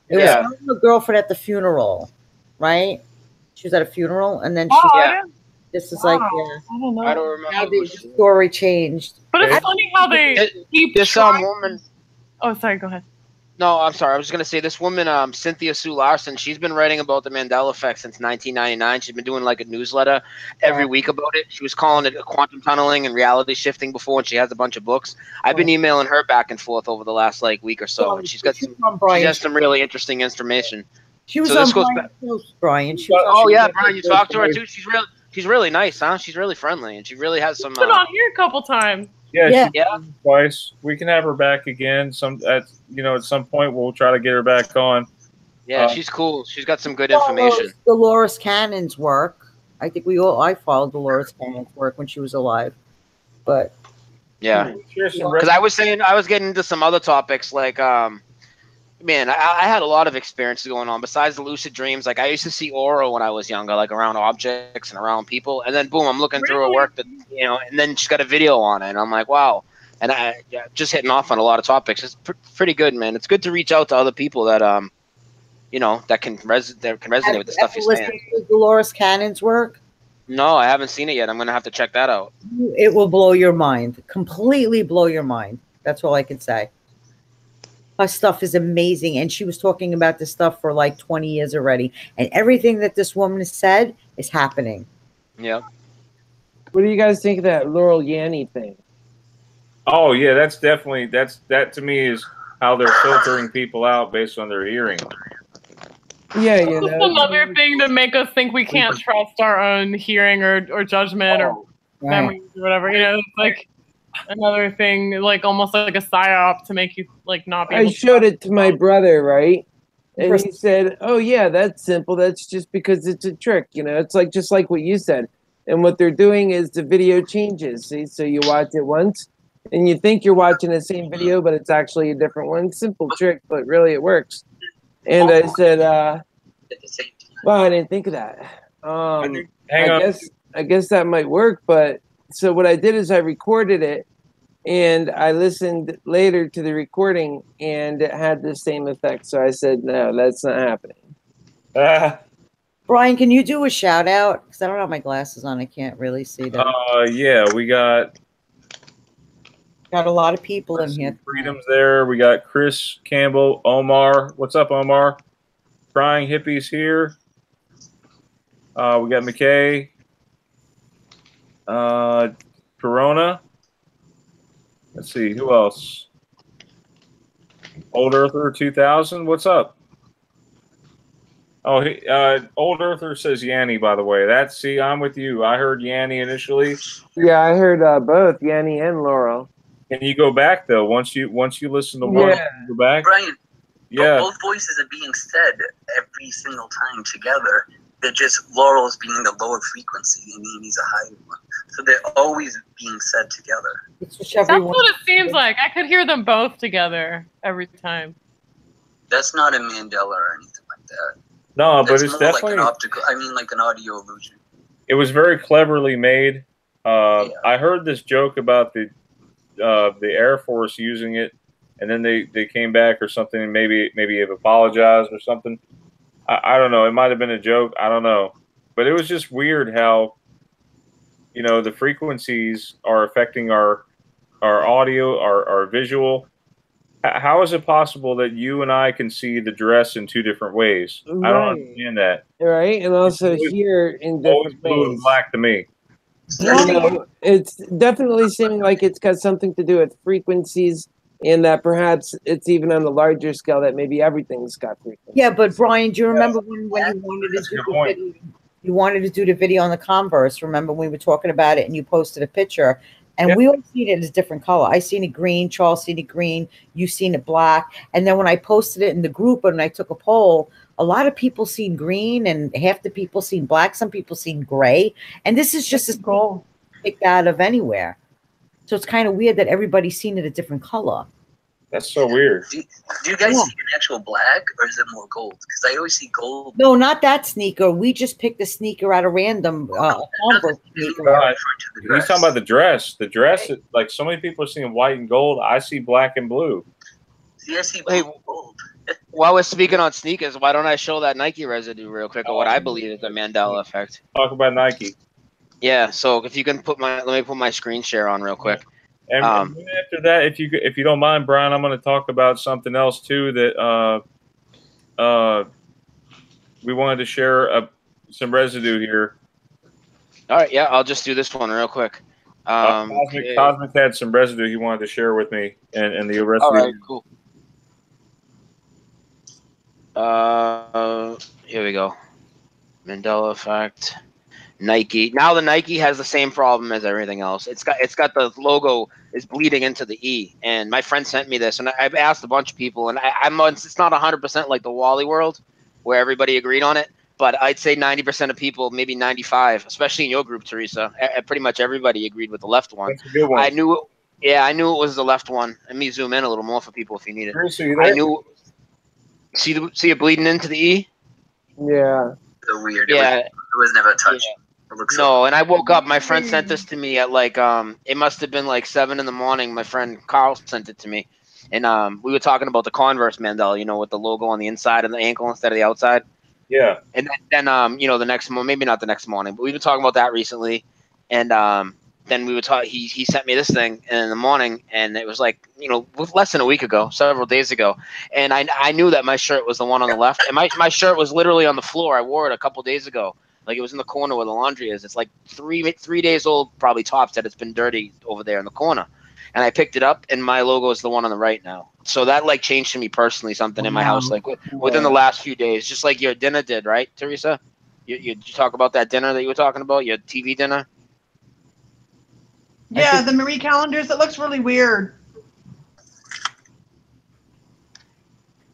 it was her and her girlfriend at the funeral, right? She was at a funeral, and then this is like, I don't know. I don't remember. Now the story changed. But it's funny how they keep this woman. Oh, sorry. Go ahead. No, I'm sorry. I was going to say this woman, Cynthia Sue Larson. She's been writing about the Mandela effect since 1999. She's been doing like a newsletter every week about it. She was calling it quantum tunneling and reality shifting before, and she has a bunch of books. I've been emailing her back and forth over the last like week or so, and she's got some. She has some really interesting information. She was on Brian. Brian, you talked to her too. She's really nice, huh? She's really friendly, and she really has some. Been on here a couple times. Yeah. Twice. We can have her back again. At some point we'll try to get her back on. Yeah, she's cool. She's got some good information. Dolores Cannon's work. I think I followed Dolores Cannon's work when she was alive, but yeah, because I was getting into some other topics like man, I had a lot of experiences going on besides the lucid dreams. Like I used to see aura when I was younger, like around objects and around people. And then boom, I'm looking through her work that, and then she's got a video on it. And I'm like, wow. And I just hitting off on a lot of topics. It's pretty good, man. It's good to reach out to other people that, that can resonate with the stuff you're saying. To Dolores Cannon's work? No, I haven't seen it yet. I'm going to have to check that out. It will blow your mind. Completely blow your mind. That's all I can say. Her stuff is amazing, and she was talking about this stuff for like 20 years already, and everything that this woman has said is happening. Yep. What do you guys think of that Laurel Yanny thing? Oh yeah, that's definitely that to me is how they're filtering people out based on their hearing. Yeah, It's just another thing to make us think we can't trust our own hearing or judgment or memories or whatever. You know, it's like another thing, like almost like a psyop to make you like not be. I showed it to my brother, right? And he said, "Oh yeah, that's simple. That's just because it's a trick. You know, it's like just like what you said. And what they're doing is the video changes. See, so you watch it once, and you think you're watching the same video, but it's actually a different one. Simple trick, but really it works." And I said, "Well, I didn't think of that. I guess that might work." But so what I did is I recorded it. And I listened later to the recording, and it had the same effect. So I said, no, that's not happening. Brian, can you do a shout out? Because I don't have my glasses on. I can't really see them. Yeah, we got a lot of people in here. Freedom's there. We got Chris Campbell, Omar. What's up, Omar? Crying Hippies here. We got McKay. Corona. Let's see, who else? Old Earther 2000, what's up? Oh, Old Earther says Yanny, by the way. See, I'm with you. I heard Yanny initially. Yeah, I heard both Yanny and Laurel. Can you go back though? Once you listen to one, go back. Brian, yeah. Both voices are being said every single time together. They're just Laurel's being the lower frequency and Yanny's a higher one. So they're always being said together. That's what it seems like. I could hear them both together every time. That's not a Mandela or anything like that. No, That's but it's more definitely like an optical. I mean, like an audio illusion. It was very cleverly made. I heard this joke about the Air Force using it, and then they came back or something, and maybe have apologized or something. I don't know. It might have been a joke. I don't know. But it was just weird how, you know, the frequencies are affecting our audio, our visual. How is it possible that you and I can see the dress in two different ways? Right. I don't understand that. Right, and also here in different blue ways. and black to me. You know, it's definitely seeming like it's got something to do with frequencies, and that perhaps it's even on a larger scale that maybe everything's got frequencies. Yeah, but Brian, do you remember when you wanted to do the video? You wanted to do the video on the Converse. Remember when we were talking about it, and you posted a picture, and we all seen it as a different color. I seen it green, Charles seen it green, you seen it black, and then when I posted it in the group and I took a poll, a lot of people seen green, and half the people seen black. Some people seen gray, and this is just as cool picked out of anywhere. So it's kind of weird that everybody's seen it a different color. That's so weird. Do you guys see an actual black, or is it more gold? Because I always see gold. No, not that sneaker. We just picked a sneaker out of random Converse sneaker. He's talking about the dress. The dress, like so many people are seeing white and gold. I see black and blue. See, I see gold. While we're speaking on sneakers, why don't I show that Nike residue real quick, or what I believe is the Mandela effect? Talk about Nike. Yeah, so if you can let me put my screen share on real quick. And after that, if you don't mind, Brian, I'm going to talk about something else too that we wanted to share some residue here. All right, yeah, I'll just do this one real quick. Cosmic had some residue he wanted to share with me, and the residue. All right, cool. Here we go. Mandela effect. Nike. Now the Nike has the same problem as everything else. It's got the logo is bleeding into the E. And my friend sent me this, and I've asked a bunch of people, and it's not 100% like the Wally world where everybody agreed on it, but I'd say 90% of people, maybe 95, especially in your group, Theresa. Pretty much everybody agreed with the left one. That's a good one. I knew it was the left one. Let me zoom in a little more for people if you need it. Theresa, you there? I knew. See it bleeding into the E? Yeah. So weird. Yeah. It was never touched. No, and I woke up. My friend sent this to me at like it must have been like 7 in the morning. My friend Carl sent it to me, and we were talking about the Converse Mandela, you know, with the logo on the inside of the ankle instead of the outside. Yeah. And then you know, the next morning, maybe not the next morning, but we've been talking about that recently, and then we would talk. He sent me this thing in the morning, and it was like, you know, less than a week ago, several days ago, and I knew that my shirt was the one on the left, and my shirt was literally on the floor. I wore it a couple days ago, like it was in the corner where the laundry is. It's like three days old, probably tops, that it's been dirty over there in the corner, and I picked it up, and my logo is the one on the right now. So that like changed to me personally something in my house, like within the last few days, just like your dinner did, right, Theresa? You talk about that dinner that you were talking about, your TV dinner? Yeah, the Marie calendars. It looks really weird.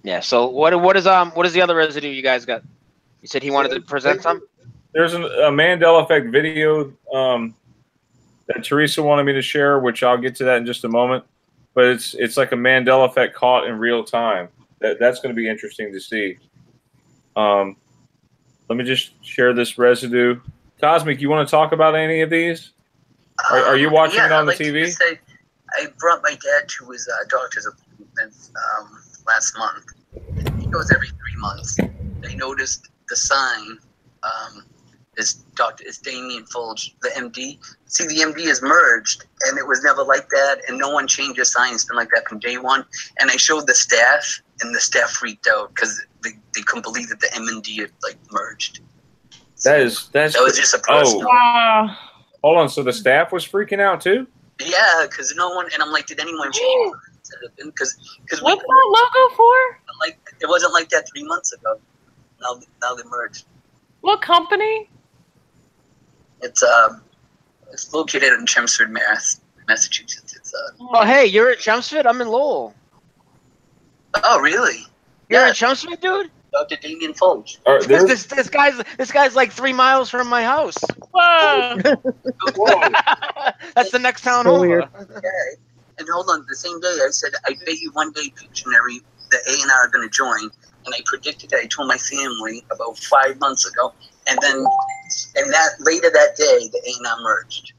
Yeah. So what is the other residue you guys got? You said he wanted to present some. There's a Mandela effect video that Theresa wanted me to share, which I'll get to that in just a moment. But it's like a Mandela effect caught in real time. That's going to be interesting to see. Let me just share this residue. Cosmic, you want to talk about any of these? Are you watching it on the TV? Say, I brought my dad to his doctor's appointment last month. He goes every 3 months. I noticed the sign. Is Damien Folge, the MD. See, the MD is merged, and it was never like that, and no one changed the sign. It's been like that from day one. And I showed the staff, and the staff freaked out because they couldn't believe that the M and D had like merged. That was just a personal. Oh. Wow. Hold on, so the staff was freaking out too? Yeah, because no one, and I'm like, did anyone change it? Because what's that logo for? Like, it wasn't like that 3 months ago. Now they merged. What company? It's located in Chelmsford, Massachusetts. Oh, hey, you're at Chelmsford? I'm in Lowell. Oh, really? You're in Chelmsford, dude? Dr. Damien Folge. This guy's like 3 miles from my house. Whoa. That's the next town So over. weird. Okay. And hold on, the same day I said, I bet you one day Pictionary, the A&R are going to join. And I predicted that. I told my family about 5 months ago. And then, later that day, the A&R merged.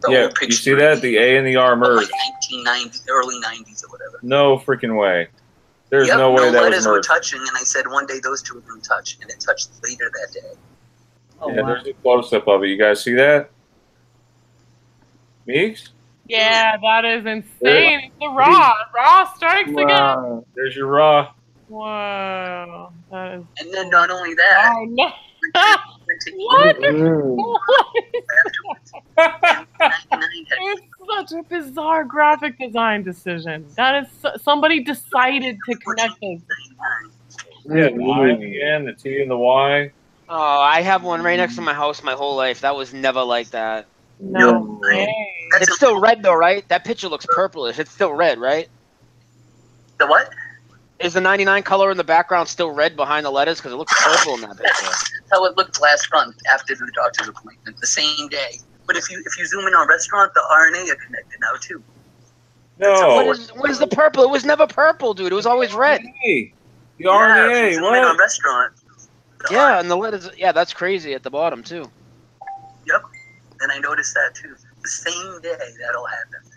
Yeah, you see that? The A and the R merged. Like 1990, early 90s or whatever. No freaking way. There's no way that was letters were merged. touching, and I said one day those two were going to touch, and it touched later that day. Yeah, there's a close-up of it. You guys see that? Meegs? Yeah, that is insane. It's the Raw strikes again. There's your Raw. Whoa. That is... And then not only that. Oh, no. What? It's such a bizarre graphic design decision. That is somebody decided to connect those. Yeah, the I and the N, the T and the Y. Oh, I have one right next to my house my whole life. That was never like that. No way. It's still red though, right? That picture looks purplish. It's still red, right? The what? Is the 99 color in the background still red behind the letters? Because it looks purple in that picture. That's how it looked last month after the doctor's appointment, the same day. But if you zoom in on restaurant, the RNA are connected now too. No. What is the purple? It was never purple, dude. It was always red. The RNA. If you zoom in on restaurant. Yeah, and the letters. Yeah, that's crazy at the bottom too. Yep. And I noticed that too. The same day that all happened.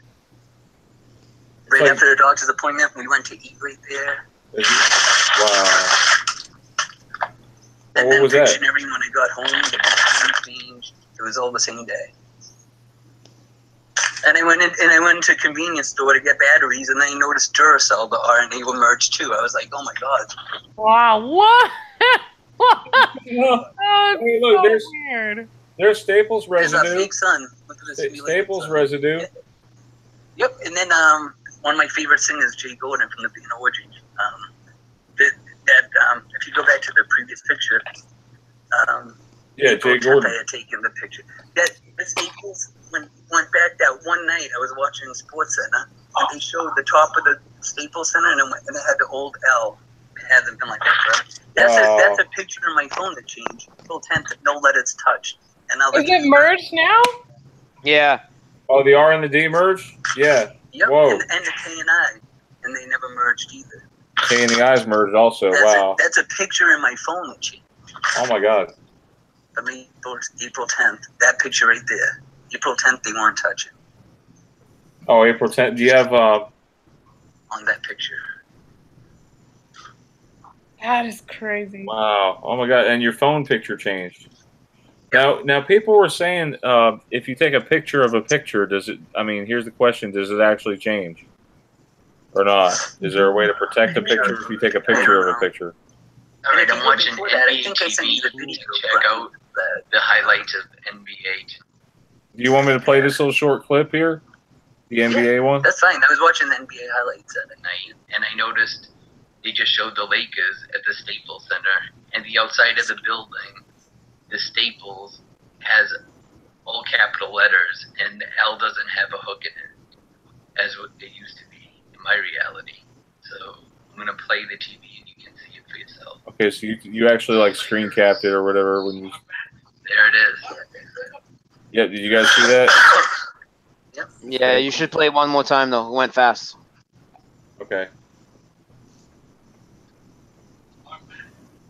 Right after the doctor's appointment, we went to eat right there. Wow. And what then was that? Pictionary, when I got home, the battery changed. It was all the same day. And I went to a convenience store to get batteries, and then I noticed Duracell, the RNA were merged too. I was like, oh my god. Wow, what? Hey, look, so there's weird. There's Staples residue. There's a fake sun. Look at this. Staples residue. Yep, and then one of my favorite singers, Jay Gordon from the Bean Orgy. If you go back to the previous picture, yeah, Jay Gordon. I had taken the picture. That the Staples went back that one night. I was watching Sports Center, and they showed the top of the Staples Center, and it had the old L. It hasn't been like that forever. That's a picture on my phone that changed. April 10th, no letters touched. And now is it merged now? Yeah. Oh, the R and the D merged? Yeah. Yep, Whoa. and the K and I. And they never merged either. K and the I's merged also. Wow. That's a picture in my phone that changed. Oh, my God. I mean, April 10th. That picture right there. April 10th, they weren't touching. Oh, April 10th. Do you have... on that picture. That is crazy. Wow. Oh, my God. And your phone picture changed. Now, people were saying if you take a picture of a picture, does it? I mean, here's the question: does it actually change or not? Is there a way to protect a picture if you take a picture of a picture? All right, I'm watching NBA TV. Check out the highlights of NBA. Do you want me to play this little short clip here? The NBA one? That's fine. I was watching the NBA highlights at night, and I noticed they just showed the Lakers at the Staples Center, and the outside of the building, the Staples has all capital letters, and the L doesn't have a hook in it, as what it used to be in my reality. So I'm gonna play the TV, and you can see it for yourself. Okay, so you actually like screen capped it or whatever when you. There it is. Yeah, did you guys see that? Yep. Yeah, you should play one more time though. It went fast. Okay.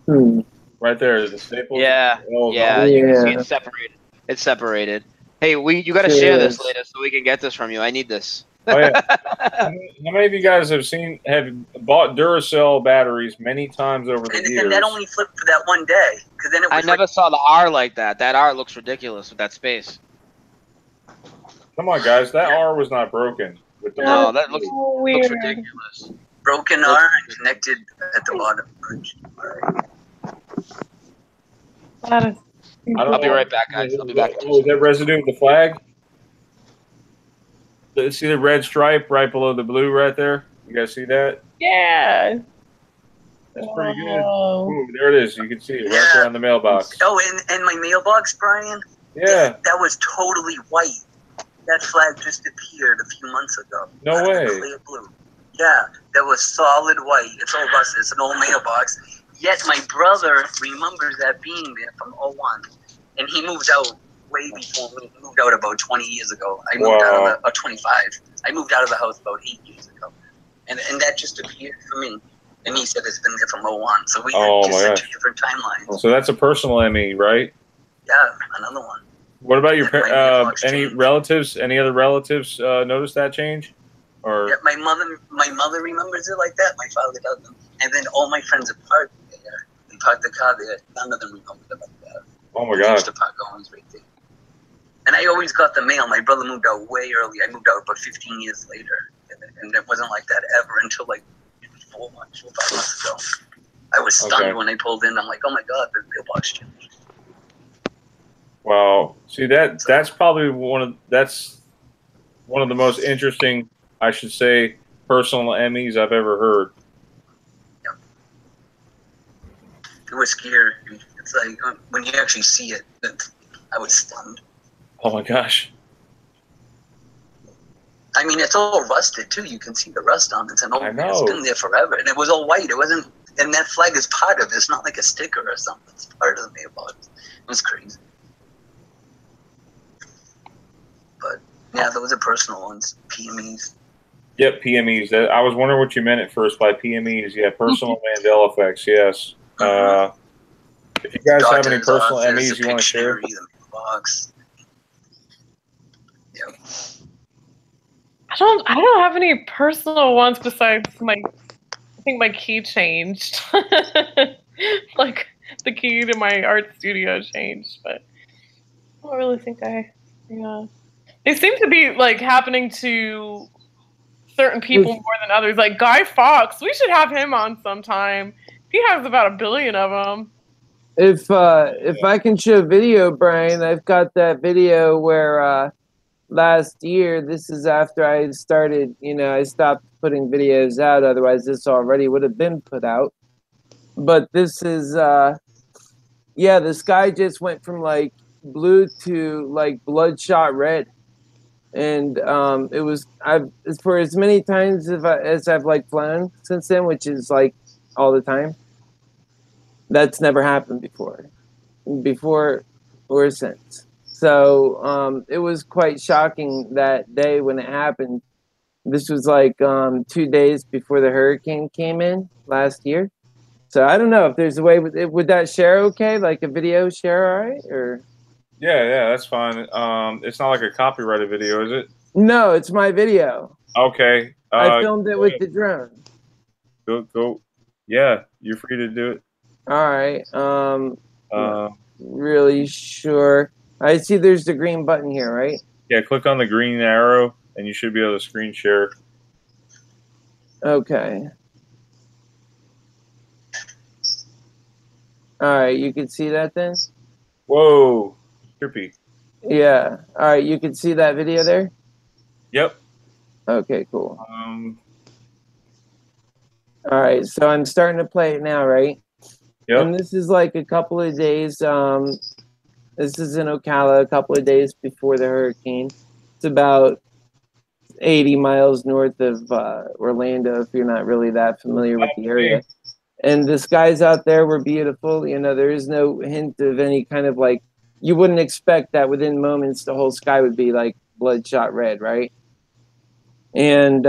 Hmm. Right there, the Staples. Yeah, yeah, you can see it's separated. It's separated. Hey, you got to share this later so we can get this from you. I need this. Oh yeah. How many of you guys have bought Duracell batteries many times over the years? And that only flipped for that one day, because then it was. I never saw the R like that. That R looks ridiculous with that space. Come on, guys, that R was not broken. With the no, that looks ridiculous. Broken R and connected at the bottom. All right. I'll be right back, guys. I'll be back. Oh, is that residue of the flag? See the red stripe right below the blue right there? You guys see that? Yeah. That's pretty good. Ooh, there it is. You can see it right there on the mailbox. Oh, and my mailbox, Brian? Yeah. That was totally white. That flag just appeared a few months ago. No way. Clear blue. Yeah, that was solid white. It's all rusted. It's an old mailbox. Yet my brother remembers that being there from 01. And he moved out way before me. He moved out about 20 years ago. I moved out of 25. I moved out of the house about 8 years ago. And that just appeared for me. And he said it's been there from 01. So we just had two different timelines. So that's a personal ME, right? Yeah, another one. What about your any relatives? Any other relatives notice that change? Or yeah, my mother remembers it like that. My father doesn't. And then all my friends are parked there. They parked the car there. None of them remember it like that. Oh my God! The park owns right there. And I always got the mail. My brother moved out way early. I moved out about 15 years later, and it wasn't like that ever until like 4 months, 4 or 5 months ago. I was stunned when I pulled in. I'm like, oh my God, the mailbox changed. Wow. See that's probably one of the most interesting, I should say, personal MEs I've ever heard. Yep. It was scary. It's like when you actually see it, I was stunned. Oh my gosh. I mean, it's all rusted too. You can see the rust on it. It's been there forever, and it was all white. It wasn't, and that flag is part of it. It's not like a sticker or something. It's part of the mailbox. It was crazy. But yeah, those are personal ones. PMEs. Yep, PMEs. I was wondering what you meant at first by PMEs. Yeah, personal Mandela effects. Yes. If you guys have any personal MEs you want to share. The mailbox. Yep. I don't have any personal ones besides I think my key changed. Like the key to my art studio changed, but I don't really think they seem to be like happening to certain people more than others. Like Guy Fawkes, we should have him on sometime. He has about 1 billion of them. If I can show video, Brian, I've got that video where last year, this is after I started, I stopped putting videos out. Otherwise, this already would have been put out. But this is, the sky just went from like blue to like bloodshot red. And it was, for as many times as I've like flown since then, which is like all the time, that's never happened before or since. So it was quite shocking that day when it happened. This was like 2 days before the hurricane came in last year. So I don't know if there's a way. Would that share okay? Like a video share, all right? Or yeah, that's fine. It's not like a copyrighted video, is it? No, it's my video. Okay. I filmed it with the drone. Go. Yeah, you're free to do it. All right. really sure. I see there's the green button here, right? Yeah, click on the green arrow, and you should be able to screen share. Okay. All right, you can see that then? Whoa, trippy. Yeah. All right, you can see that video there? Yep. Okay, cool. All right, so I'm starting to play it now, right? Yep. And this is like a couple of days. This is in Ocala, a couple of days before the hurricane. It's about 80 miles north of Orlando, if you're not really that familiar with the area. And the skies out there were beautiful. You know, there is no hint of any kind of like, you wouldn't expect that within moments the whole sky would be like bloodshot red, right? And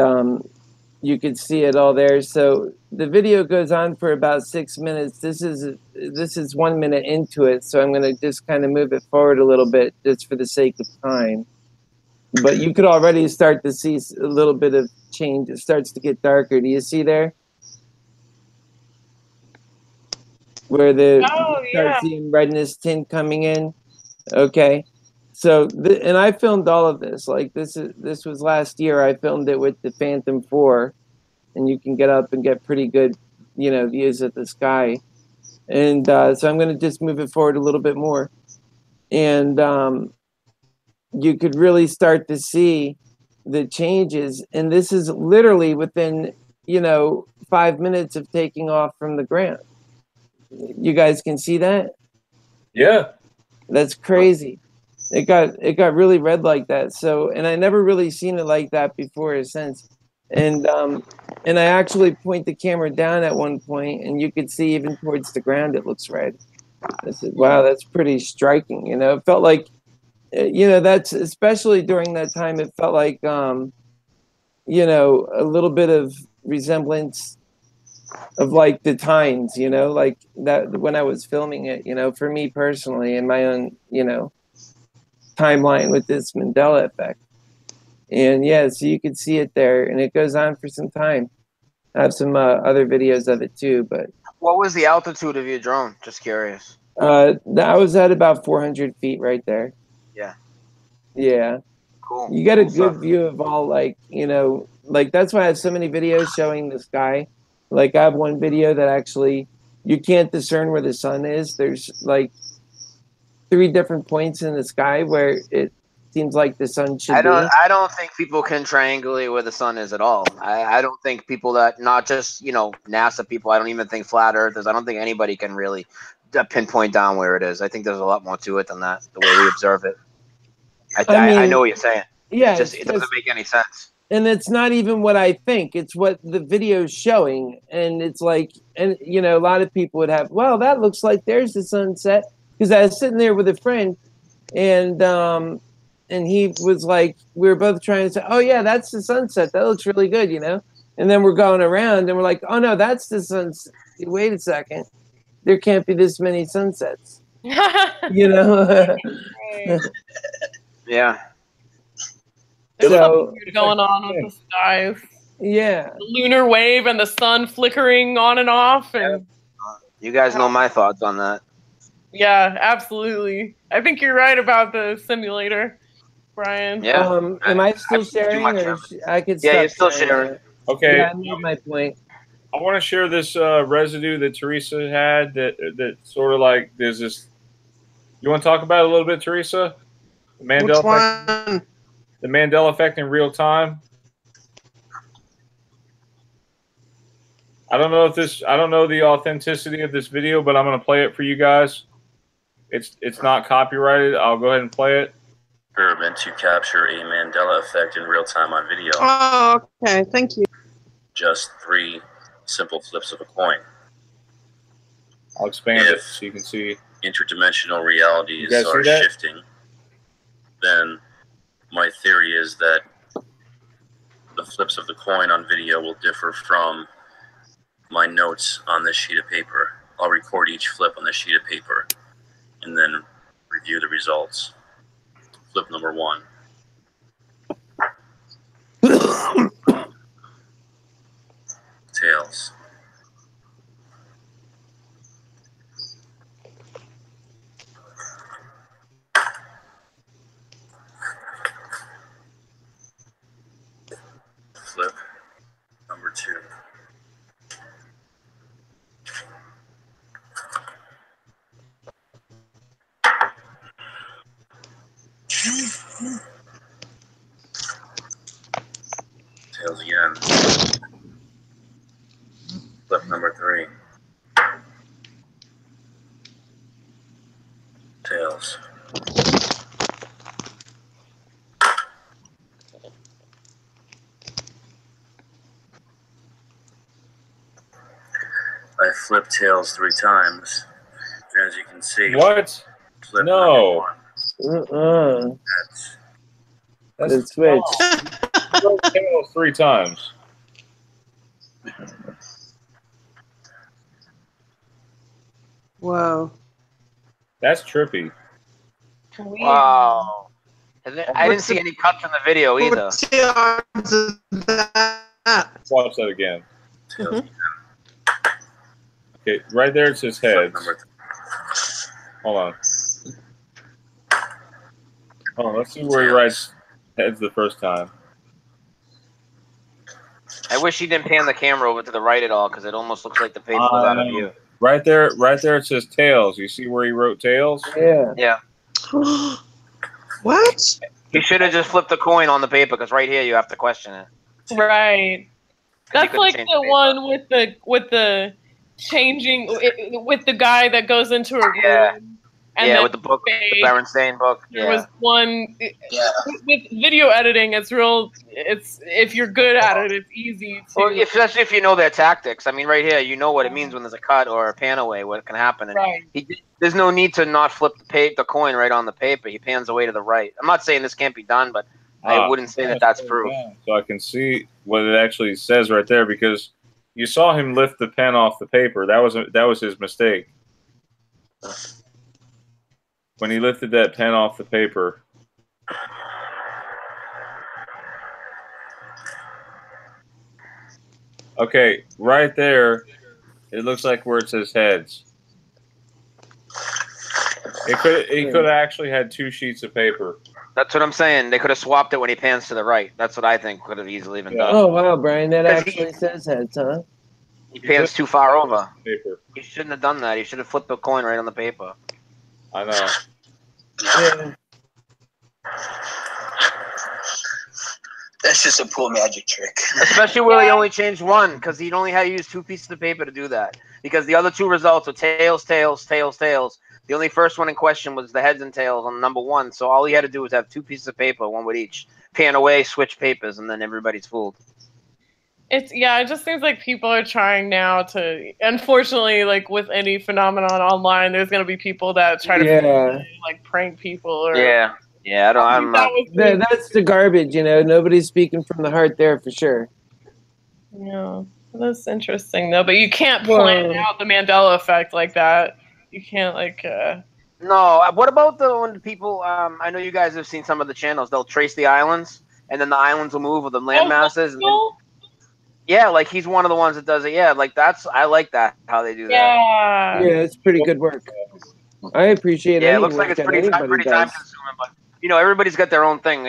you could see it all there. So the video goes on for about 6 minutes. This is 1 minute into it, so I'm going to just kind of move it forward a little bit just for the sake of time. But you could already start to see a little bit of change. It starts to get darker. Do you see there? Where you start seeing redness tint coming in. Okay. So, and I filmed all of this. Like this was last year. I filmed it with the Phantom 4, and you can get up and get pretty good, you know, views of the sky. And so I'm going to just move it forward a little bit more, and you could really start to see the changes. And this is literally within, you know, 5 minutes of taking off from the ground. You guys can see that? Yeah. That's crazy. It got really red like that. So, and I never really seen it like that before or since. And I actually point the camera down at one point, and you could see even towards the ground it looks red. I said, wow, that's pretty striking. You know, it felt like, you know, that's especially during that time, it felt like, you know, a little bit of resemblance of like the times, you know, like that when I was filming it, you know, for me personally in my own, you know, timeline with this Mandela effect. And yeah, so you can see it there, and it goes on for some time. I have some other videos of it too, but. What was the altitude of your drone? Just curious. I was at about 400 feet right there. Yeah. Yeah. Cool. You get a good view of all, like, you know, like that's why I have so many videos showing the sky. Like I have one video that actually you can't discern where the sun is. There's like 3 different points in the sky where it seems like the sun should be. I don't think people can triangulate where the sun is at all. I don't think people that, not just, you know, NASA people, I don't even think flat earthers, I don't think anybody can really pinpoint down where it is. I think there's a lot more to it than that, the way we observe it. I know what you're saying. Yeah. It doesn't make any sense. And it's not even what I think. It's what the video's showing. And it's like, and you know, a lot of people would have, well, that looks like there's the sunset. Because I was sitting there with a friend, and he was like, we were both trying to say, oh yeah, that's the sunset. That looks really good, you know? And then we're going around and we're like, oh no, that's the sunset. Wait a second. There can't be this many sunsets. You know? Yeah. There's So, something weird going on with the skies. Yeah. The lunar wave and the sun flickering on and off. And you guys know my thoughts on that. Yeah, absolutely. I think you're right about the simulator, Brian. Yeah. Am I still sharing, or I could stop? Yeah, you're still sharing. Okay. Yeah, I made my point. I want to share this residue that Theresa had that sort of like there's this. You want to talk about it a little bit, Theresa? The Mandela effect. The Mandela effect in real time. I don't know the authenticity of this video, but I'm going to play it for you guys. It's not copyrighted. I'll go ahead and play it. Experiment to capture a Mandela effect in real time on video. Oh, okay. Thank you. Just 3 simple flips of a coin. I'll expand it so you can see. Interdimensional realities are shifting, then my theory is that the flips of the coin on video will differ from my notes on this sheet of paper. I'll record each flip on this sheet of paper and then review the results. Flip number 1. Tails. Tails again. Flip number 3. Tails. I flipped tails 3 times. As you can see. What? Flip No. That's the switch. Tails 3 times. Wow. That's trippy. Wow. I didn't see any cuts in the video either. What's the odds of that? Watch that again. Okay, right there it says heads. Hold on. Hold on, let's see where he writes heads the first time. I wish he didn't pan the camera over to the right at all, because it almost looks like the paper was out of view. Right there it says tails. You see where he wrote tails? Yeah. Yeah. What? You should have just flipped the coin on the paper, because right here you have to question it. Right. That's like the one with the changing with the guy that goes into a room. And with the book, the Berenstain book. There was one with video editing. It's real. It's if you're good at it, it's easy to. Well, especially if you know their tactics. I mean, right here, you know what it means when there's a cut or a pan away, what can happen. And there's no need to not flip the coin right on the paper. He pans away to the right. I'm not saying this can't be done, but I wouldn't say that that's proof. So I can see what it actually says right there, because you saw him lift the pen off the paper. That was his mistake. When he lifted that pen off the paper. Okay, right there, it looks like where it says heads. He could have actually had 2 sheets of paper. That's what I'm saying. They could have swapped it when he pans to the right. That's what I think could have easily been done. Oh, wow, Brian, that actually says heads, huh? He pans too far over. Paper. He shouldn't have done that. He should have flipped the coin right on the paper. I know. Yeah. That's just a poor magic trick. Especially where he only changed one, because he only had to use 2 pieces of paper to do that. Because the other 2 results were tails, tails, tails, tails. The only first one in question was the heads and tails on number 1. So all he had to do was have 2 pieces of paper, 1 with each. Pan away, switch papers, and then everybody's fooled. It just seems like people are trying now to. Unfortunately, like with any phenomenon online, there's going to be people that try to like prank people or. Yeah, I'm not. That's the garbage, Nobody's speaking from the heart there for sure. Yeah, that's interesting though. But you can't plan out the Mandela effect like that. You can't No, what about when people? I know you guys have seen some of the channels. They'll trace the islands, and then the islands will move with the land masses. Yeah, like he's one of the ones that does it. Yeah, like I like that how they do that. Yeah, it's pretty good work. I appreciate it. Yeah, it looks like it's pretty time consuming, but everybody's got their own thing.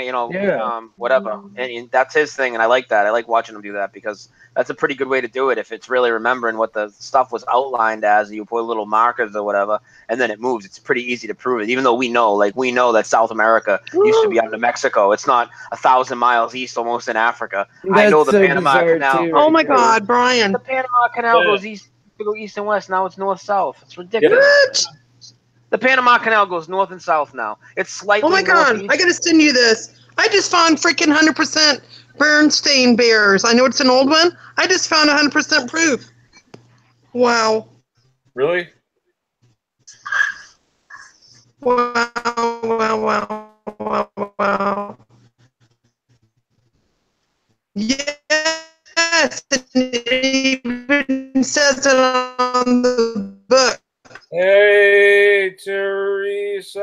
Whatever, and that's his thing, and I like that. I like watching him do that because that's a pretty good way to do it. If it's really remembering what the stuff was outlined as, you put little markers or whatever, and then it moves. It's pretty easy to prove it. Even though we know that South America used to be under Mexico. It's not 1,000 miles east, almost in Africa. I know the Panama Canal. Oh my God, Brian! The Panama Canal goes east, go east and west. Now it's north south. It's ridiculous. What? The Panama Canal goes north and south now. It's slightly. Oh my God! northeast. I gotta send you this. I just found freaking 100% Bernstein bears. I know it's an old one. I just found 100% proof. Wow. Really? Wow. Yes, and it even says it on the book. Hey, Theresa.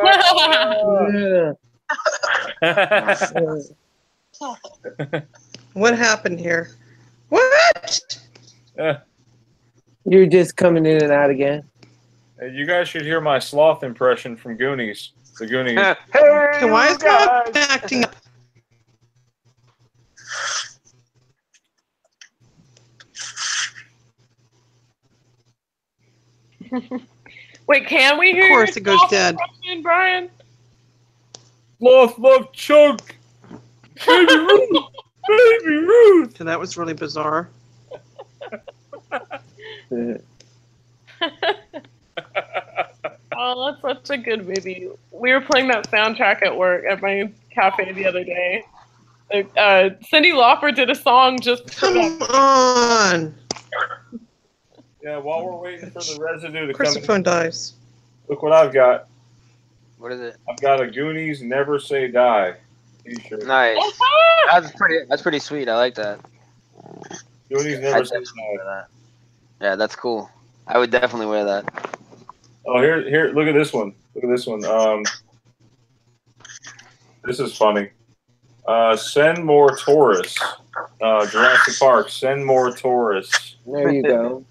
What happened here? What? You're just coming in and out again. You guys should hear my sloth impression from Goonies. The Goonies. Hey, why is God acting up? Wait, can we hear? Of course, it goes dead. Brian? Sloth love chunk. Baby Ruth. Baby Ruth. So that was really bizarre. Oh, that's such a good movie. We were playing that soundtrack at work at my cafe the other day. Cyndi Lauper did a song just for Come on. Yeah, while we're waiting for the residue to Of course come the phone dies. look what I've got. What is it? I've got a Goonies Never Say Die t-shirt. Nice. That's pretty sweet. I like that. Goonies Never Say Die. Yeah, that's cool. I would definitely wear that. Oh, here, look at this one. Look at this one. This is funny. Send more tourists. Jurassic Park. Send more tourists. There you go.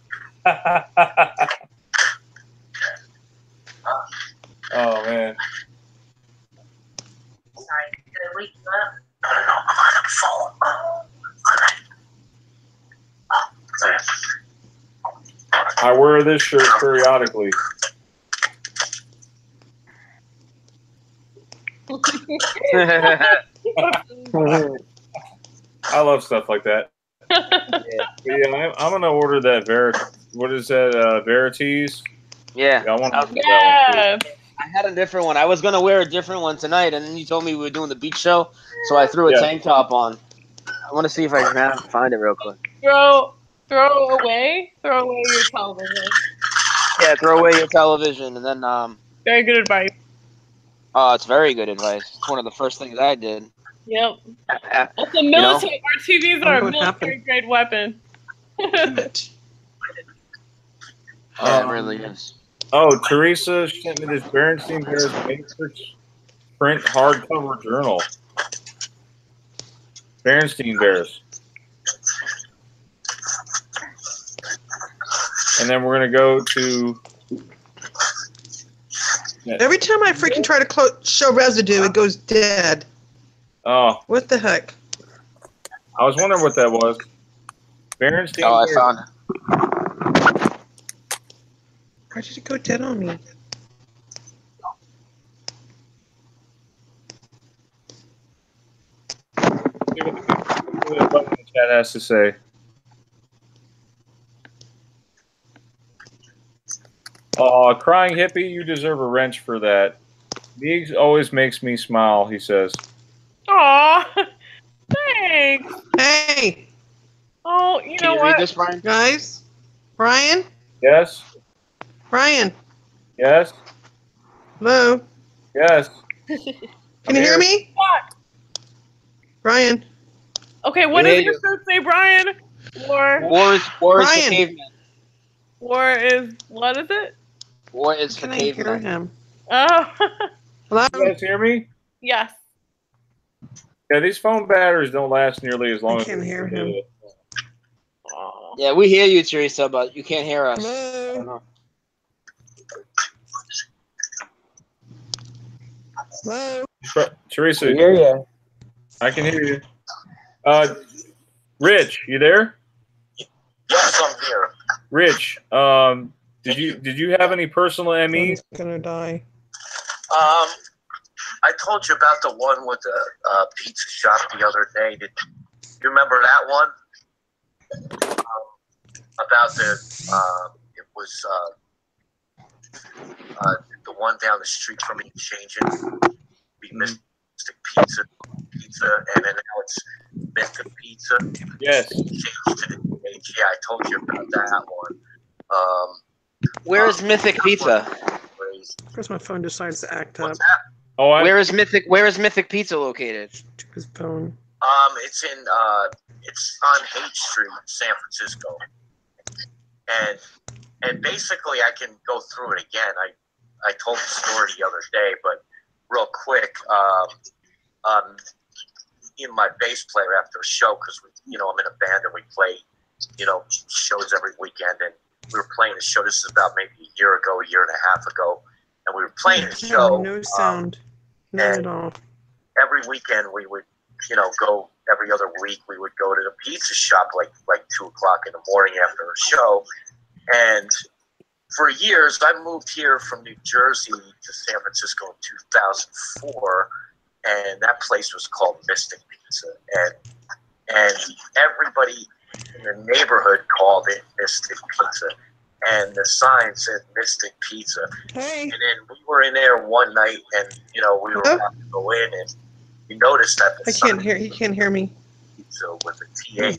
Oh man. Sorry, did I wake you up? No, I'm on the phone. I wear this shirt periodically. I love stuff like that. Yeah, I'm gonna order that What is that? Verities. Yeah. I want to. Yeah. I had a different one. I was gonna wear a different one tonight, and then you told me we were doing the beach show, so I threw a tank top on. I want to see if I can find it real quick. Throw away your television. Yeah, throw away your television, and then Very good advice. Oh, it's very good advice. It's one of the first things I did. Yep. It's a military. Our TVs are a what military grade weapon. It really is. Oh, Theresa sent me this Berenstain Bears Matrix print hardcover journal. Berenstain Bears. And then we're going to go to... Every time I freaking try to show residue, it goes dead. Oh. What the heck? I was wondering what that was. Berenstain I Bears. found it. Why did it go dead on me? See what the chat has to say. Oh, crying hippie, you deserve a wrench for that. Meegs always makes me smile, he says. Aw, thanks. Hey. Oh, you know what? Read this, Brian? Guys? Brian? Yes? Brian? Yes? Hello? Yes? Can you hear me? What? Brian? Okay, what does your shirt say, Brian? War is for cavemen. War is, what is it? War is for Can I hear cavemen. him? Oh. Hello? You guys hear me? Yes. Yeah, these phone batteries don't last nearly as long I as can't hear him. Yeah, we hear you, Theresa, but you can't hear us. Hello? Hello? Theresa, I hear you. I can hear you. Rich, you there? Yes, I'm here. Rich, did you have any personal MEs? I'm gonna die. I told you about the one with the pizza shop the other day. Did you remember that one? About it was the one down the street from me changing. We Mystic Pizza, and then now it's Mystic Pizza. Yes. Changed to the page. Yeah, I told you about that one. Where is Mythic Pizza? Of course my phone decides to act up. Oh, Where is Mythic Pizza located? To his phone. It's in it's on Haight Street, San Francisco. And basically I can go through it again. I told the story the other day, but real quick, in my bass player after a show, because I'm in a band and we play, shows every weekend, and we were playing a show. This is about maybe a year and a half ago, and we were playing a show. No sound. None at all. Every weekend we would, go every other week. We would go to the pizza shop like 2 o'clock in the morning after a show, and for years I moved here from New Jersey to San Francisco in 2004, and that place was called Mystic Pizza, and everybody in the neighborhood called it Mystic Pizza, and the sign said Mystic Pizza. Hey. And then we were in there one night, and we were about to go in, and we noticed that the sign He can't hear me. Pizza with a TA,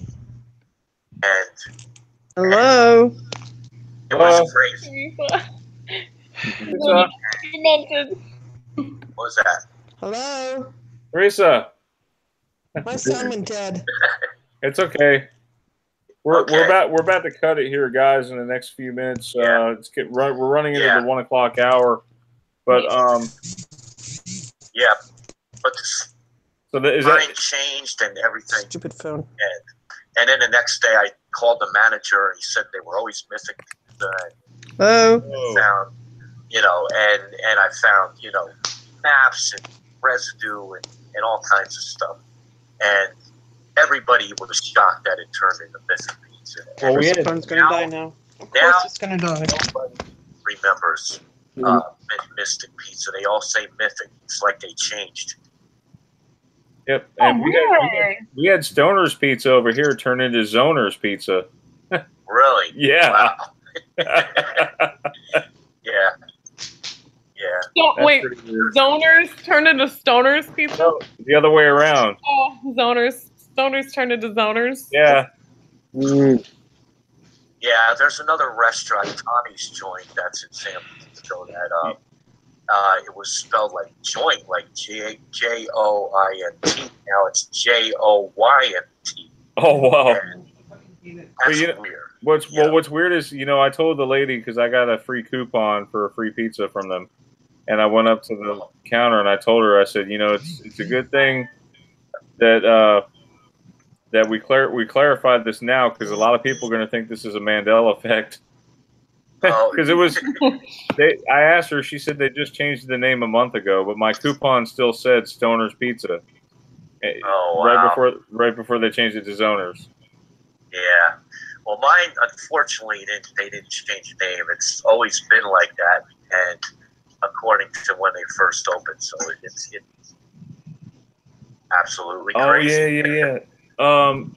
and hello. It was crazy. What was that? Hello. Theresa. My son went dead. It's okay. We're about to cut it here, guys. In the next few minutes, we're running into the 1 o'clock hour, but yeah, but so the mind changed and everything. Stupid phone. And then the next day, I called the manager, and he said they were always missing. Oh. Found, and I found, maps and residue and all kinds of stuff, and everybody was shocked that it turned into Mystic Pizza. Well, the phone's gonna die now. Of course, it's gonna die. Nobody remembers Mystic Pizza. They all say Mythic. It's like they changed. Yep, and we had Stoner's Pizza over here turn into Zoner's Pizza. Really? Yeah. Wow. Yeah. So, wait, Zoners turned into Stoner's Pizza? No, the other way around. Oh, Stoners turned into Zoners? Yeah. Yeah, there's another restaurant, Tommy's Joint, that's in San Francisco, that it was spelled like joint, like Joint. Now it's Joynt. Oh, wow. That's weird. What's weird is, I told the lady, because I got a free coupon for a free pizza from them, and I went up to the counter and I told her, I said, it's a good thing that that we clarified this now, because a lot of people are going to think this is a Mandela effect. Because it was, I asked her, she said they just changed the name a month ago, but my coupon still said Stoner's Pizza. Oh, wow. Right before they changed it to Zoners. Yeah. Well, mine, unfortunately, they didn't change the name. It's always been like that, and according to when they first opened, so it's absolutely crazy. Oh, yeah.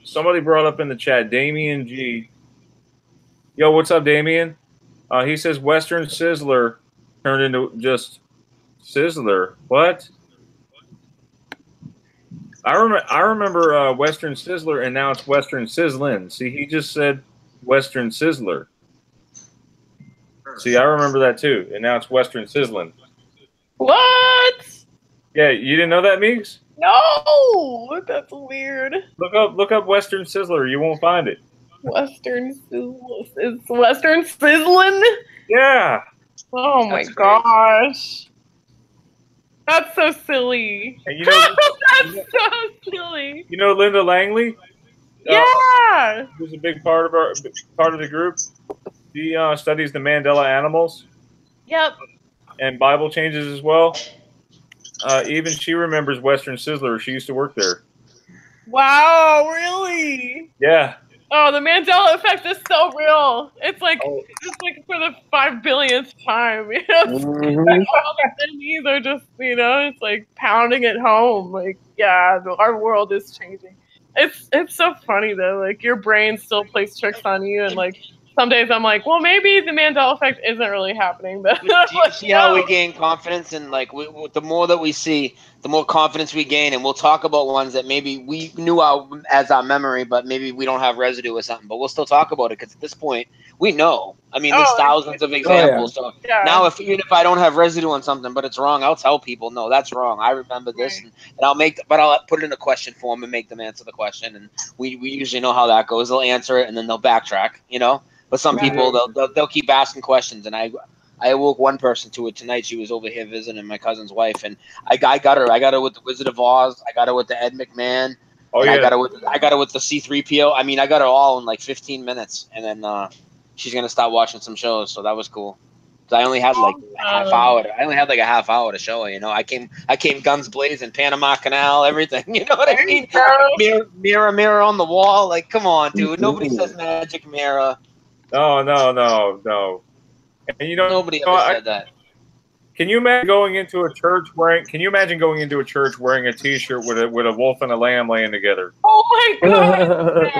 Somebody brought up in the chat, Damien G. Yo, what's up, Damien? He says Western Sizzler turned into just Sizzler. What? I remember Western Sizzler, and now it's Western Sizzlin'. See, he just said Western Sizzler. See, I remember that too, and now it's Western Sizzlin'. What? Yeah, you didn't know that, Meegs? No, that's weird. Look up Western Sizzler. You won't find it. Western Sizzlin'? Yeah. Oh my gosh. That's so silly. And That's so silly. You know Linda Langley? Yeah. Who's a big part of the group. She studies the Mandela animals. Yep. And Bible changes as well. Even she remembers Western Sizzler. She used to work there. Wow, really? Yeah. Oh, the Mandela effect is so real. It's like it's like for the 5 billionth time. All the enemies are just, it's like pounding it home. Like, yeah, our world is changing. It's so funny though. Like, your brain still plays tricks on you, and like some days I'm like, well, maybe the Mandela effect isn't really happening. But do you see how we gain confidence? And like, the more that we see, the more confidence we gain. And we'll talk about ones that maybe we knew as our memory, but maybe we don't have residue or something. But we'll still talk about it, because at this point, we know. I mean, there's thousands of examples. Oh, So yeah. now, even if I don't have residue on something, but it's wrong, I'll tell people, no, that's wrong. I remember this, and I'll put it in a question form and make them answer the question. And we usually know how that goes. They'll answer it, and then they'll backtrack, But some people, they'll keep asking questions, and I awoke one person to it tonight. She was over here visiting my cousin's wife, and I got her with the Wizard of Oz. I got her with the Ed McMahon. Oh, yeah. I got her with the C-3PO. I mean, I got her all in like 15 minutes, and then she's gonna start watching some shows. So that was cool. I only had like a half hour. I only had like a half hour to show her. I came guns blazing, Panama Canal, everying. You know what I mean? Mirror on the wall. Like, come on, dude. Nobody says magic mirror. No. And nobody ever said that. Can you imagine going into a church wearing? Can you imagine going into a church wearing a T-shirt with a wolf and a lamb laying together? Oh my god!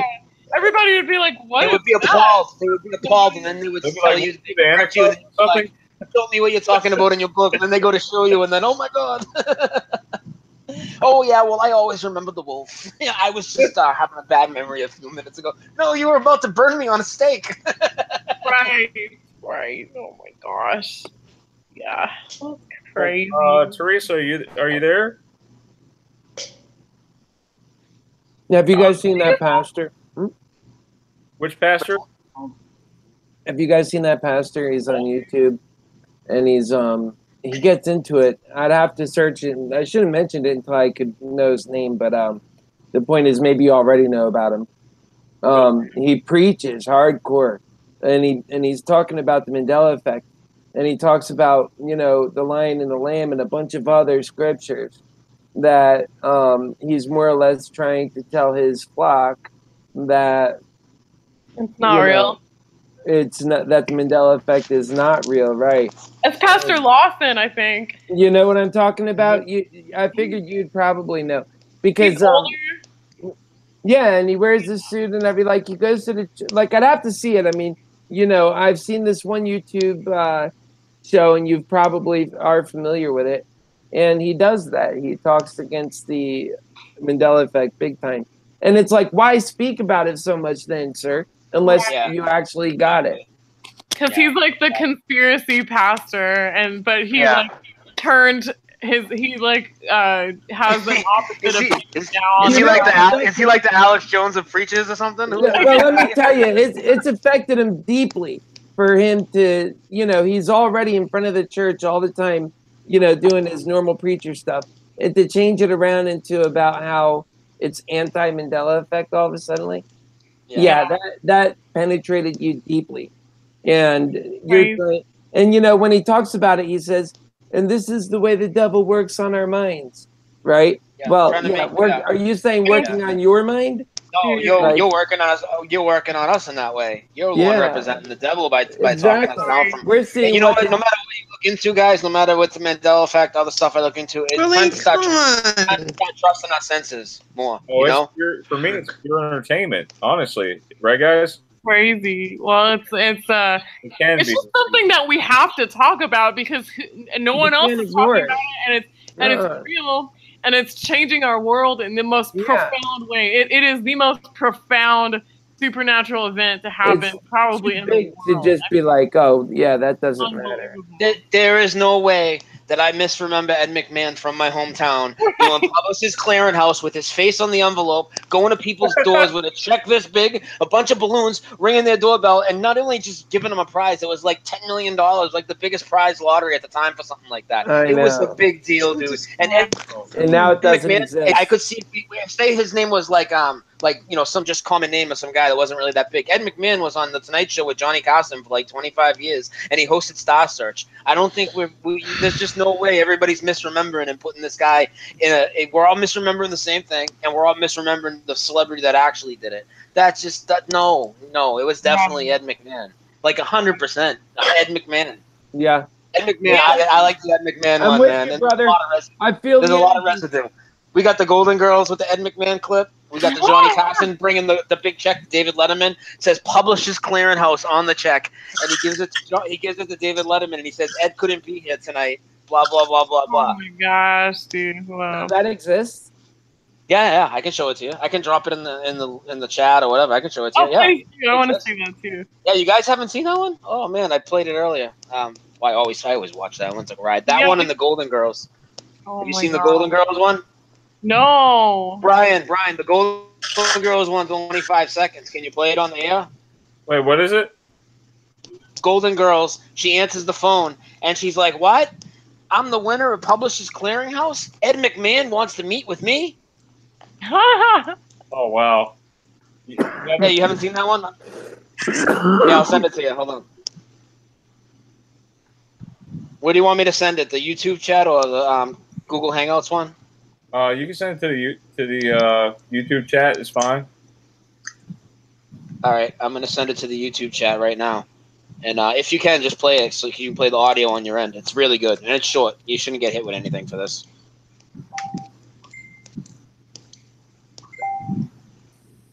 Everybody would be like, "What?" They would be appalled. They would be appalled, and then they would tell like, you, they correct you, and then you're like, "Show me what you're talking about in your book." And then they go to show you, and then, oh my god. Oh yeah, well I always remember the wolf. Yeah, I was just having a bad memory a few minutes ago. No, you were about to burn me on a stake. Right. Oh my gosh. Yeah. That's crazy. Theresa, are you there? Have you guys seen that pastor? Which pastor? Have you guys seen that pastor? He's on YouTube, and he gets into it. I'd have to search it. I should have mentioned it until I could know his name, but the point is maybe you already know about him. He preaches hardcore, and he's talking about the Mandela effect, and he talks about, you know, the lion and the lamb and a bunch of other scriptures that he's more or less trying to tell his flock that it's not real. It's not, that the Mandela effect is not real, right? It's Pastor Lawson, I think. You know what I'm talking about? I figured you'd probably know because yeah, and he wears this suit and everything. Like he goes to the like. I'd have to see it. I mean, you know, I've seen this one YouTube show, and you probably are familiar with it. And he does that. He talks against the Mandela effect big time. And it's like, why speak about it so much then, sir? Unless you actually got it. Because he's like the conspiracy pastor, but he like turned he like has an opposite of is he like the Alex Jones of preachers or something? Well, let me tell you, it's affected him deeply for him to, you know, he's already in front of the church all the time, you know, doing his normal preacher stuff. And to change it around into about how it's anti-Mandela effect all of a sudden. Yeah, that penetrated you deeply. And and you know, when he talks about it, he says, and this is the way the devil works on our minds, right? Yeah, well, are you saying working on your mind? No, you're working on us. You're working on us in that way. You're the one representing the devil by talking us down from. We're seeing. And you know what? No matter what you look into, guys, no matter what the Mandela effect, all the stuff I look into, it's time to start trusting our senses more. Oh, you know, for me, it's pure entertainment. Honestly, right, guys? Crazy. Well, it's just something that we have to talk about because no one else is talking about it, and it's real, and it's changing our world in the most profound way. It is the most profound supernatural event to happen probably in the world. To just be like, oh yeah, that doesn't matter. There is no way that I misremember Ed McMahon from my hometown doing Publishers Clearinghouse with his face on the envelope, going to people's doors with a check this big, a bunch of balloons, ringing their doorbell, and not only just giving them a prize, it was like $10 million, like the biggest prize lottery at the time for something like that. It was a big deal, dude. And now it doesn't McMahon, exist. I could see, say his name was like you know, some just common name of some guy that wasn't really that big. Ed McMahon was on the Tonight Show with Johnny Carson for like 25 years, and he hosted Star Search. I don't think there's just no way everybody's misremembering and putting this guy in we're all misremembering the same thing, and we're all misremembering the celebrity that actually did it. That's just no, it was definitely Ed McMahon, like 100%. Ed McMahon. Yeah. Ed McMahon. I like the Ed McMahon one, man. You, brother. I feel there's a lot of residue. We got the Golden Girls with the Ed McMahon clip. We got the Johnny Carson bringing the big check to David Letterman. It says Publishers Clearinghouse on the check, and he gives it to David Letterman, and he says Ed couldn't be here tonight. Blah blah blah blah blah. Oh my gosh, dude! Wow. That exists. Yeah, I can show it to you. I can drop it in the chat or whatever. I can show it to you. I want to see that too. Yeah, you guys haven't seen that one? Oh man, I played it earlier. I always watch that one. It's a ride. That one and the Golden Girls. Have you seen the Golden Girls one? No. Brian, the Golden Girls one's 25 seconds. Can you play it on the air? Wait, what is it? Golden Girls. She answers the phone, and she's like, what? I'm the winner of Publishers Clearinghouse? Ed McMahon wants to meet with me? Oh, wow. Hey, you haven't seen that one? Yeah, I'll send it to you. Hold on. Where do you want me to send it? The YouTube chat or the Google Hangouts one? You can send it to the YouTube chat. It's fine. All right, I'm gonna send it to the YouTube chat right now. And if you can, just play it so you can play the audio on your end. It's really good, and it's short. You shouldn't get hit with anything for this.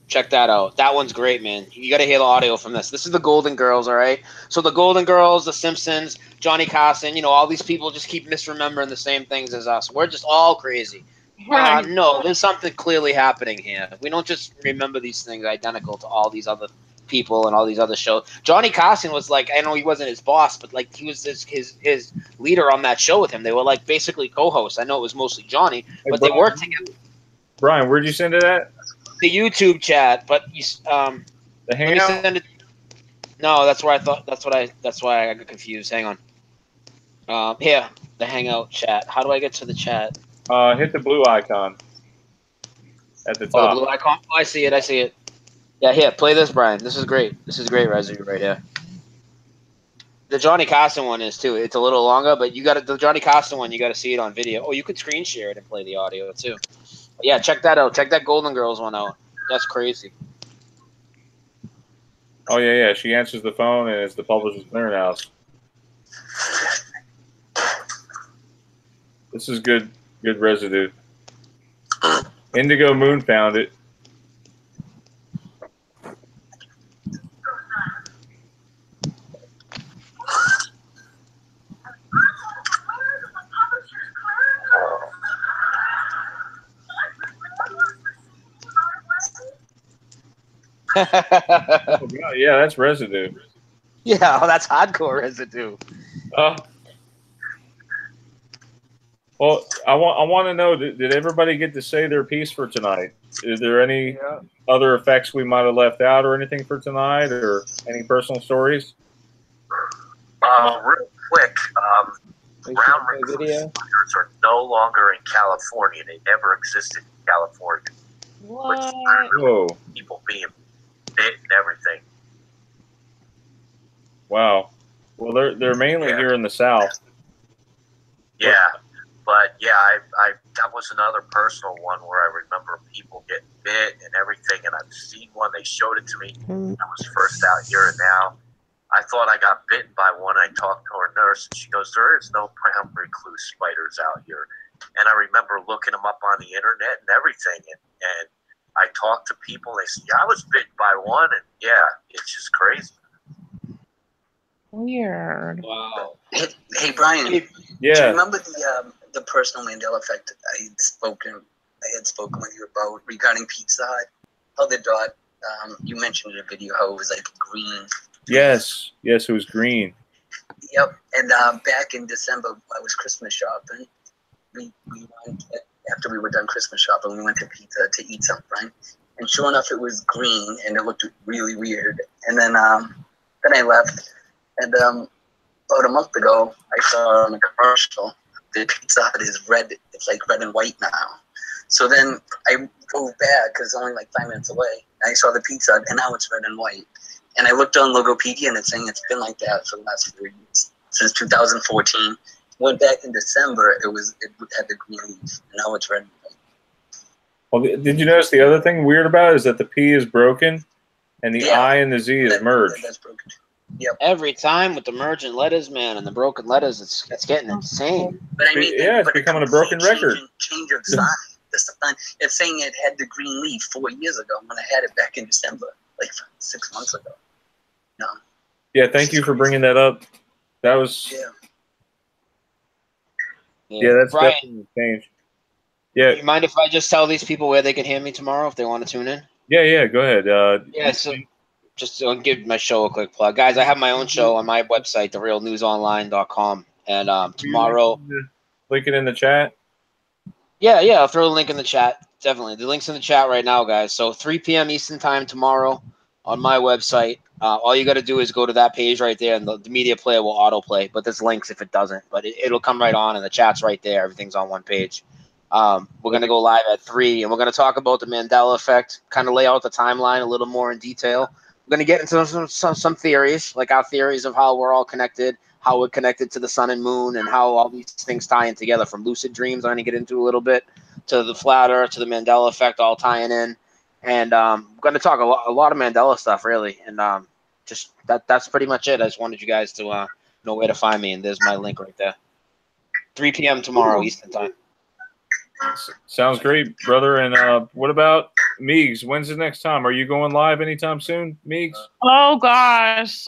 Check that out. That one's great, man. You got to hear the audio from this. This is the Golden Girls, all right? So the Golden Girls, the Simpsons, Johnny Carson, all these people just keep misremembering the same things as us. We're just all crazy. Right. No, there's something clearly happening here. We don't just remember these things identical to all these other people and all these other shows. Johnny Carson was like, I know he wasn't his boss, but like he was his leader on that show with him. They were like basically co-hosts. I know it was mostly Johnny, but they worked together. Brian, where'd you send it at? The YouTube chat, but you the Hangout? Let me send it. No, that's where I thought. That's why I got confused. Hang on. Here, the Hangout chat. How do I get to the chat? Hit the blue icon at the top. Oh, the blue icon. Oh, I see it. Yeah, here. Play this, Brian. This is great. This is great Residue right here. The Johnny Carson one is too. It's a little longer, but the Johnny Carson one. You got to see it on video. Oh, you could screen share it and play the audio too. Yeah, check that out. Check that Golden Girls one out. That's crazy. Oh, yeah. She answers the phone, and it's the Publishers Clearinghouse. This is good Residue. Indigo Moon found it. Oh, God, yeah, that's Residue. Yeah, that's hardcore Residue. Well, I want to know, did everybody get to say their piece for tonight? Is there any other effects we might have left out or anything for tonight, or any personal stories? Real quick, ground recluse spiders are no longer in California. They never existed in California. What? Whoa. People being bit and everything. Wow. Well, they're mainly here in the South. Yeah, but yeah, I that was another personal one where I remember people getting bit and everything, and I've seen one. They showed it to me. I was first out here, and now I thought I got bitten by one. I talked to our nurse, and she goes, "There is no brown recluse spiders out here." And I remember looking them up on the internet and everything, and I talked to people. They said, "Yeah, I was bitten by one," and yeah, it's just crazy. Weird. Wow. Hey Brian. Yeah. Do you remember the personal Mandela effect I had spoken with you about regarding Pizza Hut? How the dot you mentioned in a video how it was like green. Yes, it was green. Yep. And back in December, I was Christmas shopping. We went after we were done Christmas shopping. We went to Pizza to eat something, and sure enough, it was green, and it looked really weird. And then I left, and about a month ago, I saw on a commercial the Pizza Hut is red. It's like red and white now. So then I drove back because it's only like 5 minutes away. And I saw the Pizza Hut, and now it's red and white. And I looked on Logopedia, and it's saying it's been like that for the last 4 years, since 2014. Went back in December, it had the green leaf, and now it's red and white. Well, did you notice the other thing weird about it is that the P is broken, and the I and the Z is merged. That's broken. Yep. Every time with the merging letters, man, and the broken letters, it's getting insane. But I mean, it's becoming a broken record. Change of sign. The sign. It's saying it had the green leaf 4 years ago when I had it back in December, like 6 months ago. No. Yeah, thank you for bringing that up. That was. Yeah, that's Brian, definitely a change. Yeah. You mind if I just tell these people where they can hear me tomorrow if they want to tune in? Yeah, go ahead. So just to give my show a quick plug. Guys, I have my own show on my website, therealnewsonline.com. And tomorrow... Link it in the chat? Yeah, I'll throw the link in the chat. Definitely. The link's in the chat right now, guys. So 3 p.m. Eastern time tomorrow on my website. All you got to do is go to that page right there, and the media player will autoplay. But there's links if it doesn't. But it'll come right on, and the chat's right there. Everything's on one page. We're going to go live at 3, and we're going to talk about the Mandela effect, kind of lay out the timeline a little more in detail. We're going to get into some theories, like our theories of how we're all connected, how we're connected to the sun and moon, and how all these things tie in together, from lucid dreams I'm going to get into a little bit, to the flat earth, to the Mandela effect, all tying in. And we're going to talk a lot of Mandela stuff, really. And just that's pretty much it. I just wanted you guys to know where to find me, and there's my link right there. 3 p.m. tomorrow Eastern time. Sounds great, brother. And what about Meegs? When's the next time? Are you going live anytime soon, Meegs? Oh gosh,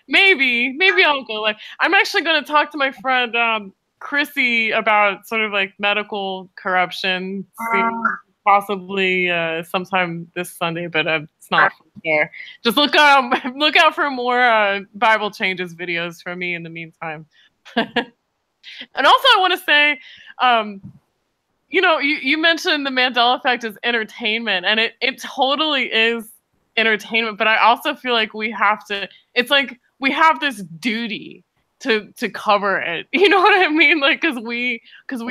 maybe I'll go live. I'm actually going to talk to my friend Chrissy about sort of like medical corruption, possibly sometime this Sunday, but it's not there. Just look out for more Bible changes videos from me in the meantime. And also, I want to say, you know, you mentioned the Mandela effect as entertainment, and it totally is entertainment. But I also feel like we have to. It's like we have this duty to cover it. You know what I mean? Like, because we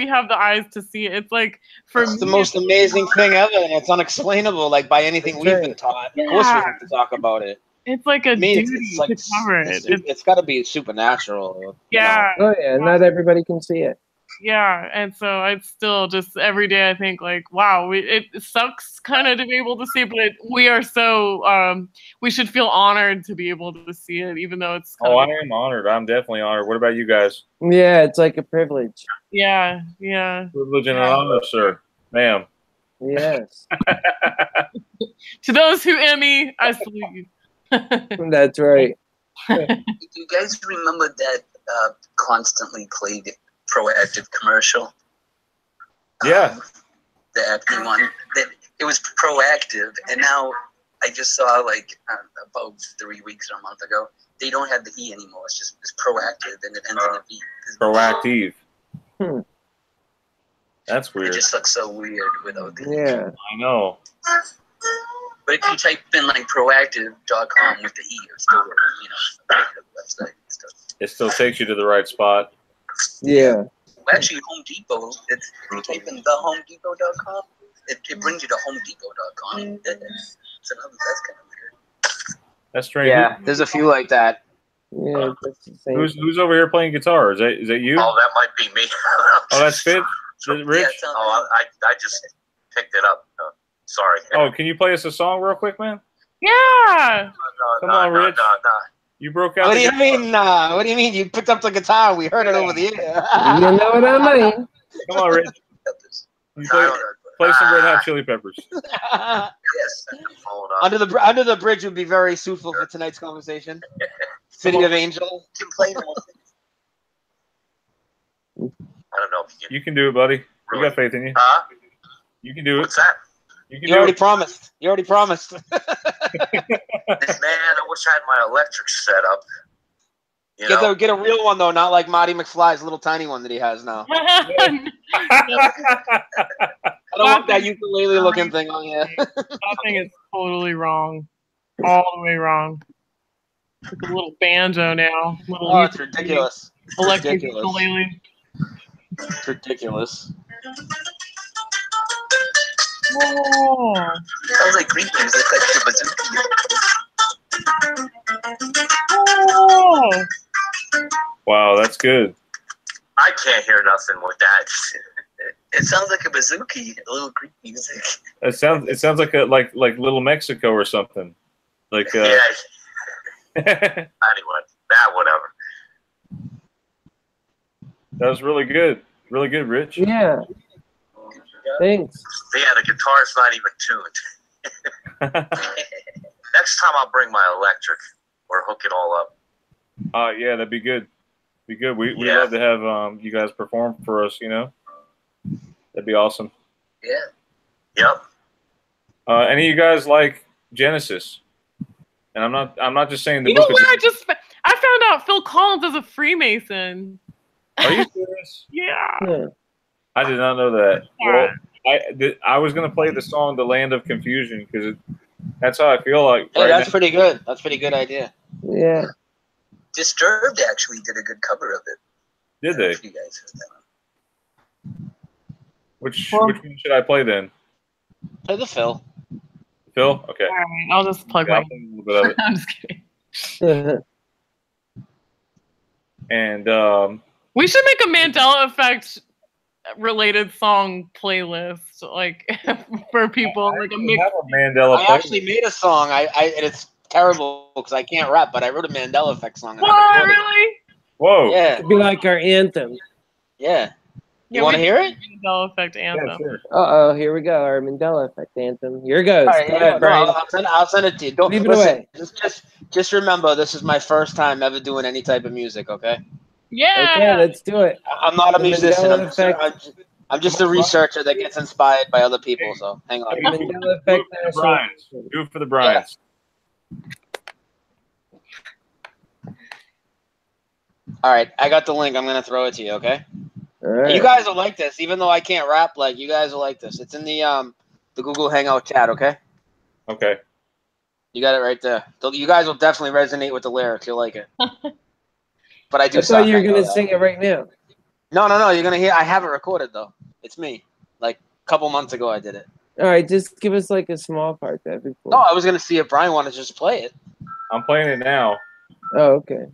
have the eyes to see it. It's like it's the most amazing thing ever, and it's unexplainable, like by anything we've been taught. Yeah. Of course, we have to talk about it. It's like a duty to cover it. It's got to be supernatural. Yeah. Oh yeah, not everybody can see it. Yeah, and so it's still just every day I think like, wow, it sucks kind of to be able to see it, but we are so we should feel honored to be able to see it, even though it's. I am honored. I'm definitely honored. What about you guys? Yeah, it's like a privilege. Yeah. Privilege and an honor, sir, ma'am. Yes. To those who Emmy, I salute you. That's right. Do you guys remember that constantly played Proactive commercial? Yeah. The acting one. It was Proactive, and now I just saw like about 3 weeks or a month ago, they don't have the E anymore. It's Proactive, and it ends in a V. Proactive. That's weird. It just looks so weird without the Yeah. I know. But if you type in like proactive.com with the E, it's still, you know, website and stuff. It still takes you to the right spot. Yeah. Well, actually, Home Depot, if you type in thehomedepot.com, it brings you to homedepot.com. So that's kind of weird. That's strange. Yeah, there's a few like that. Yeah, that's the same. Who's over here playing guitar? Is that you? Oh, that might be me. Oh, that's Fitz? Rich? Yeah, I just picked it up. Sorry. Oh, can you play us a song real quick, man? Yeah. Come on, Rich. You broke out. What do you mean? What do you mean? You picked up the guitar. We heard it over the air. You know what I mean? Come on, Rich. Play some Red Hot Chili Peppers. Yes. Under the bridge would be very suitable for tonight's conversation. City of Angel. You can play more things. I don't know if you can do it, buddy. We got faith in you. You can do it. What's that? You already promised. You already promised. Man, I wish I had my electric set up. Get a real one though, not like Marty McFly's little tiny one that he has now. I don't want that ukulele looking thing on here. That thing is totally wrong, all the way wrong. It's like a little banjo now. It's ridiculous. Electric ukulele. It's ridiculous. Oh. Sounds like Greek music, like the bazooka. Oh. Wow, that's good. I can't hear nothing with that. It sounds like a bazooki, a little Greek music. It sounds like like Little Mexico or something. Like yeah. Anyway, whatever. That was really good. Really good, Rich. Yeah. Thanks. Yeah, the guitar's not even tuned. Next time I'll bring my electric or hook it all up. Yeah, that'd be good. Be good. We'd love to have you guys perform for us. You know, that'd be awesome. Yeah. Yep. Any of you guys like Genesis? And I'm not just saying the You know book. where I found out Phil Collins is a Freemason. Are you serious? Yeah. I did not know that. Yeah. Well, I was gonna play the song "The Land of Confusion" because that's how I feel like. Hey, that's pretty good. That's a pretty good idea. Yeah. Disturbed actually did a good cover of it. Did they? You guys heard that one. Which one should I play then? Play the Phil. Phil? Okay. All right, I'll just plug I'll my. play a little bit of it. I'm just kidding. And We should make a Mandela effect related song playlist, like for people, like a mix. have a Mandela I actually made a song. terrible because I can't rap, but I wrote a Mandela Effect song. And What, really? Whoa. Yeah. It'd be like our anthem. Yeah. You want to hear it? Mandela Effect anthem. Yeah, sure. Uh-oh, here we go. Our Mandela Effect anthem. Here goes. All right, Go ahead, Brian. I'll send it to you. Don't Leave it listen. away. Just remember, this is my first time ever doing any type of music. Okay. Yeah. Okay, let's do it. I'm not a The musician. Mandela I'm just a researcher that gets inspired by other people. So hang on. Mandela Effect. Do it for the Bryans. All right, I got the link. I'm gonna throw it to you. Okay. All right. You guys will like this, even though I can't rap. Like you guys will like this. It's in the Google Hangout chat. Okay. Okay. You got it right there. You guys will definitely resonate with the lyrics. You'll like it. But I do. I thought you were gonna sing it right now. No. You're gonna hear. I have it recorded though. It's me. Like a couple months ago, I did it. All right, just give us like a small part. That'd be cool. No, I was gonna see if Brian wanted to just play it. I'm playing it now. Oh, okay.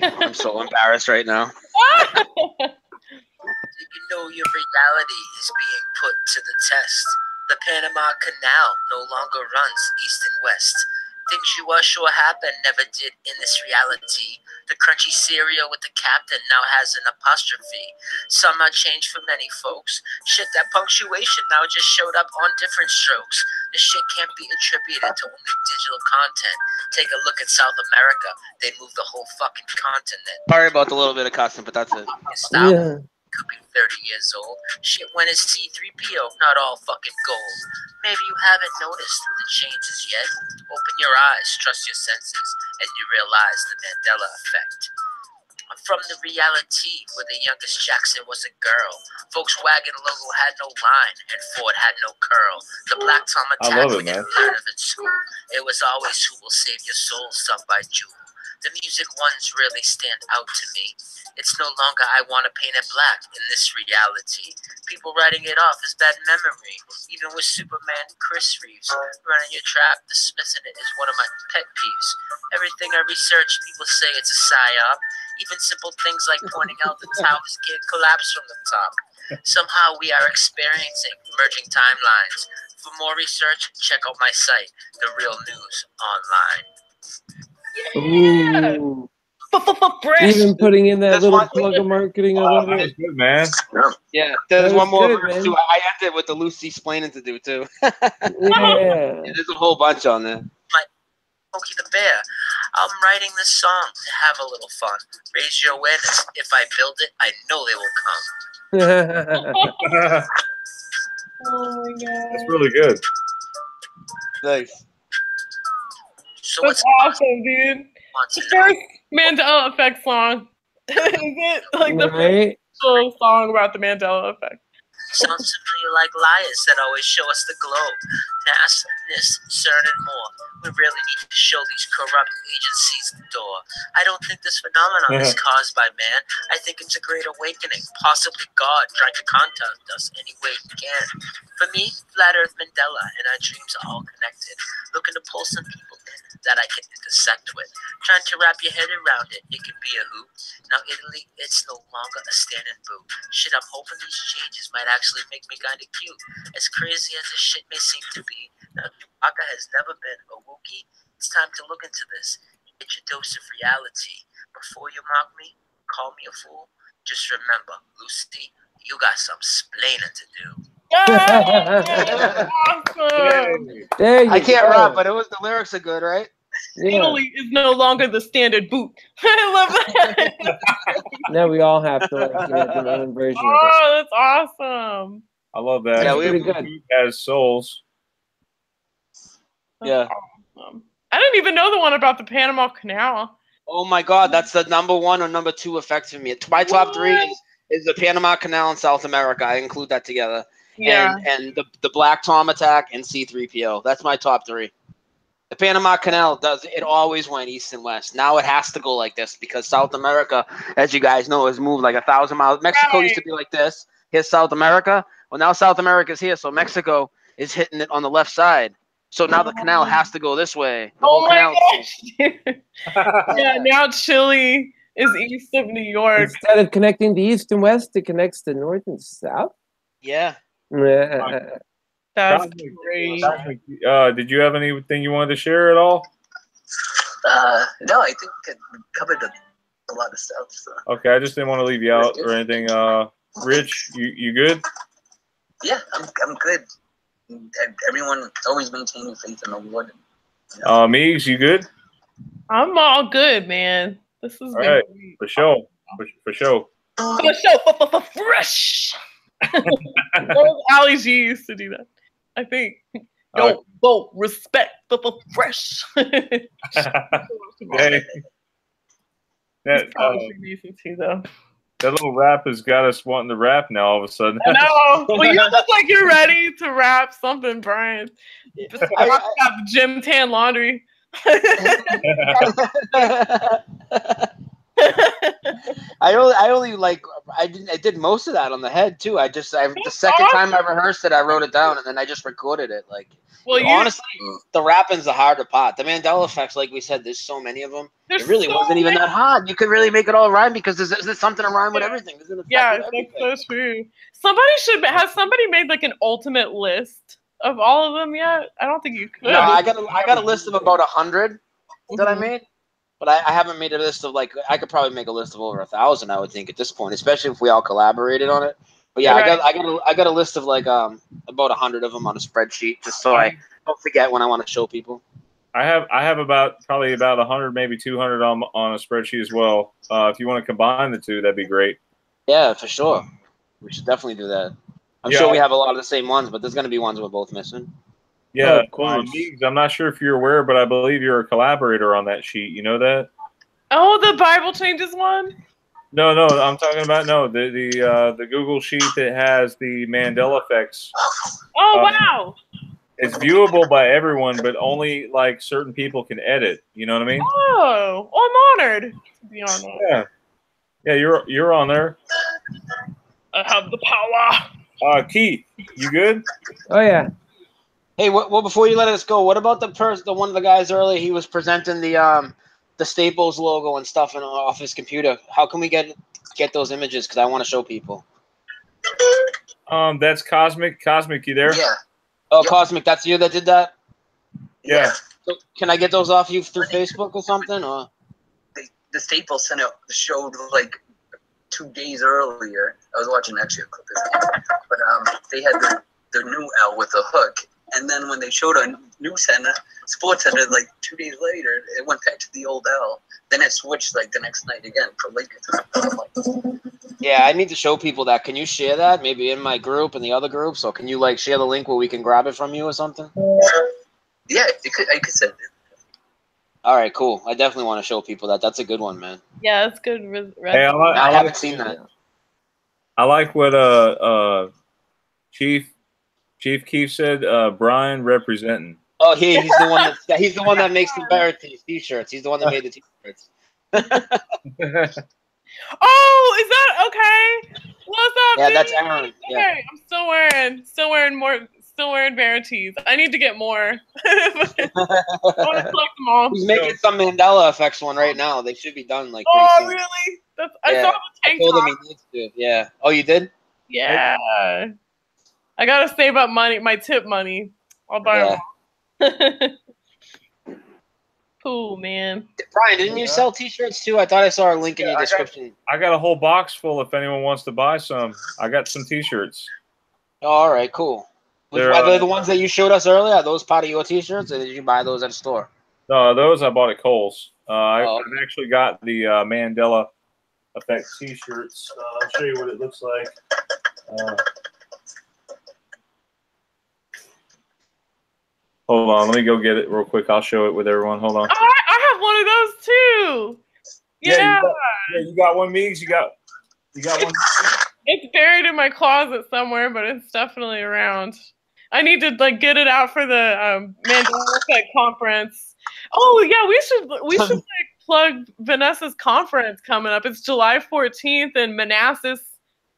I'm so embarrassed right now. Do you know your reality is being put to the test? The Panama Canal no longer runs east and west. Things you are sure happened never did in this reality. The crunchy cereal with the captain now has an apostrophe. Some are changed for many folks. Shit, that punctuation now just showed up on different strokes. The shit can't be attributed to only digital content. Take a look at South America. They moved the whole fucking continent. Sorry about the little bit of cussing, but that's it. Yeah. Could be 30 years old. Shit went as C-3PO, not all fucking gold. Maybe you haven't noticed the changes yet. Open your eyes, trust your senses, and you realize the Mandela effect. I'm from the reality where the youngest Jackson was a girl. Volkswagen logo had no line, and Ford had no curl. The Black Tom attack we didn't learn of in school. It was always who will save your soul, sung by Jewel. The music ones really stand out to me. It's no longer I want to paint it black in this reality. People writing it off as bad memory. Even with Superman and Chris Reeves. Running your trap, dismissing it is one of my pet peeves. Everything I research, people say it's a psyop. Even simple things like pointing out the towers can't collapse from the top. Somehow we are experiencing merging timelines. For more research, check out my site, The Real News Online. Ooh. Even putting in that little plug of marketing, I love it. Good, man. Yeah, there's one more good, verse man. too. I ended with the Lucy explaining to do too. Yeah. There's a whole bunch on there. Smokey the Bear. I'm writing this song to have a little fun. Raise your awareness. If I build it, I know they will come. Oh my god. That's really good. Nice. So That's awesome, dude. The first Mandela Effect song. Is it like the Right? first song about the Mandela Effect? Sounds simply like liars that always show us the globe. Nastiness, CERN, and more. We really need to show these corrupt agencies the door. I don't think this phenomenon is caused by man. I think it's a great awakening. Possibly God trying to contact us any way he can. For me, Flat Earth Mandela and our dreams are all connected. Looking to pull some people in that I can intersect with. Trying to wrap your head around it, it can be a hoop. Now Italy, it's no longer a standing boot. Shit, I'm hoping these changes might actually make me kinda cute. As crazy as this shit may seem to be, now Chewbacca has never been a Wookiee. It's time to look into this. Get your dose of reality. Before you mock me, call me a fool, just remember, Lucy, you got some splaining to do. Awesome. There you I can't go. rap, but the lyrics are good, right? Yeah. Italy is no longer the standard boot. I love that. Now we all have to like do our own version of it. Oh, that's awesome. I love that. Yeah, pretty good. Has souls. Yeah. Awesome. I didn't even know the one about the Panama Canal. Oh my God, that's the number 1 or number 2 effect for me. My top 3 is the Panama Canal in South America. I include that together. Yeah. And the Black Tom attack and C-3PO. That's my top 3. The Panama Canal always went east and west. Now it has to go like this because South America, as you guys know, has moved like 1,000 miles. Mexico used to be like this. Here's South America. Well, now South America's here, so Mexico is hitting it on the left side. So now the canal has to go this way. The whole canal. Yeah, now Chile is east of New York. Instead of connecting the east and west, it connects the north and south. Yeah. That's great. Did you have anything you wanted to share at all? No, I think it covered a lot of stuff. So. Okay, I just didn't want to leave you out or anything. Rich, you good? Yeah, I'm good. Everyone always maintaining faith in the Lord. Meegs, you good? I'm all good, man. This is all right. Great. For sure. For sure. For sure. For fresh. Ali G used to do that. I think. Yo, respect for fresh. Hey. Too, though. That little rap has got us wanting to rap now all of a sudden. I know. Well, you look like you're ready to rap something, Brian. I got gym tan laundry. I only like I did most of that on the head too. The second time I rehearsed it, I wrote it down and then I just recorded it. Like, honestly, the rapping's the harder part. The Mandela effects, like we said, there's so many of them. It really wasn't even that hard. You could really make it all rhyme because there's something to rhyme with everything. Yeah, that's so true. Has somebody made like an ultimate list of all of them yet? I don't think you could. No, I got a list of about 100 that I made. But I haven't made a list of I could probably make a list of over 1,000. I would think at this point, especially if we all collaborated on it. But yeah, right. I got a list of about 100 of them on a spreadsheet, just so I don't forget when I want to show people. I have probably about 100, maybe 200 on a spreadsheet as well. If you want to combine the two, that'd be great. Yeah, for sure. We should definitely do that. I'm sure we have a lot of the same ones, but there's going to be ones we're both missing. Yeah, of course. Meegs, I'm not sure if you're aware, but I believe you're a collaborator on that sheet. You know that? Oh, the Bible changes one? No, I'm talking about the Google sheet that has the Mandela effects. Oh, wow. It's viewable by everyone, but only certain people can edit. You know what I mean? Oh, I'm honored to be on that. Yeah, you're on there. I have the power. Keith, you good? Oh yeah. Hey, well, before you let us go, what about the one of the guys earlier? He was presenting the Staples logo and stuff off his computer. How can we get those images? Because I want to show people. That's Cosmic. Cosmic, you there? Yeah. Oh, yep. Cosmic, that's you that did that? Yeah. So can I get those off you through Facebook or something? Or the Staples sent out the show 2 days earlier. I was watching actually a clip of it, but they had the new L with the hook. And then when they showed a new center, Sports Center, 2 days later, it went back to the old L. Then it switched the next night again for Lakers. Yeah, I need to show people that. Can you share that maybe in my group and the other groups? Or can you share the link where we can grab it from you or something? Yeah, I could send it. All right, cool. I definitely want to show people that. That's a good one, man. Yeah, that's good. Hey, I haven't seen that. I like what Chief Keith said. Brian representing. Oh, he's the one that makes the better t-shirts. He's the one that made the t-shirts. Oh, is that okay? What's up? Yeah, that's Aaron. Yeah. Okay, I'm still wearing bear tees. I need to get more. I want to collect them all. He's making some Mandela effects one right now. They should be done pretty soon. Really? I saw the tank I told him he needs to. Yeah. Oh, you did? Yeah. I gotta save up money, my tip money. I'll buy them. Cool, man. Brian, didn't you sell t-shirts too? I thought I saw a link in your description. I got a whole box full if anyone wants to buy some. I got some t-shirts. Oh, all right, cool. Are they the ones that you showed us earlier? Are those part of your t-shirts, or did you buy those at a store? No, those I bought at Kohl's. I've actually got the Mandela effect t-shirts. I'll show you what it looks like. Hold on, let me go get it real quick. I'll show it with everyone. Hold on. I have one of those too. Yeah. You got one, Meegs. You got one. It's buried in my closet somewhere, but it's definitely around. I need to get it out for the Mandela Effect conference. Oh yeah, we should plug Vanessa's conference coming up. It's July 14th in Manassas,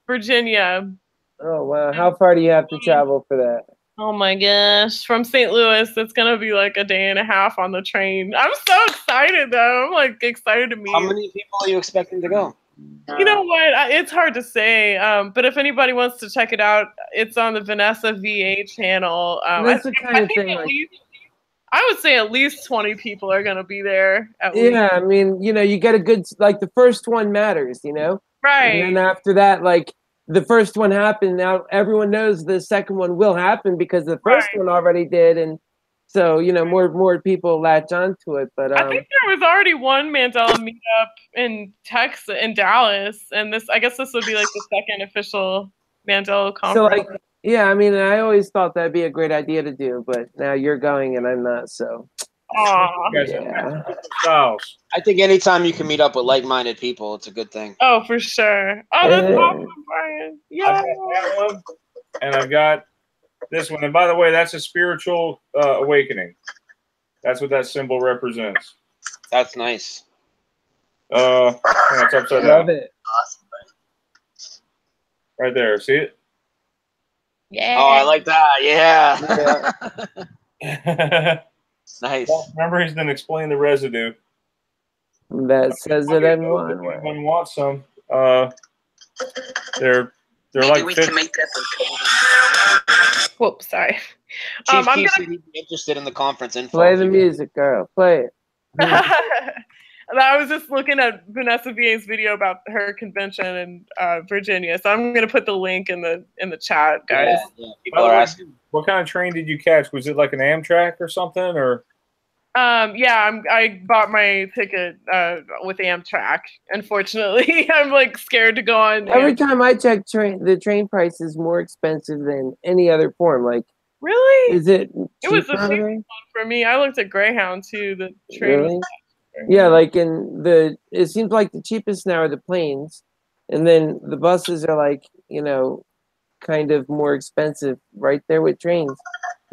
Virginia. Oh wow! How far do you have to travel for that? Oh my gosh, from St. Louis, it's gonna be a day and a half on the train. I'm so excited though. I'm excited to meet. How many people are you expecting to go? You know what? It's hard to say. But if anybody wants to check it out, it's on the Vanessa VA channel. That's the kind of thing. I would say at least 20 people are going to be there. Yeah, I mean, you know, you get a good, like, the first one matters, you know? Right. And then after that, like, the first one happened. Now everyone knows the second one will happen because the first one already did. And so, you know, more people latch onto it. But I think there was already one Mandela meetup in Texas, in Dallas. And I guess this would be like the second official Mandela conference. So, like, yeah, I mean, I always thought that'd be a great idea to do, but now you're going and I'm not, so. Yeah. I think anytime you can meet up with like-minded people, it's a good thing. Oh, for sure. Oh, that's awesome, Brian. Yeah. I've got that one, and I've got this one. And by the way, that's a spiritual awakening. That's what that symbol represents. That's nice. It's upside down. Love it. Awesome, right there. See it? Yeah. Oh, I like that. Yeah. Nice. Well, remember, he's been explaining the residue. That says it in one way. Anyone wants some? They're Maybe like we can make that. Whoops, sorry. Chief Keith said he'd be interested in the conference info. Play the music, girl. Play it. I was just looking at Vanessa VA's video about her convention in Virginia, so I'm going to put the link in the chat, guys. Yeah. People are asking. What kind of train did you catch? Was it like an Amtrak or something, or? Yeah, I bought my ticket with Amtrak. Unfortunately, I'm like scared to go on. Every time I check the train price is more expensive than any other form. Like, really? Is it? It was the cheapest one for me. I looked at Greyhound too. The train. Really? Yeah, like it seems like the cheapest now are the planes, and then the buses are like, you know, kind of more expensive right there with trains,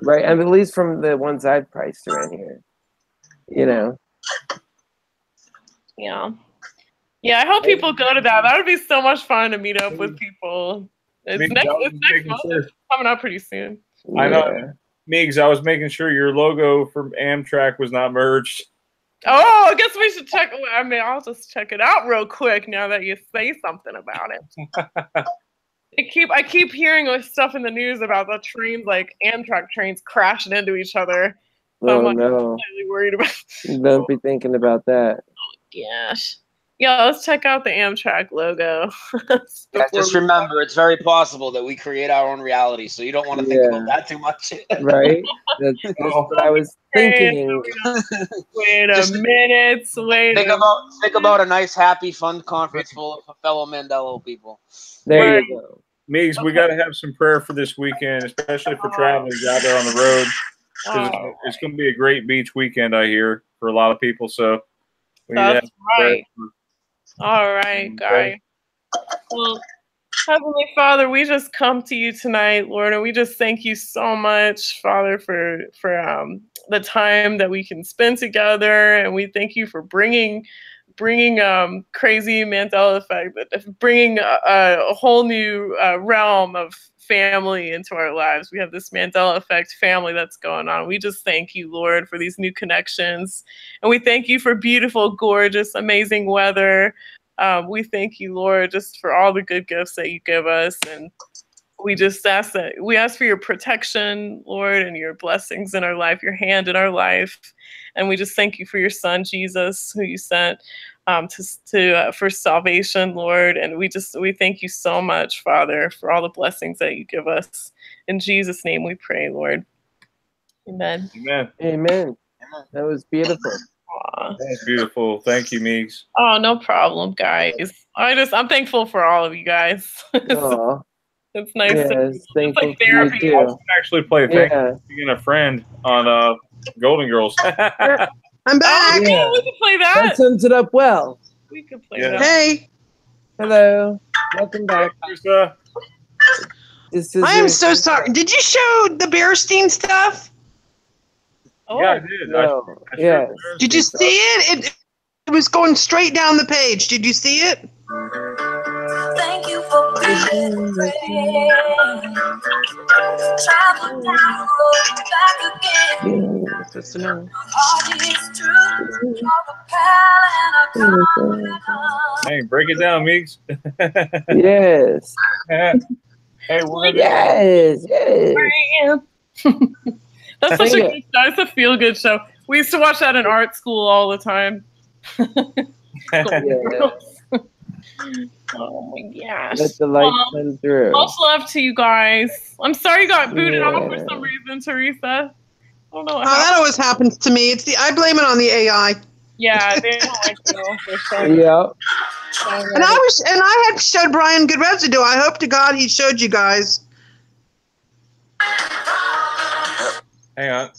right? I mean, at least from the ones I've priced around here, you know. Yeah. I hope people go to that. That would be so much fun to meet up with people. It's next month. It's coming up pretty soon. I know. Meegs, I was making sure your logo from Amtrak was not merged. Oh, I guess we should check. I mean, I'll just check it out real quick now that you say something about it. I keep hearing stuff in the news about the trains, like Amtrak trains crashing into each other. So I'm no. slightly worried about. Don't be thinking about that. Oh, gosh. Yeah, let's check out the Amtrak logo. Yeah, just remember, it's very possible that we create our own reality, so you don't want to think about that too much. Right? That's what I was thinking. Wait a minute. Think about a nice, happy, fun conference full of fellow Mandela people. There you go. Meegs, we got to have some prayer for this weekend, especially for travelers out there on the road. It's going to be a great beach weekend, I hear, for a lot of people. So we need to have right. All right, guys. Well, Heavenly Father, we just come to you tonight, Lord, and we just thank you so much, Father, for the time that we can spend together, and we thank you for bringing crazy Mandela effect, bringing a whole new realm of family into our lives. We have this Mandela effect family that's going on. We just thank you, Lord, for these new connections. And we thank you for beautiful, gorgeous, amazing weather. We thank you, Lord, just for all the good gifts that you give us. And we just ask for your protection, Lord, and your blessings in our life, your hand in our life. And we just thank you for your son, Jesus, who you sent for salvation, Lord. And we thank you so much, Father, for all the blessings that you give us. In Jesus' name we pray, Lord. Amen. Amen. That was beautiful. That's beautiful. Thank you, Meegs. Oh, no problem, guys. I'm thankful for all of you guys. It's nice. It's like therapy. I can actually play Thank You for Being a Friend on Golden Girls. I'm back. We can play that. That sums it up well. We can play that. Hey. Hello. Welcome back. I am so sorry. Did you show the Bearstein stuff? Oh, yeah, I did. No. Did you see it? It was going straight down the page. Did you see it? Thank you for being Hey, break it down, Meegs. Yes. Hey, we're gonna yes. That's such a good show. It's a feel-good show. We used to watch that in art school all the time. Oh my gosh. Let the light come through. Much love to you guys. I'm sorry you got booted off for some reason, Theresa. I don't know what happened. That always happens to me. I blame it on the AI. Yeah, they don't like you for sure. Yeah. And I had showed Brian good residue. I hope to God he showed you guys. Hang on.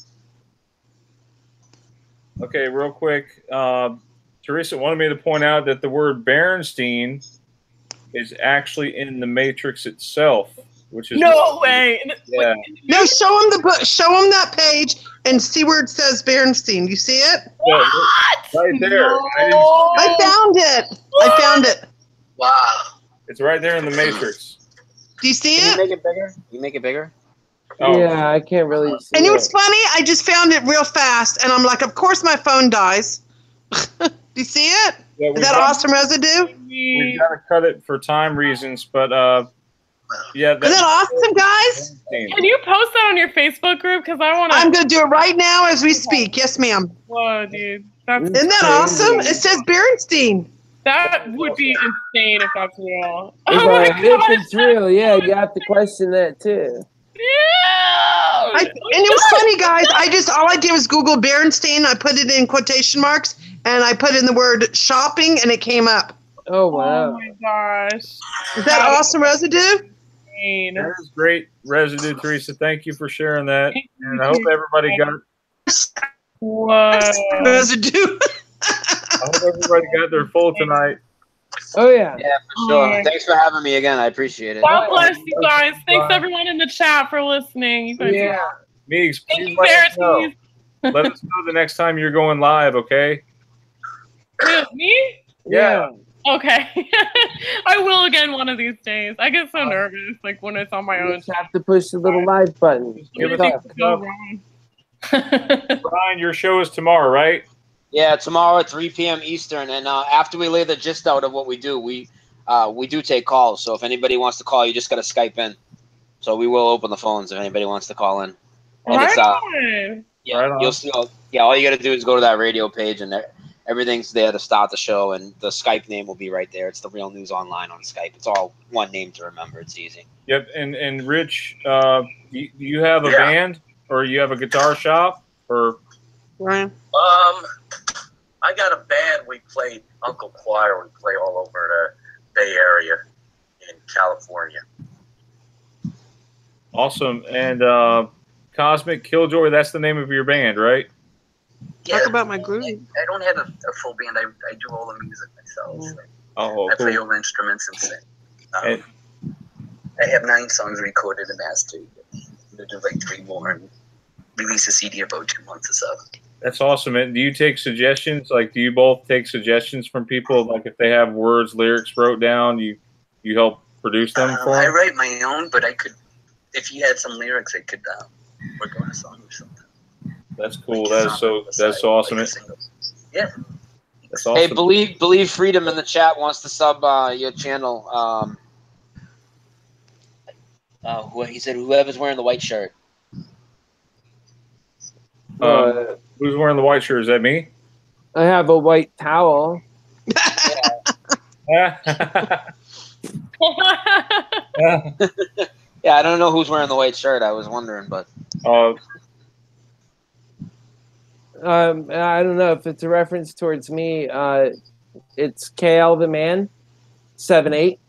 Okay, real quick. Theresa wanted me to point out that the word Berenstein is actually in the Matrix itself, which is no way. Yeah. No, show him the book. Show him that page and see where it says Berenstein. You see it? What? Right there. No. I found it. What? I found it. Wow. It's right there in the Matrix. Do you see Can it? you make it bigger? You make it bigger? Oh. Yeah, I can't really see And it. it was funny. I just found it real fast, and I'm like, of course my phone dies. Do you see it? Yeah, Is that awesome residue? We've got to cut it for time reasons, but yeah. Is that awesome, guys? Can you post that on your Facebook group? Because I want to. I'm going to do it right now as we speak. Yes, ma'am. Whoa, dude. That's Isn't that awesome? It says Berenstein. That would be insane if that's real. If Oh my God. it's real, yeah, you have to question that too. Yeah. And it was funny, guys. All I did was Google Berenstein. I put it in quotation marks, and I put in the word shopping, and it came up. Oh wow! Oh my gosh! Is that awesome residue? That is great residue, Theresa. Thank you for sharing that, and I hope everybody got residue. I hope everybody got their full tonight. Oh yeah. Yeah, for sure. Thanks for having me again. I appreciate it. God bless you guys. Thanks everyone in the chat for listening. You guys Meegs, Thank please you, let us know. Verities. Let us know the next time you're going live, okay? Who, me? Yeah. Okay. I will again one of these days. I get so nervous, like when it's on my You own. just have to push the little live button. Everything could go wrong. Brian, your show is tomorrow, right? Yeah, tomorrow at 3 p.m. Eastern, and after we lay the gist out of what we do, we do take calls. So if anybody wants to call, you just got to Skype in. So we will open the phones if anybody wants to call in. And Right it's on. yeah, Right on. you'll see. All you got to do is go to that radio page, and everything's there to start the show, and the Skype name will be right there. It's the Real News Online on Skype. It's all one name to remember. It's easy. Yep. And Rich, do you have a band or you have a guitar shop or? Ryan. I got a band. We play Uncle Choir. We play all over the Bay Area in California. Awesome. And Cosmic Killjoy, that's the name of your band, right? Yeah, Talk about my groove. I don't have a full band. I do all the music myself. Oh, I play cool. all the instruments and sing. I have 9 songs recorded and mastered. I'm going to do like 3 more and release a CD about 2 months or so. That's awesome. And do you take suggestions? Like, do you both take suggestions from people? Like, if they have words, lyrics wrote down, you help produce them for I them? write my own, but I could, if you had some lyrics, I could work on a song or something. That's cool. That's so awesome. Yeah. That's awesome. Hey, believe Freedom in the chat wants to sub your channel. He said whoever's wearing the white shirt. Who's wearing the white shirt? Is that me? I have a white towel. Yeah, I don't know who's wearing the white shirt. I was wondering, but I don't know if it's a reference towards me. It's KL the Man 78.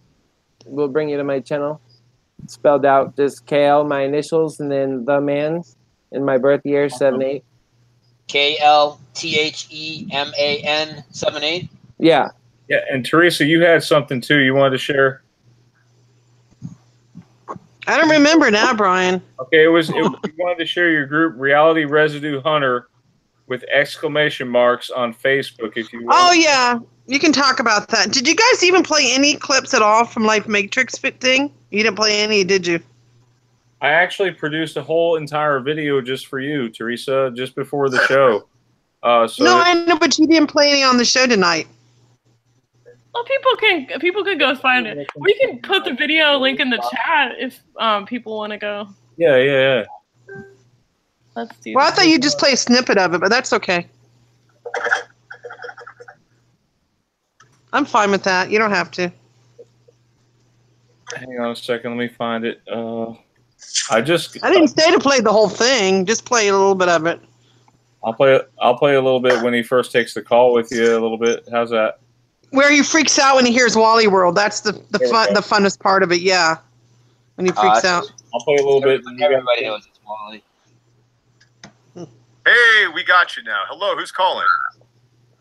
We'll bring you to my channel. Spelled out just KL, my initials, and then the Man in my birth year 78. KLTHEMAN 78. Yeah. Yeah, and Theresa, you had something too you wanted to share. I don't remember now, Brian. Okay, you wanted to share your group Reality Residue Hunter with exclamation marks on Facebook if you want. Oh yeah, You can talk about that. Did you guys even play any clips at all from Life Matrix thing? You didn't play any, did you? I actually produced a whole entire video just for you, Theresa, just before the show. No, I know, but you didn't play any on the show tonight. Well, people can go find it. We can put the video link in the chat if people want to go. Yeah. Let's do. Well, I thought you just play a snippet of it, but that's okay. I'm fine with that. You don't have to. Hang on a second. Let me find it. I didn't say to play the whole thing. Just play a little bit of it. I'll play a little bit when he first takes the call with you. A little bit. How's that? Where he freaks out when he hears Wally World. That's the funnest part of it. Yeah, when he freaks out. I'll play a little bit. Everybody knows it's Wally. Hey, we got you now. Hello, who's calling?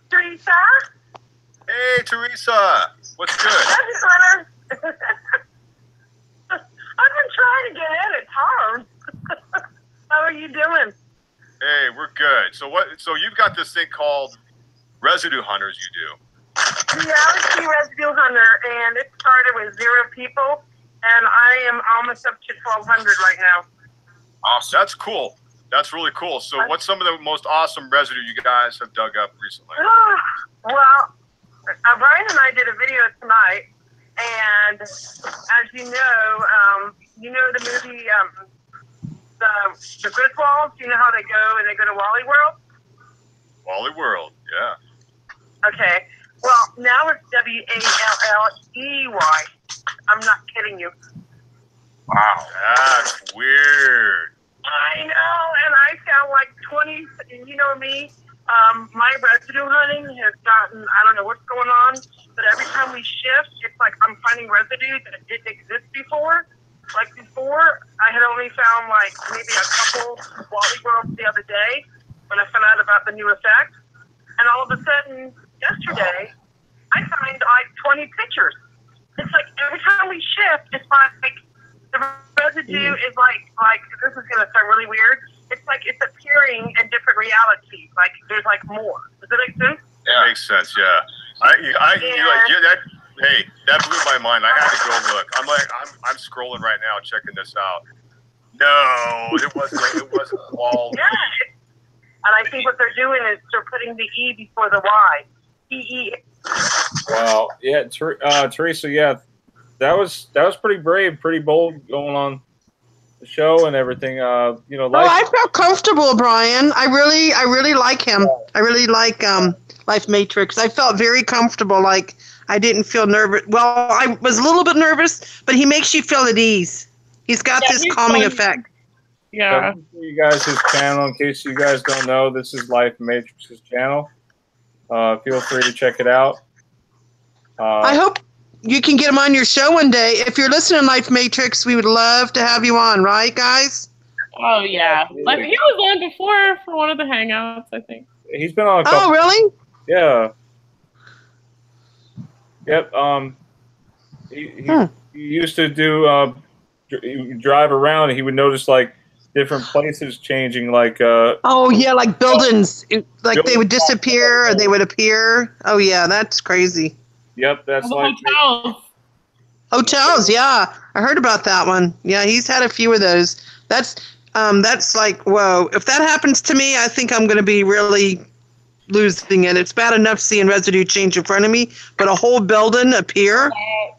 Theresa? Hey, Theresa. What's good? I've been trying to get in. It's hard. How are you doing? Hey, we're good. So you've got this thing called Residue Hunters you do. Reality Residue Hunter, and it started with 0 people, and I am almost up to 1,200 right now. Awesome. That's cool. That's really cool. So what's some of the most awesome residue you guys have dug up recently? Well, Brian and I did a video tonight, and as you know the movie, the Griswolds, you know how they go to Wally World? Wally World, yeah. Okay. Well, now it's Walley. I'm not kidding you. Wow, that's weird. I know, and I found like 20, you know me, my residue hunting has gotten, I don't know what's going on, but every time we shift, it's like I'm finding residue that didn't exist before. Like before, I had only found like maybe a couple Wally Worlds the other day when I found out about the new effect. And all of a sudden, yesterday, I find like 20 pictures. It's like every time we shift, it's like the residue is like this is going to sound really weird. It's like it's appearing in different realities. Like there's like more. Does that make sense? It makes sense, yeah. Hey, that blew my mind. I had to go look. I'm scrolling right now, checking this out. No, it wasn't all. Yeah, and I think what they're doing is they're putting the E before the Y. E. Wow. Yeah, Theresa. Yeah, that was pretty brave, pretty bold going on the show and everything. I felt comfortable, Brian. I really like him. I really like Life Matrix. I felt very comfortable. Like I didn't feel nervous. Well, I was a little bit nervous, but he makes you feel at ease. He's got this calming effect. Yeah. So you guys, his channel. In case you guys don't know, this is Life Matrix's channel. Feel free to check it out. I hope you can get him on your show one day. If you're listening, Life Matrix, we would love to have you on, right, guys? Oh yeah, like he was on before for one of the Hangouts, I think. He's been on a couple. Oh, really? Yeah. Yep. He used to do drive around, and he would notice like different places changing, like like buildings, like they would disappear or they would appear. Oh yeah, that's crazy. Yep, that's like hotels. Yeah, I heard about that one. Yeah, he's had a few of those. That's like, whoa. If that happens to me, I think I'm going to be really losing it. It's bad enough seeing residue change in front of me, but a whole building appear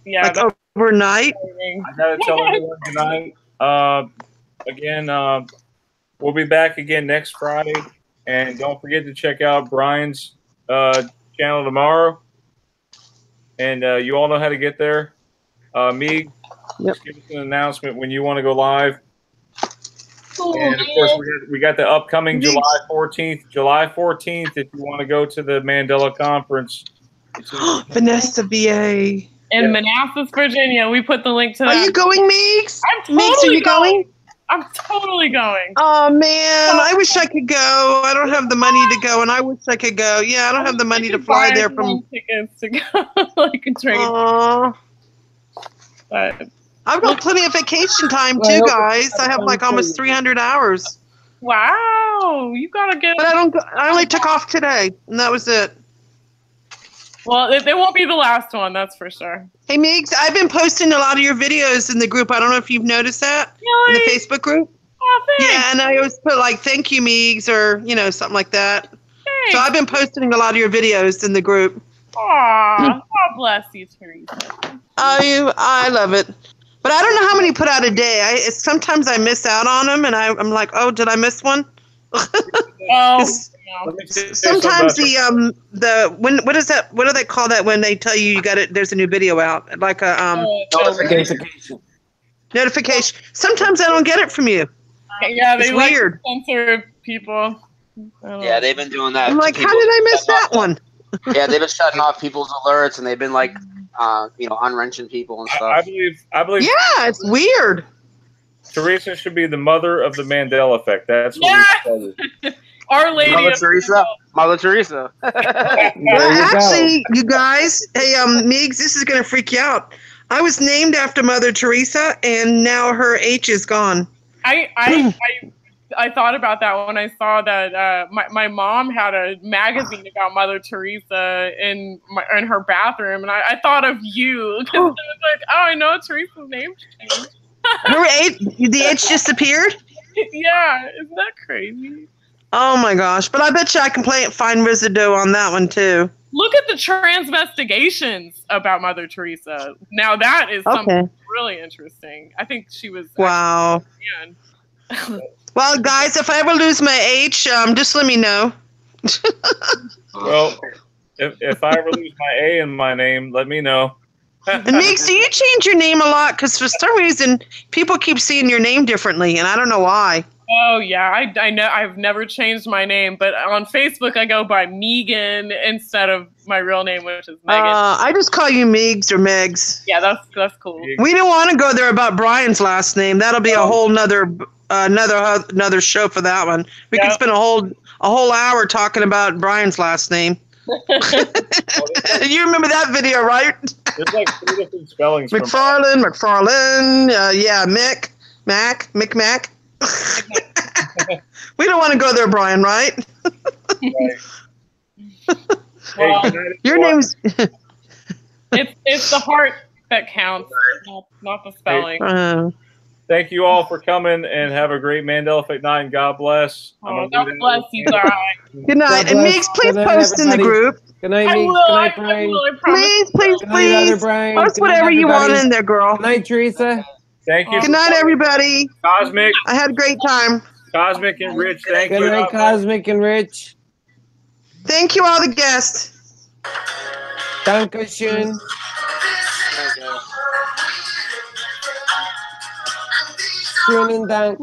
like overnight. I gotta tell everyone tonight. Again, we'll be back again next Friday, and don't forget to check out Brian's channel tomorrow. And you all know how to get there. Meegs, just give us an announcement when you want to go live. And of course, we got the upcoming July 14th. July 14th, if you want to go to the Mandela conference. Vanessa VA. In Manassas, Virginia. We put the link to that. Are you going, Meegs? I'm totally Meegs, are you going? I'm totally going. Oh, man. I wish I could go. I don't have the money to go, and I wish I could go. Yeah, I don't have the money to fly there from... tickets to go. Like a train. But I've got plenty of vacation time, too, guys. I have like almost 300 hours. Wow. You got to get... But I only took off today, and that was it. Well, it won't be the last one, that's for sure. Hey, Meegs, I've been posting a lot of your videos in the group. I don't know if you've noticed that. Really? In the Facebook group. Oh, thanks. Yeah, and I always put like, thank you, Meegs, or, you know, something like that. Thanks. So I've been posting a lot of your videos in the group. Aw, God bless you, Theresa. I love it. But I don't know how many you put out a day. Sometimes I miss out on them, and I'm like, oh, did I miss one? Sometimes what is that? What do they call that when they tell you got it? There's a new video out, like a notification. Sometimes I don't get it from you. Yeah, they it's weird. Censor people. Yeah, they've been doing that. I'm like, how did I miss that one? Yeah, they've been shutting off people's alerts, and they've been like, unwrenching people and stuff. I believe. Yeah, it's weird. Theresa should be the mother of the Mandela effect. That's what we started. Our Lady Mother of Theresa. Mother Teresa. Actually, you guys, hey, Meegs, this is gonna freak you out. I was named after Mother Teresa, and now her H is gone. I thought about that when I saw that my mom had a magazine about Mother Teresa in her bathroom, and I thought of you because I was like, oh, I know Teresa's name changed. Her H, the H disappeared? Yeah, isn't that crazy? Oh my gosh! But I bet you I can find residue on that one too. Look at the transvestigations about Mother Teresa. Now that is something really interesting. I think she was. Wow. Well, guys, if I ever lose my H, just let me know. Well, if I ever lose my A in my name, let me know. And Meegs, do you change your name a lot? Because for some reason, people keep seeing your name differently, and I don't know why. Oh yeah, I know. I've never changed my name, but on Facebook I go by Megan instead of my real name, which is Megan. I just call you Meegs or Megs. Yeah, that's cool. We don't want to go there about Brian's last name. That'll be a whole another show for that one. We can spend a whole hour talking about Brian's last name. You remember that video, right? There's like 3 different spellings. McFarlane, yeah, Mac. We don't want to go there, Brian, right? Well, your name's... it's the heart that counts, not the spelling. Thank you all for coming, and have a great Mandela Effect night, and God bless. God bless you guys. Good night. And Meegs, please post in the group. Good night, Meegs. Good night, Brian. Please. Post whatever you want in there, girl. Good night, Theresa. Thank you. Good night, everybody. Cosmic. I had a great time. Cosmic and Rich, thank you. Good night, Cosmic and Rich. Thank you, all the guests. Dankeschön. Schönen Dank.